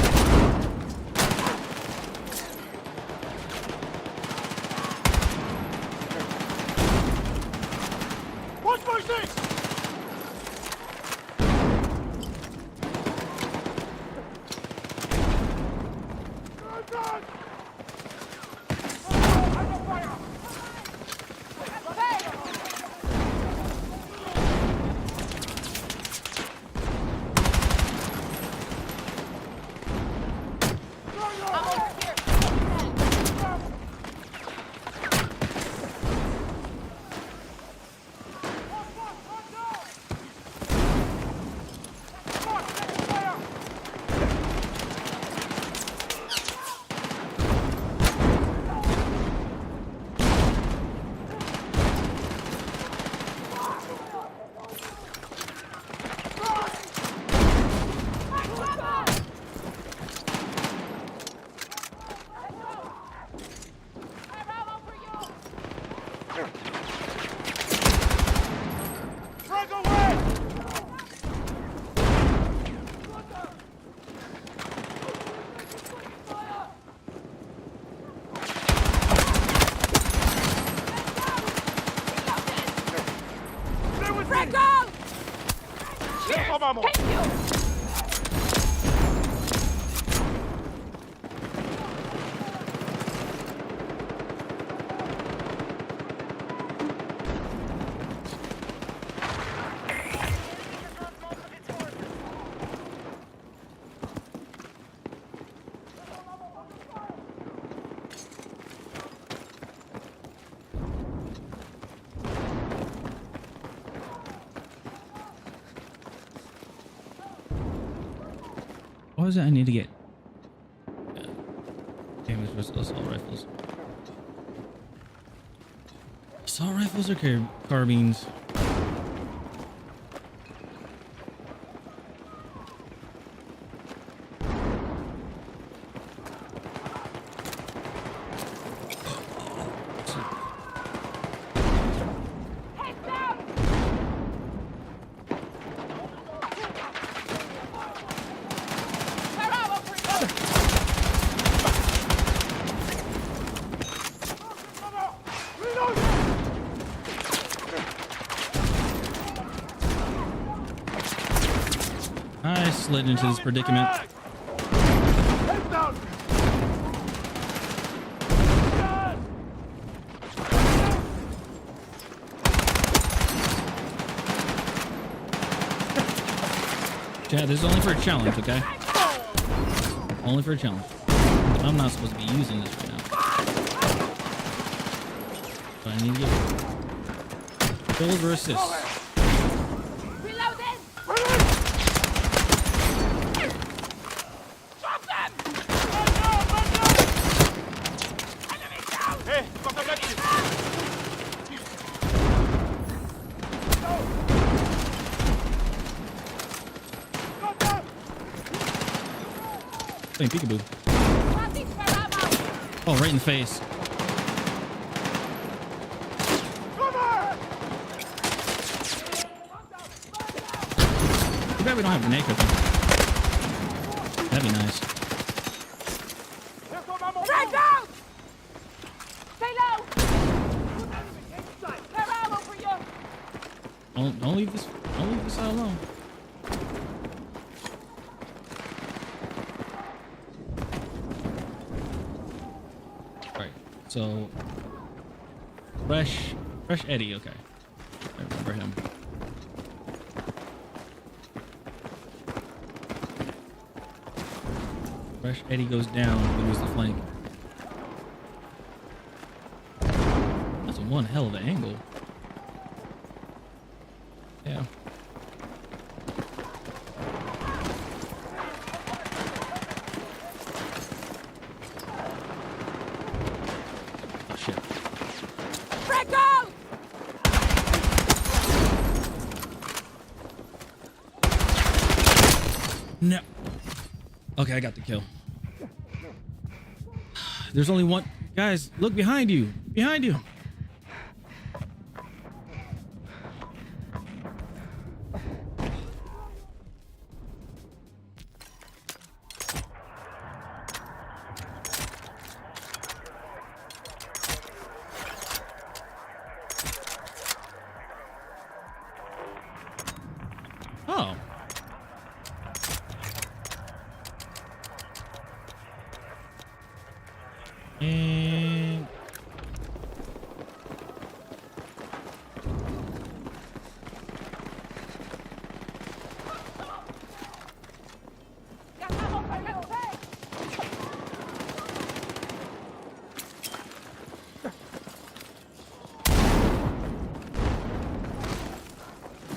Watch my six! Frag away! Stay with me! Franco! Careful, Mamo! Thank you! What was it I need to get? Damage versus assault rifles. Assault rifles or carbines? Head down! Bravo for you! Reload! I slid into this predicament. Head down! Yes! Chad, this is only for a challenge, okay? Only for a challenge. I'm not supposed to be using this right now. But I need to get kills or assists. Reloading! Drop them! Enemy down! Hey, got a medkit! Got that! Playing peekaboo. Passing for ammo! Oh, right in the face. Cover! Too bad we don't have grenade cooking. That'd be nice. Careful, Mamo! Frag out! Stay low! They're ammo for you! Don't leave this. Don't leave this out alone. All right. So fresh Eddie. Okay. I remember him. Fresh Eddie goes down. We lose the flank. That's one hell of an angle. Yeah. Oh shit. Frag out! No. Okay, I got the kill. There's only one. Guys, look behind you. Behind you. Oh. And Got ammo for you!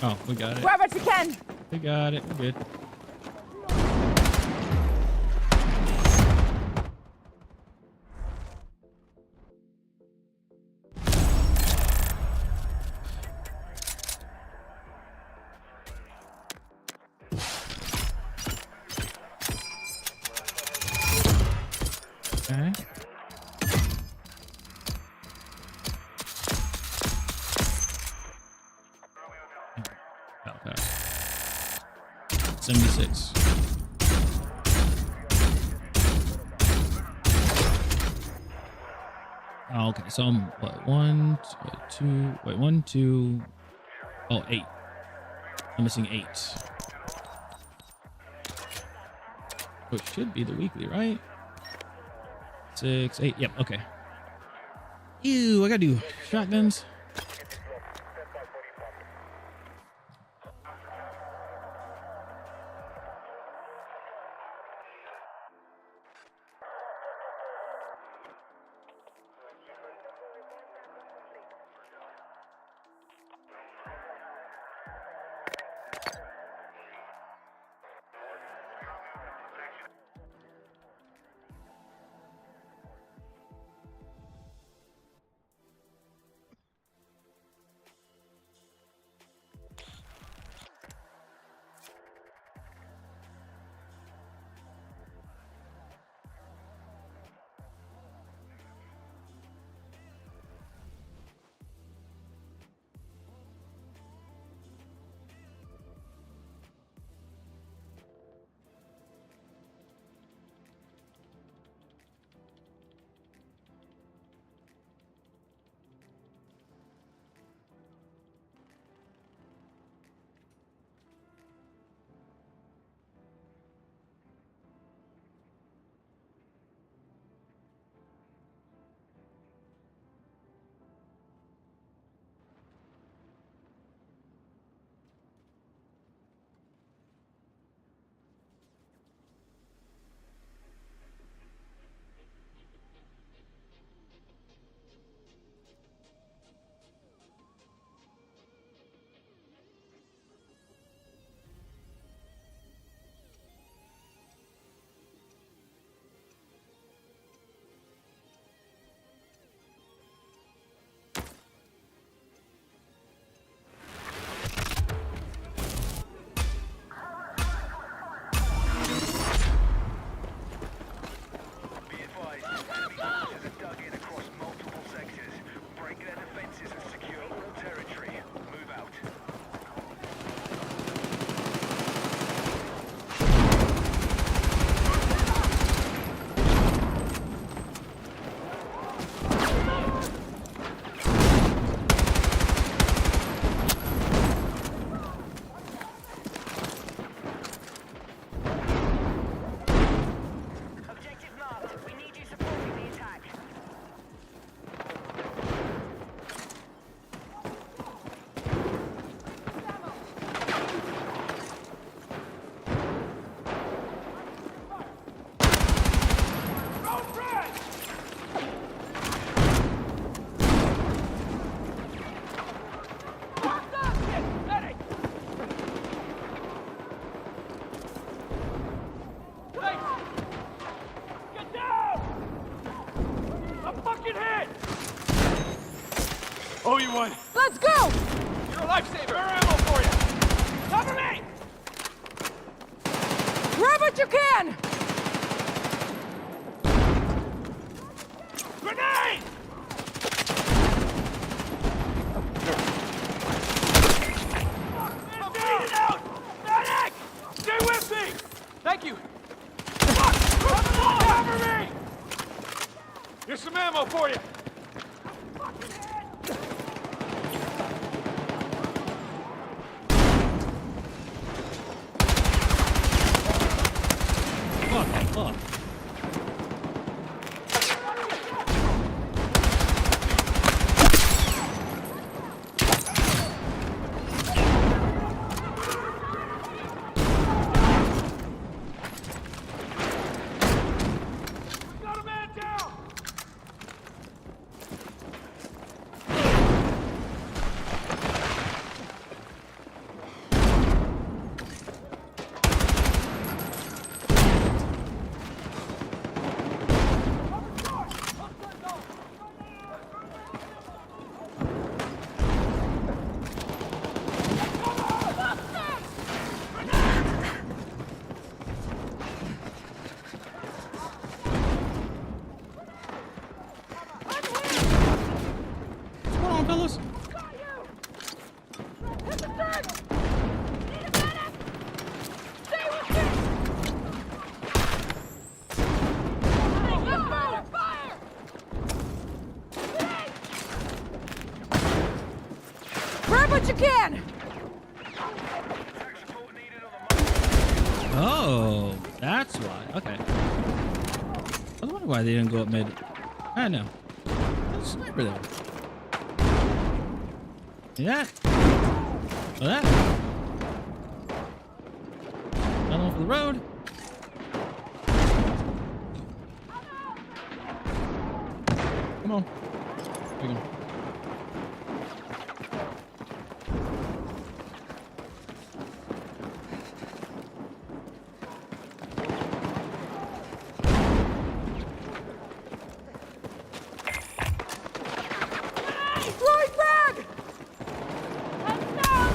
oh, we got it. Grab what you can! We got it. We're good. Okay. 76. Oh, okay, so I'm what, 1, 2, wait, 1, 2, oh, 8. I'm missing 8. Which should be the weekly, right? 6, 8, yep, okay. Ew, I gotta do shotguns. Oh, you won. Let's go! You're a lifesaver. More ammo for you. Cover me! Grab what you can! Grenade! I'm bleeding out! Medic! Stay with me! Thank you. Cover me! Here's some ammo for you. Fuck. Got a man down! Grab what you can! Oh, that's why. Okay. I was wondering why they didn't go up mid. I know. There's a sniper there. See that? Oh, that. Another one for the road. Come on. Here we go. Throwing frag! Heads down!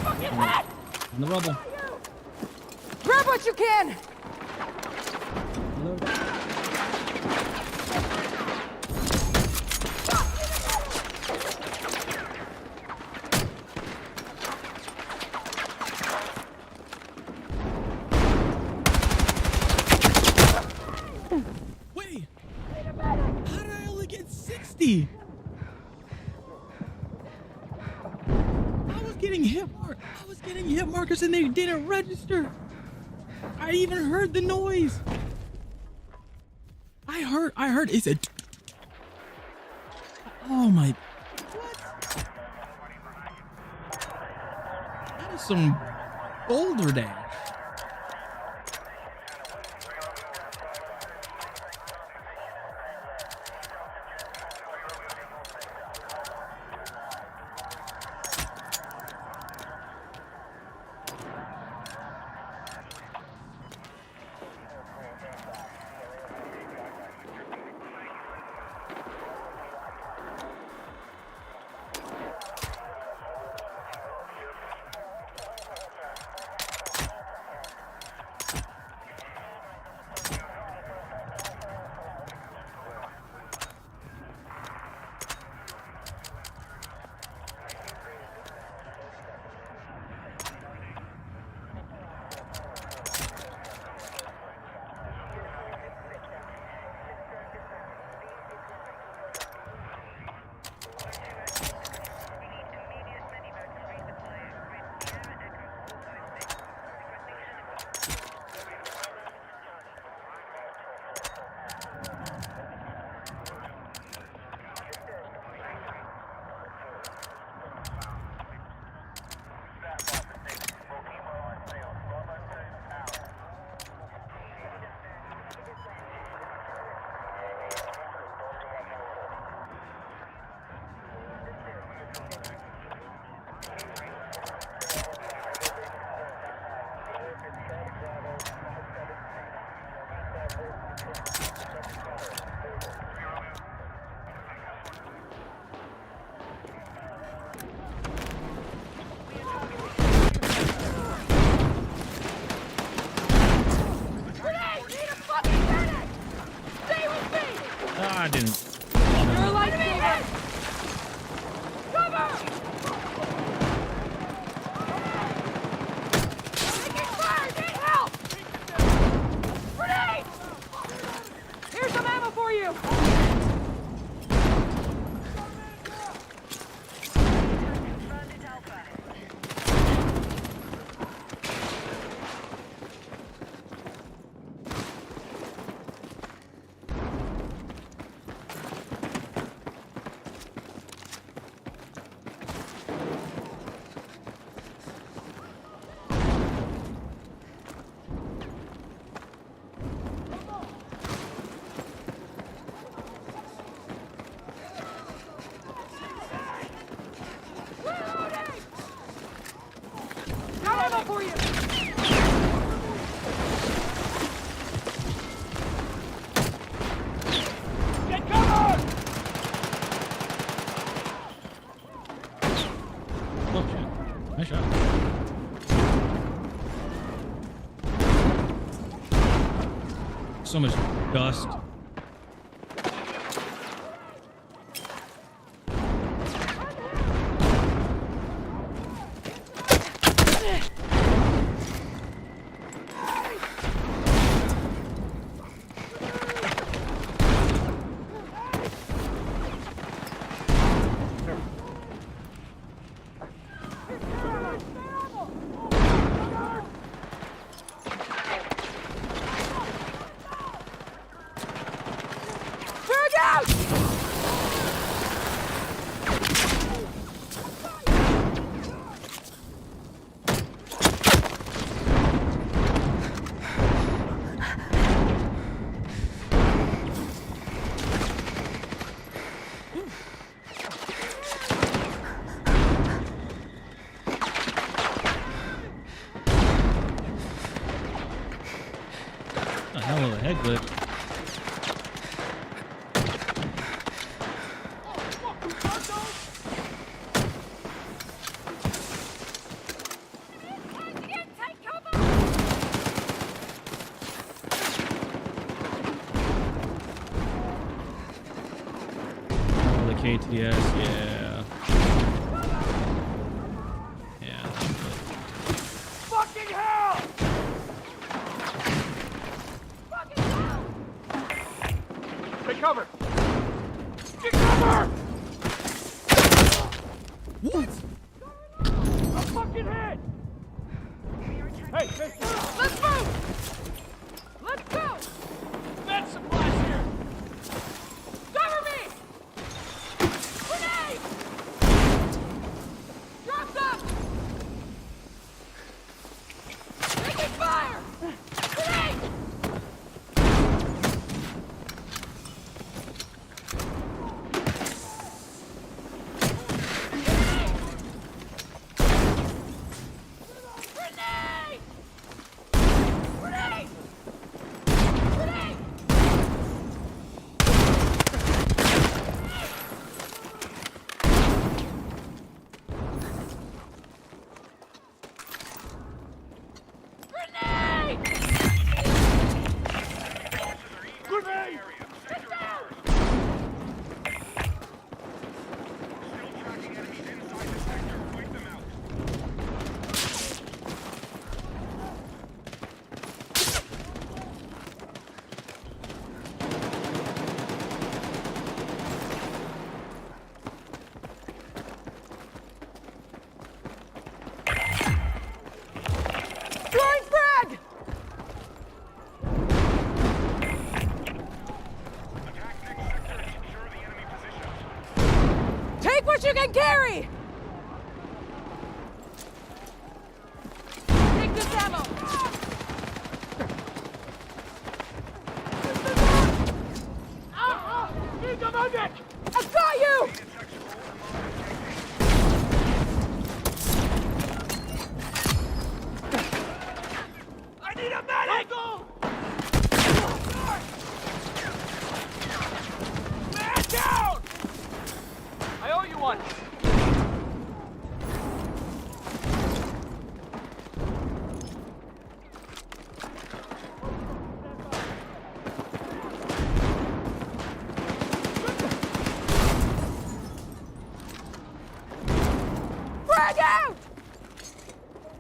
Fucking head! In the rubble. Grab what you can! Reload. Wait! How did I only get 60? I was getting hit markers and they didn't register. I even heard the noise. I heard it said. Oh my. What? That is some boulder dash. I didn't. You're a lifesaver! Cover! Taking fire! Need help! Grenade! Here's some ammo for you! Got ammo for you! Get covered! Oh shit! Nice shot. So much dust. A hell of a head glitch. Take cover! Oh, the KTS, yeah. Yeah, that's good. Fucking hell! Fucking hell! Take cover! Get cover! What? I'm fucking hit! Hey, hey! Let's move! Let's go! Med supplies here! Cover me! Grenade! Drops up! Taking fire! Grenade! Grenade! Grenade! Grenade! Grenade! Grenade! Get down! Throwing frag! Take what you can carry! Take this ammo! Need the medic! I've got you! I need a medic! Man down! I owe you one. Frag out!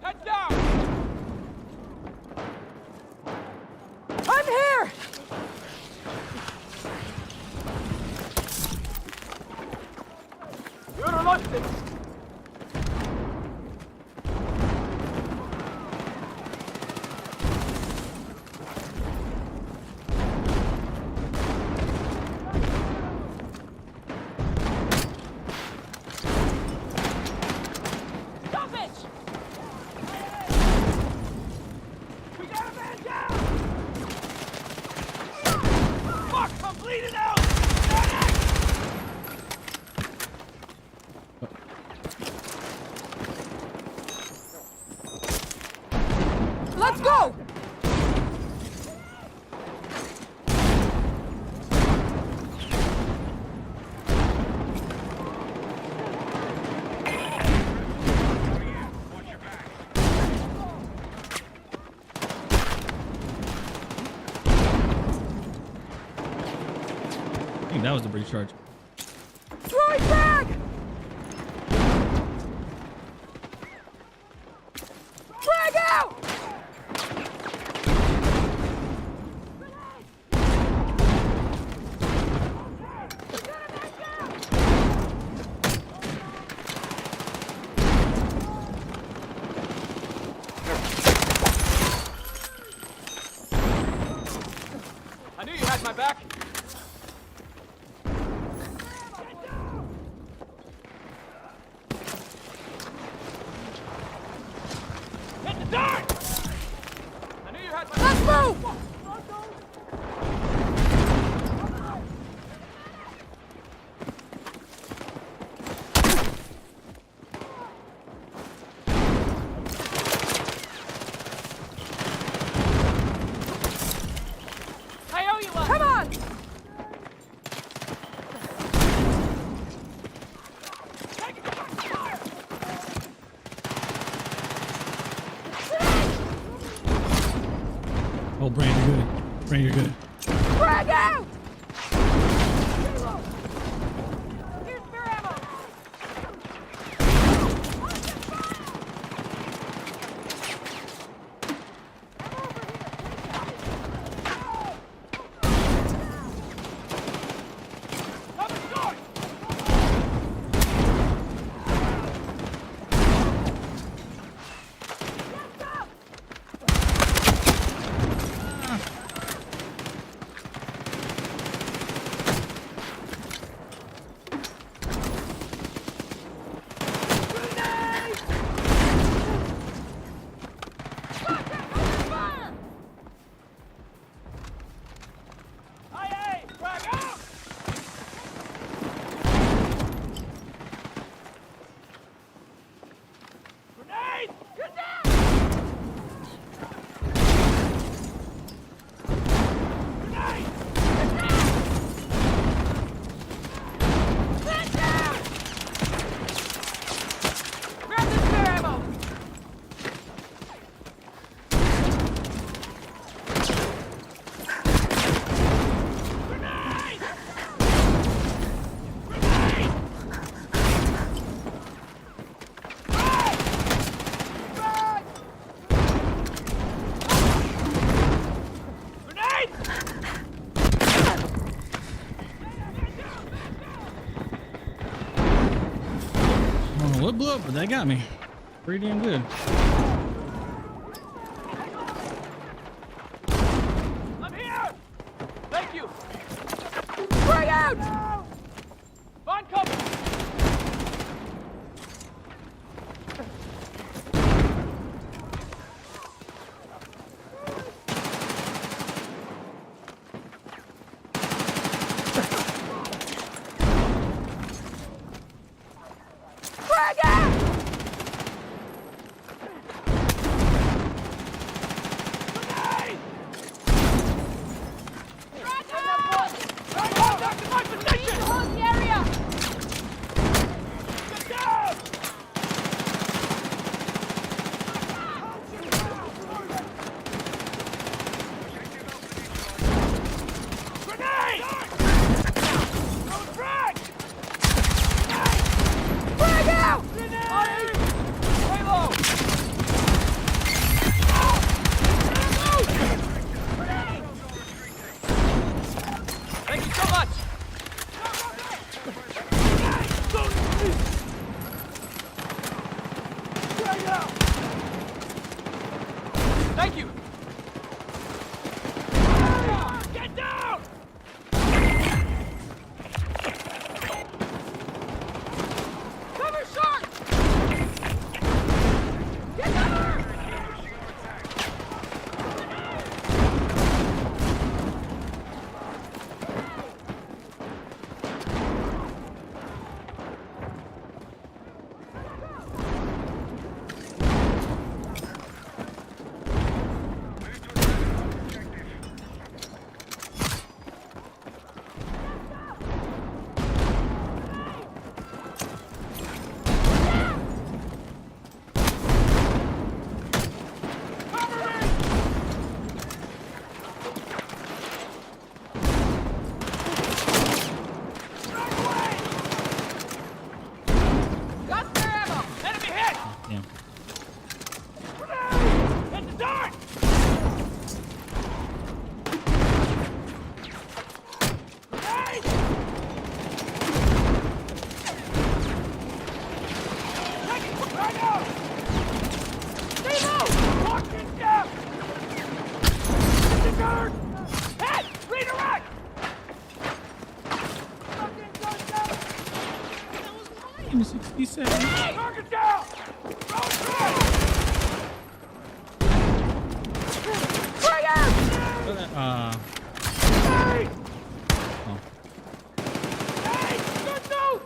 Head down! I'm here! You're lustig! Stop it! We got a man down! Fuck! I'm bleeding out! Medic! Let's go! I think that was the breach charge. Throwing frag! Frag out! I knew you had my back. Hit the dart! I knew you had my Let's move! Right, you're good. Frag out! Here's spare ammo! Grab the spare ammo! Oh, what blew up? But that got me. Pretty damn good. I'm here! Thank you! Frag out! Find cover! Frag out! Contact in my position! Hold the area! Get down! Grenade! Don't frag! Frag out! Grenade! Lay low! Thank you so much! Thank you! Get down! Cover short! Get cover! Got spare ammo! Enemy hit! Damn. Hit the dart! Grenade! Take it! Right out! Stay low! Lock it down! Hit the guard! Hit! Redirect! Fucking gun down! In 60 seconds. Target down! Throw it back! Frag out! Hey! Oh. Hey! Good news!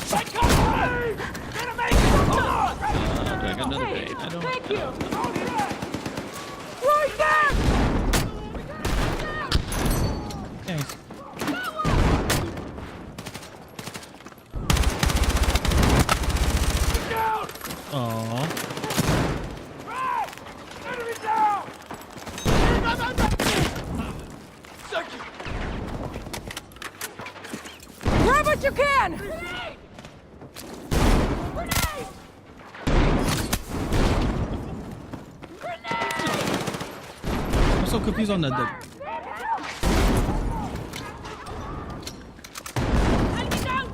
Take cover! Gonna make it! Hold on! I got another bait. I don't. Thank you! Hold it! Right there! Thanks. Aw. Right! Enemy down! Thank you. Grab what you can! Grenade! I'm so confused on the Enemy down!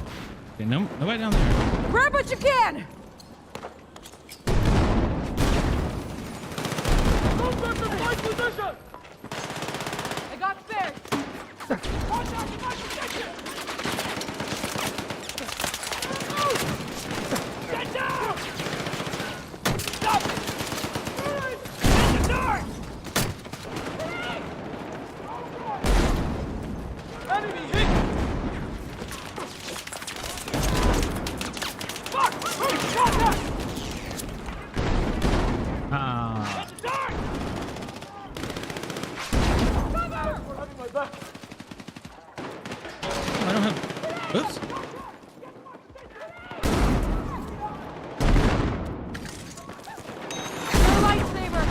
okay, no, nobody down there. Grab what you can! Move back to my position! I got spares! Contact in my position! Get down! Stop! Get the door! Enemy hit! Fuck! Contact! Ah. Get the door! Cover! We're having my back. I don't have. Oops. Your lightsaber!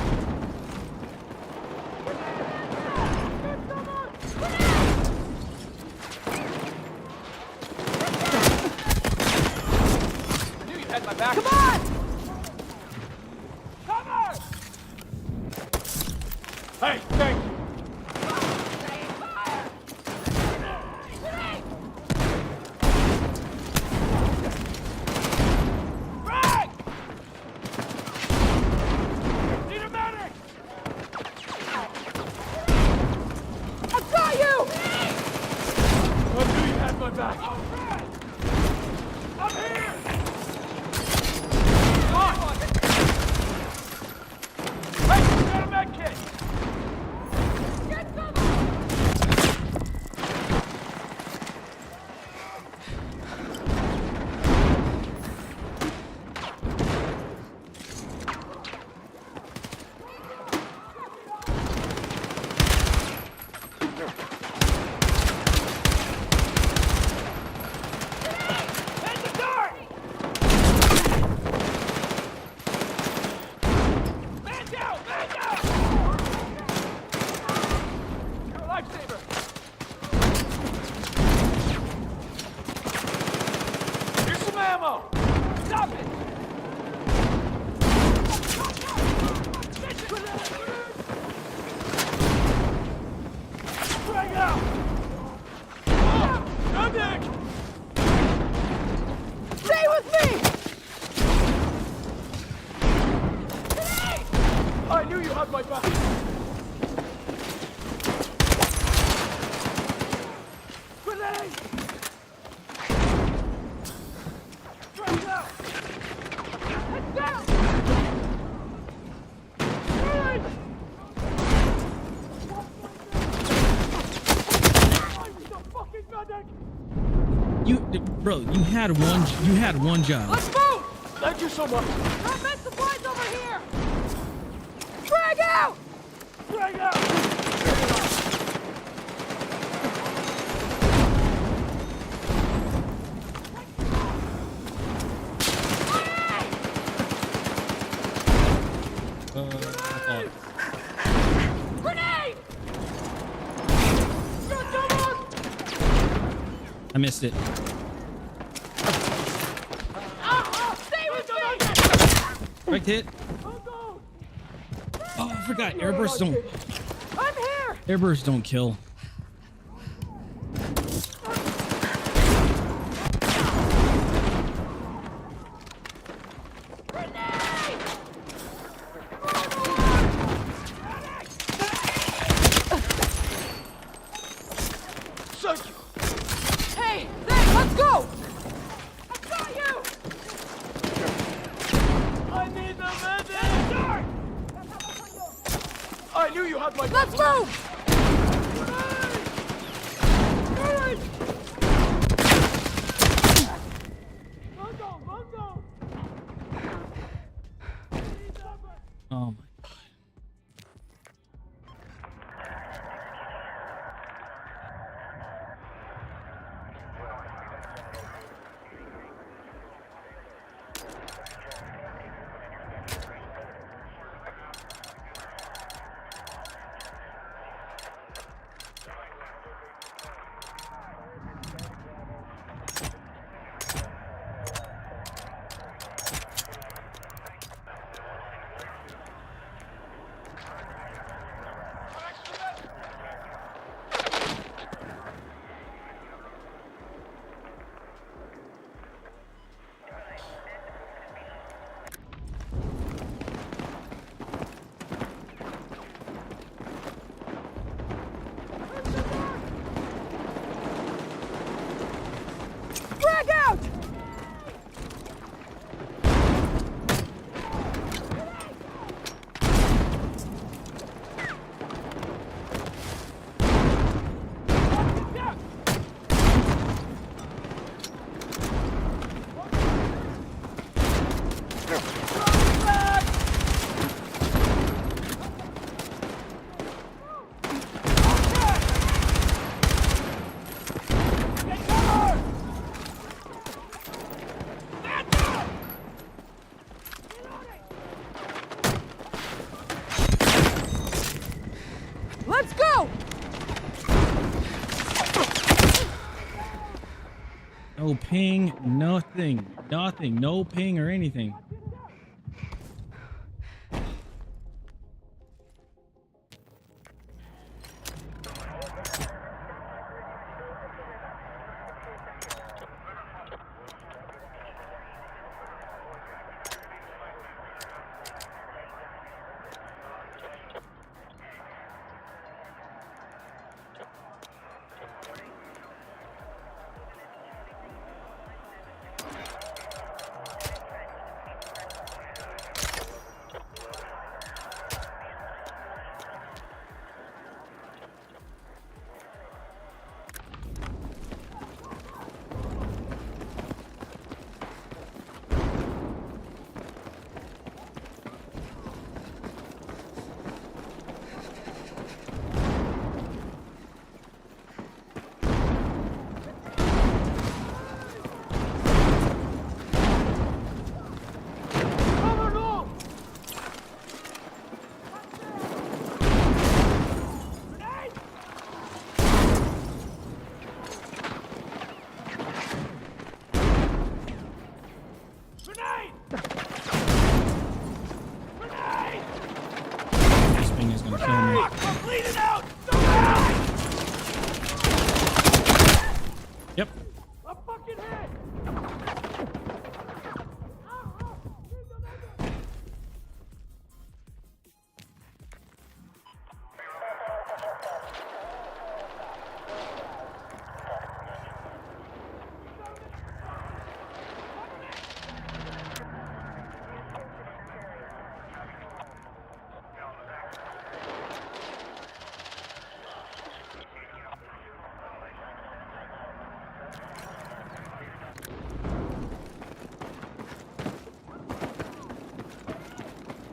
I knew you had my back. Come on! Cover! Hey, thank you. Frag! Need a medic! I've got you! I knew you had my back. I'm here! On! Hey, got a med kit! Get cover! Hit the dart! Man down! Man down! You're a lifesaver! Here's some ammo! Stop it! Drag out! Medic! Stay with me! I knew you had my back. Grenade! Drag out! Head down! Grenade! I'm the fucking medic! Bro, you had one job. Let's move! Thank you so much. Got med supplies over here! Drag out! Drag out! I Grenade! missed it. Stay with me! Right hit. Oh, I forgot. Airbursts don't. I'm here! Airbursts don't kill. Thank you. Hey, Zach, let's go! I've got you! I need the medic! I knew you had my back. Let's move! Oh my. No ping, nothing, nothing, no ping or anything. This thing is gonna kill me. I'm bleeding out! Don't die! Yep. I'm fucking hit!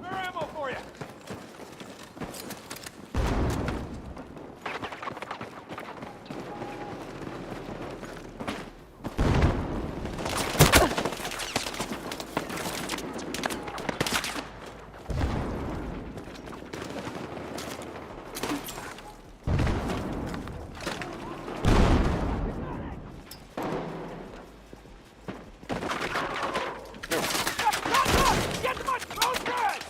More ammo for you! Get to my phone grid!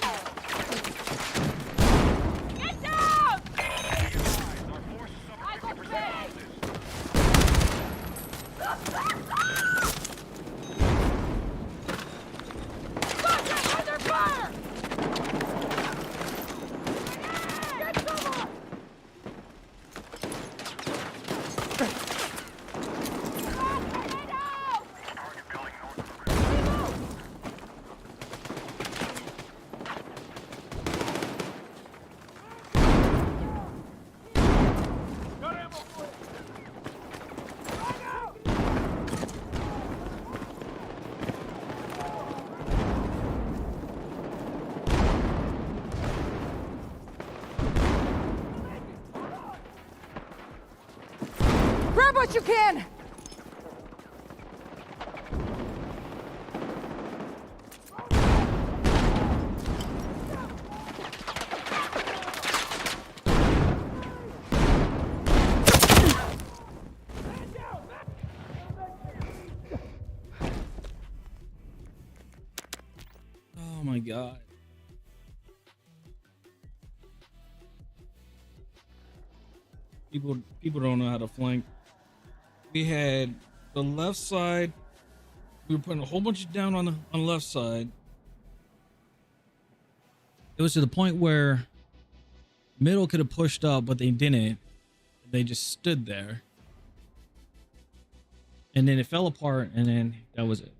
Get down! I got big! Contact under fire! Get someone! Got ammo for you! Grab what you can! Oh my god. People don't know how to flank. We had the left side. We were putting a whole bunch down on the left side. It was to the point where middle could have pushed up, but they didn't. They just stood there. And then it fell apart, and then that was it.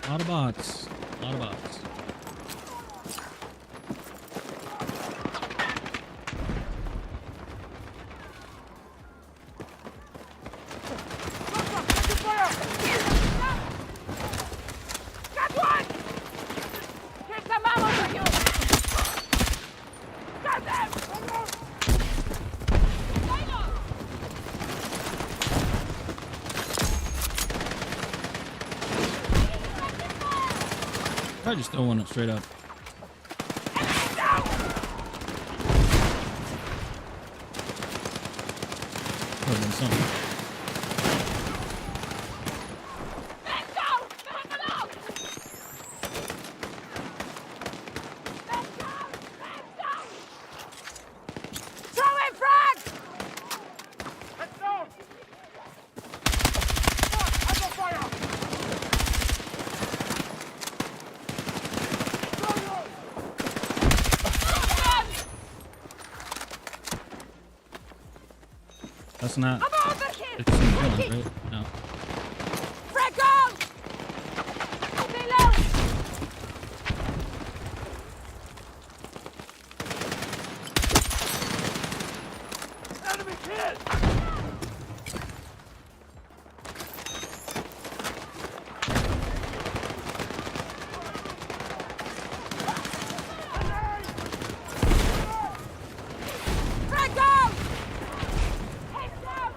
A lot of bots. A lot of bots. Got one! Here's some ammo for you! Got them! Probably just throw one up straight up. Would've been something. Let's go! Let's go! Let's go! Let's go! Throw in front! Heads down! I got fire! That's not. I'm over here! It's some villains, right? No. Franco! Stay low! Enemy kid! Franco! Heads down!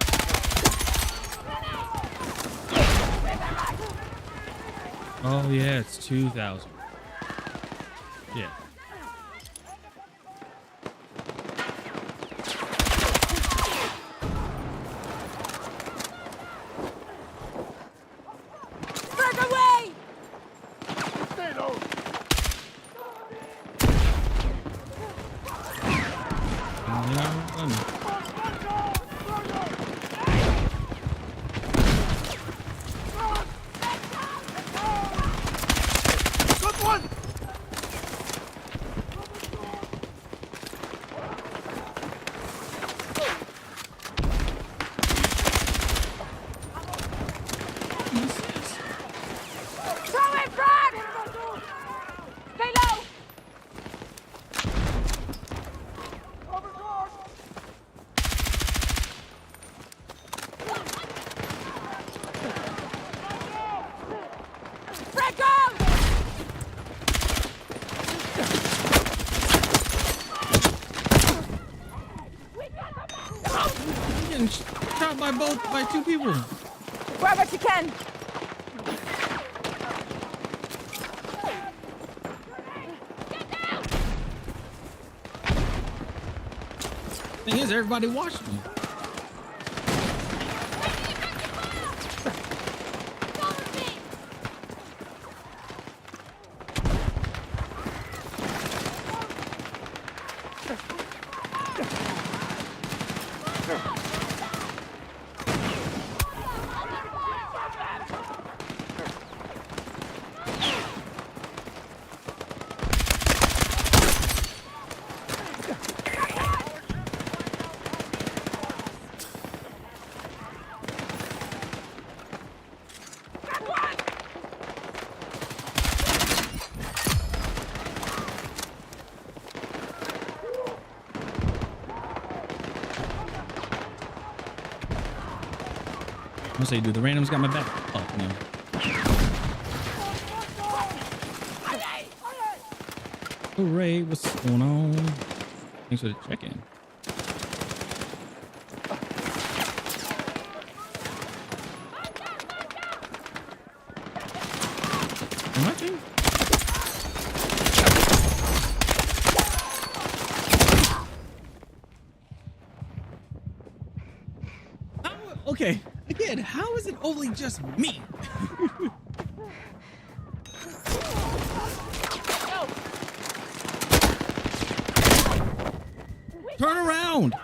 Oh yeah, it's 2,000. Yeah. Break away! Stay low! Good one! Throw in front! Stay low! Franco! I'm getting shot by two people. Grab what you can! Thing is, everybody watched me. I'm gonna say, dude, the randoms got my back. Fuck no. Ray, what's going on? Thanks for the check-in. Nothing. Okay, again, how is it only just me? Turn around!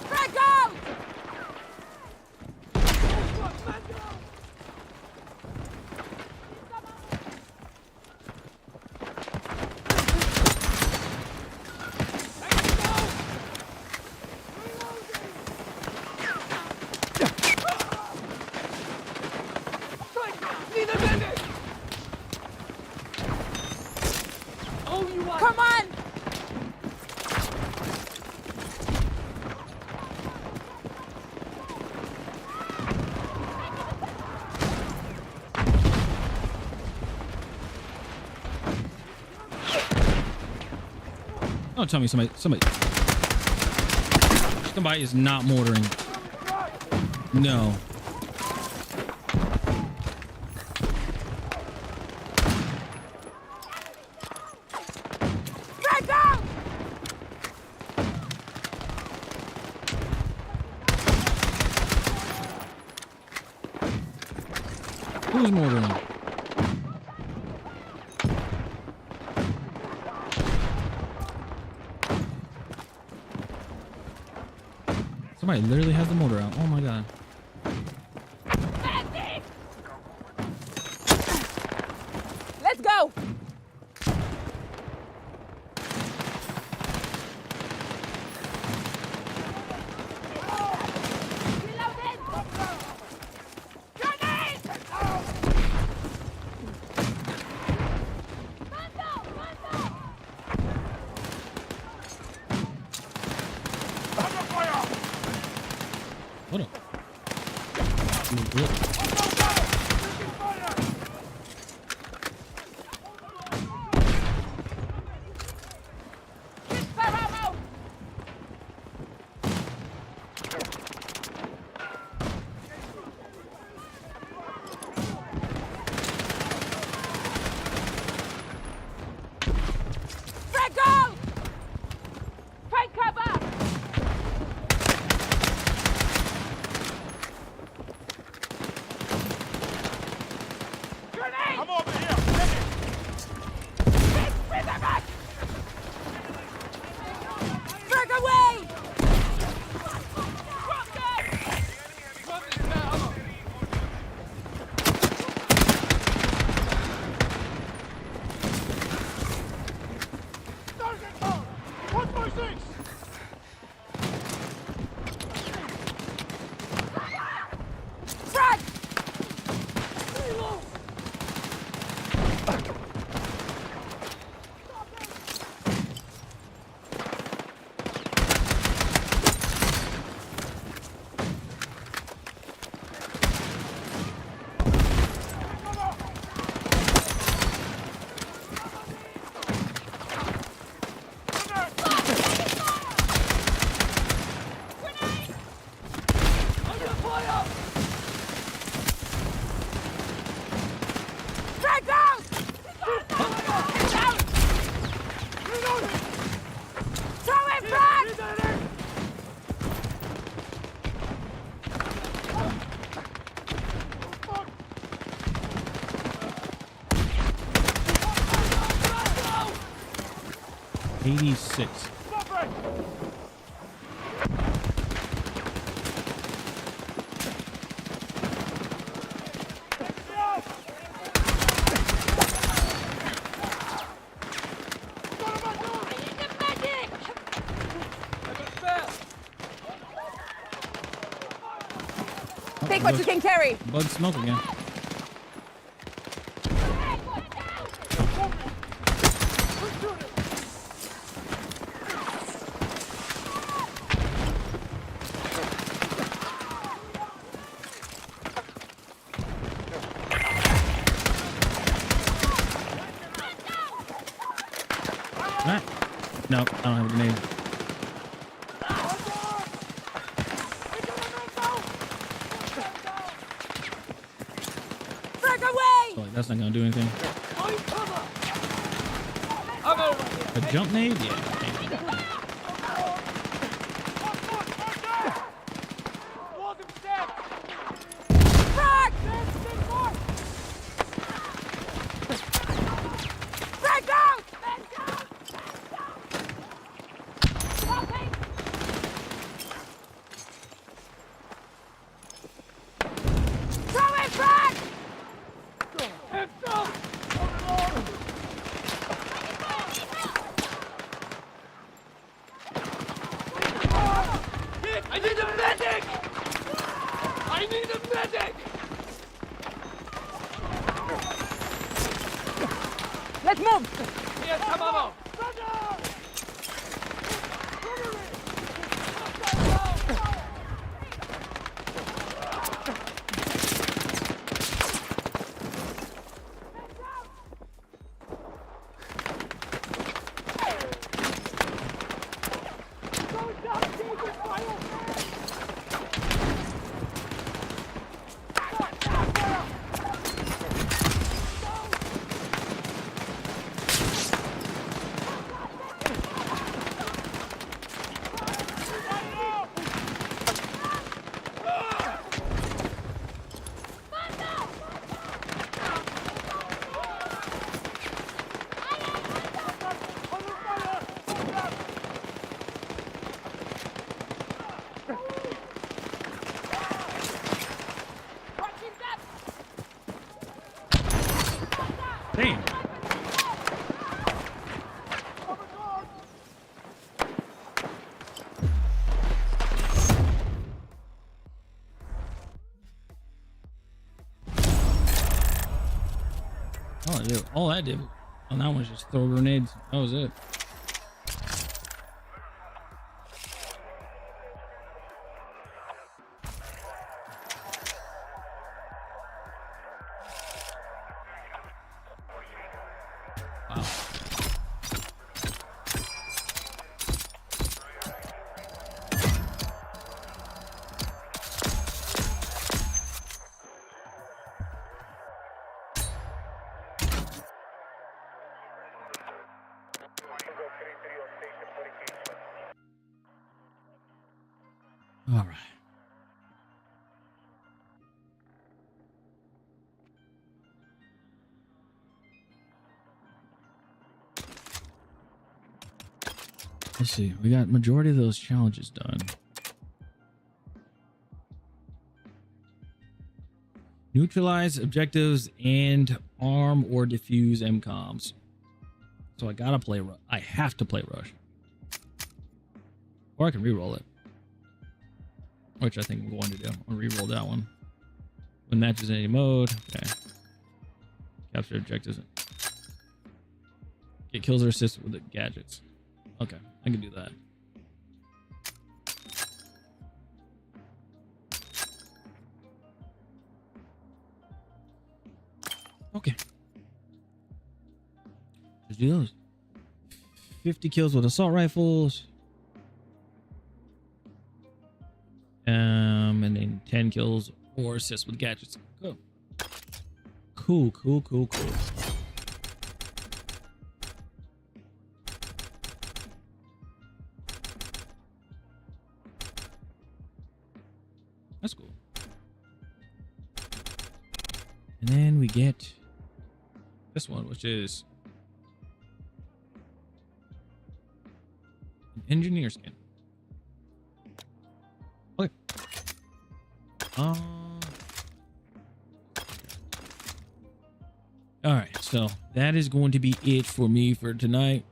Frag out! Need a minute! Oh, you are. Come on! Don't tell me somebody is not mortaring. No. Frag out! Who's mortaring? Somebody literally has the mortar out. Oh my god. Let's go! Hold on. Look. Frag out! Find cover! I'm over here. Hit it. Frag away! Target down. 146. Frag! 86. Stop it! Take what you can carry. Bud smoke again. Ah. No, I don't have a grenade. Frag away! So, like, that's not gonna do anything. I'm over. A jump nade? Yeah. Frag! Frag out! Throw it, frag! I need a medic! I need a medic! Let's move! Here, come on! Damn. Oh, dude, all I did on that one was just throw grenades. That was it. Wow. All right. Let's see. We got majority of those challenges done. Neutralize objectives and arm or defuse MCOMs. So I gotta play. I have to play Rush, or I can re-roll it, which I think I'm going to do. I'll re-roll that one. When matches in any mode. Okay. Capture objectives. Get kills or assists with the gadgets. Okay, I can do that. Okay. Let's do those. 50 kills with assault rifles. And then 10 kills or assists with gadgets. Cool. Cool. That's cool. And then we get this one, which is Engineer skin. Okay. All right, so that is going to be it for me for tonight.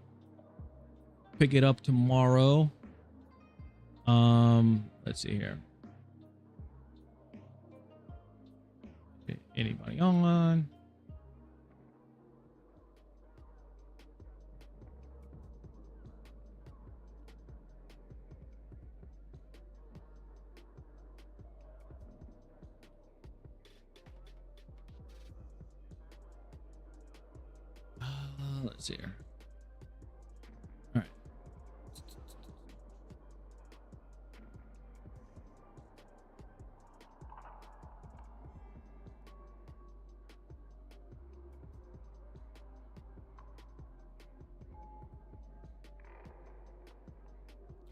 Pick it up tomorrow. Let's see here. Okay, anybody online? Let's see here. All right.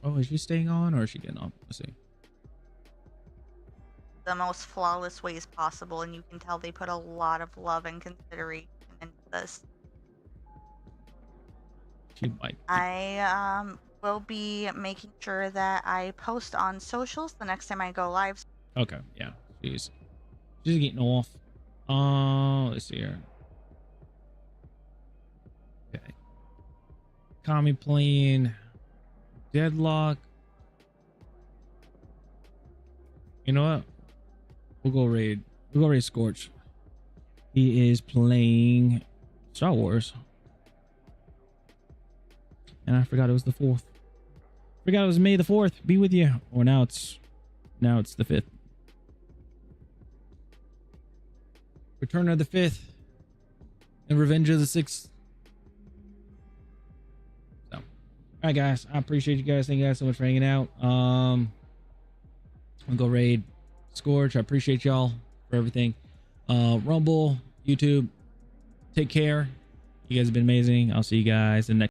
Oh, is she staying on or is she getting off? Let's see. The most flawless ways possible, and you can tell they put a lot of love and consideration into this. She might. I will be making sure that I post on socials the next time I go live. Okay, yeah. She's getting off. Let's see here. Okay. Kami playing Deadlock. You know what? We'll go raid Scorch. He is playing Star Wars. And I forgot it was the 4th. Forgot it was May the 4th. Be with you. Or now it's the 5th. Return of the 5th. And Revenge of the 6th. So, all right, guys. I appreciate you guys. Thank you guys so much for hanging out. I'll go raid Scorch. I appreciate y'all for everything. Rumble, YouTube. Take care. You guys have been amazing. I'll see you guys in the next.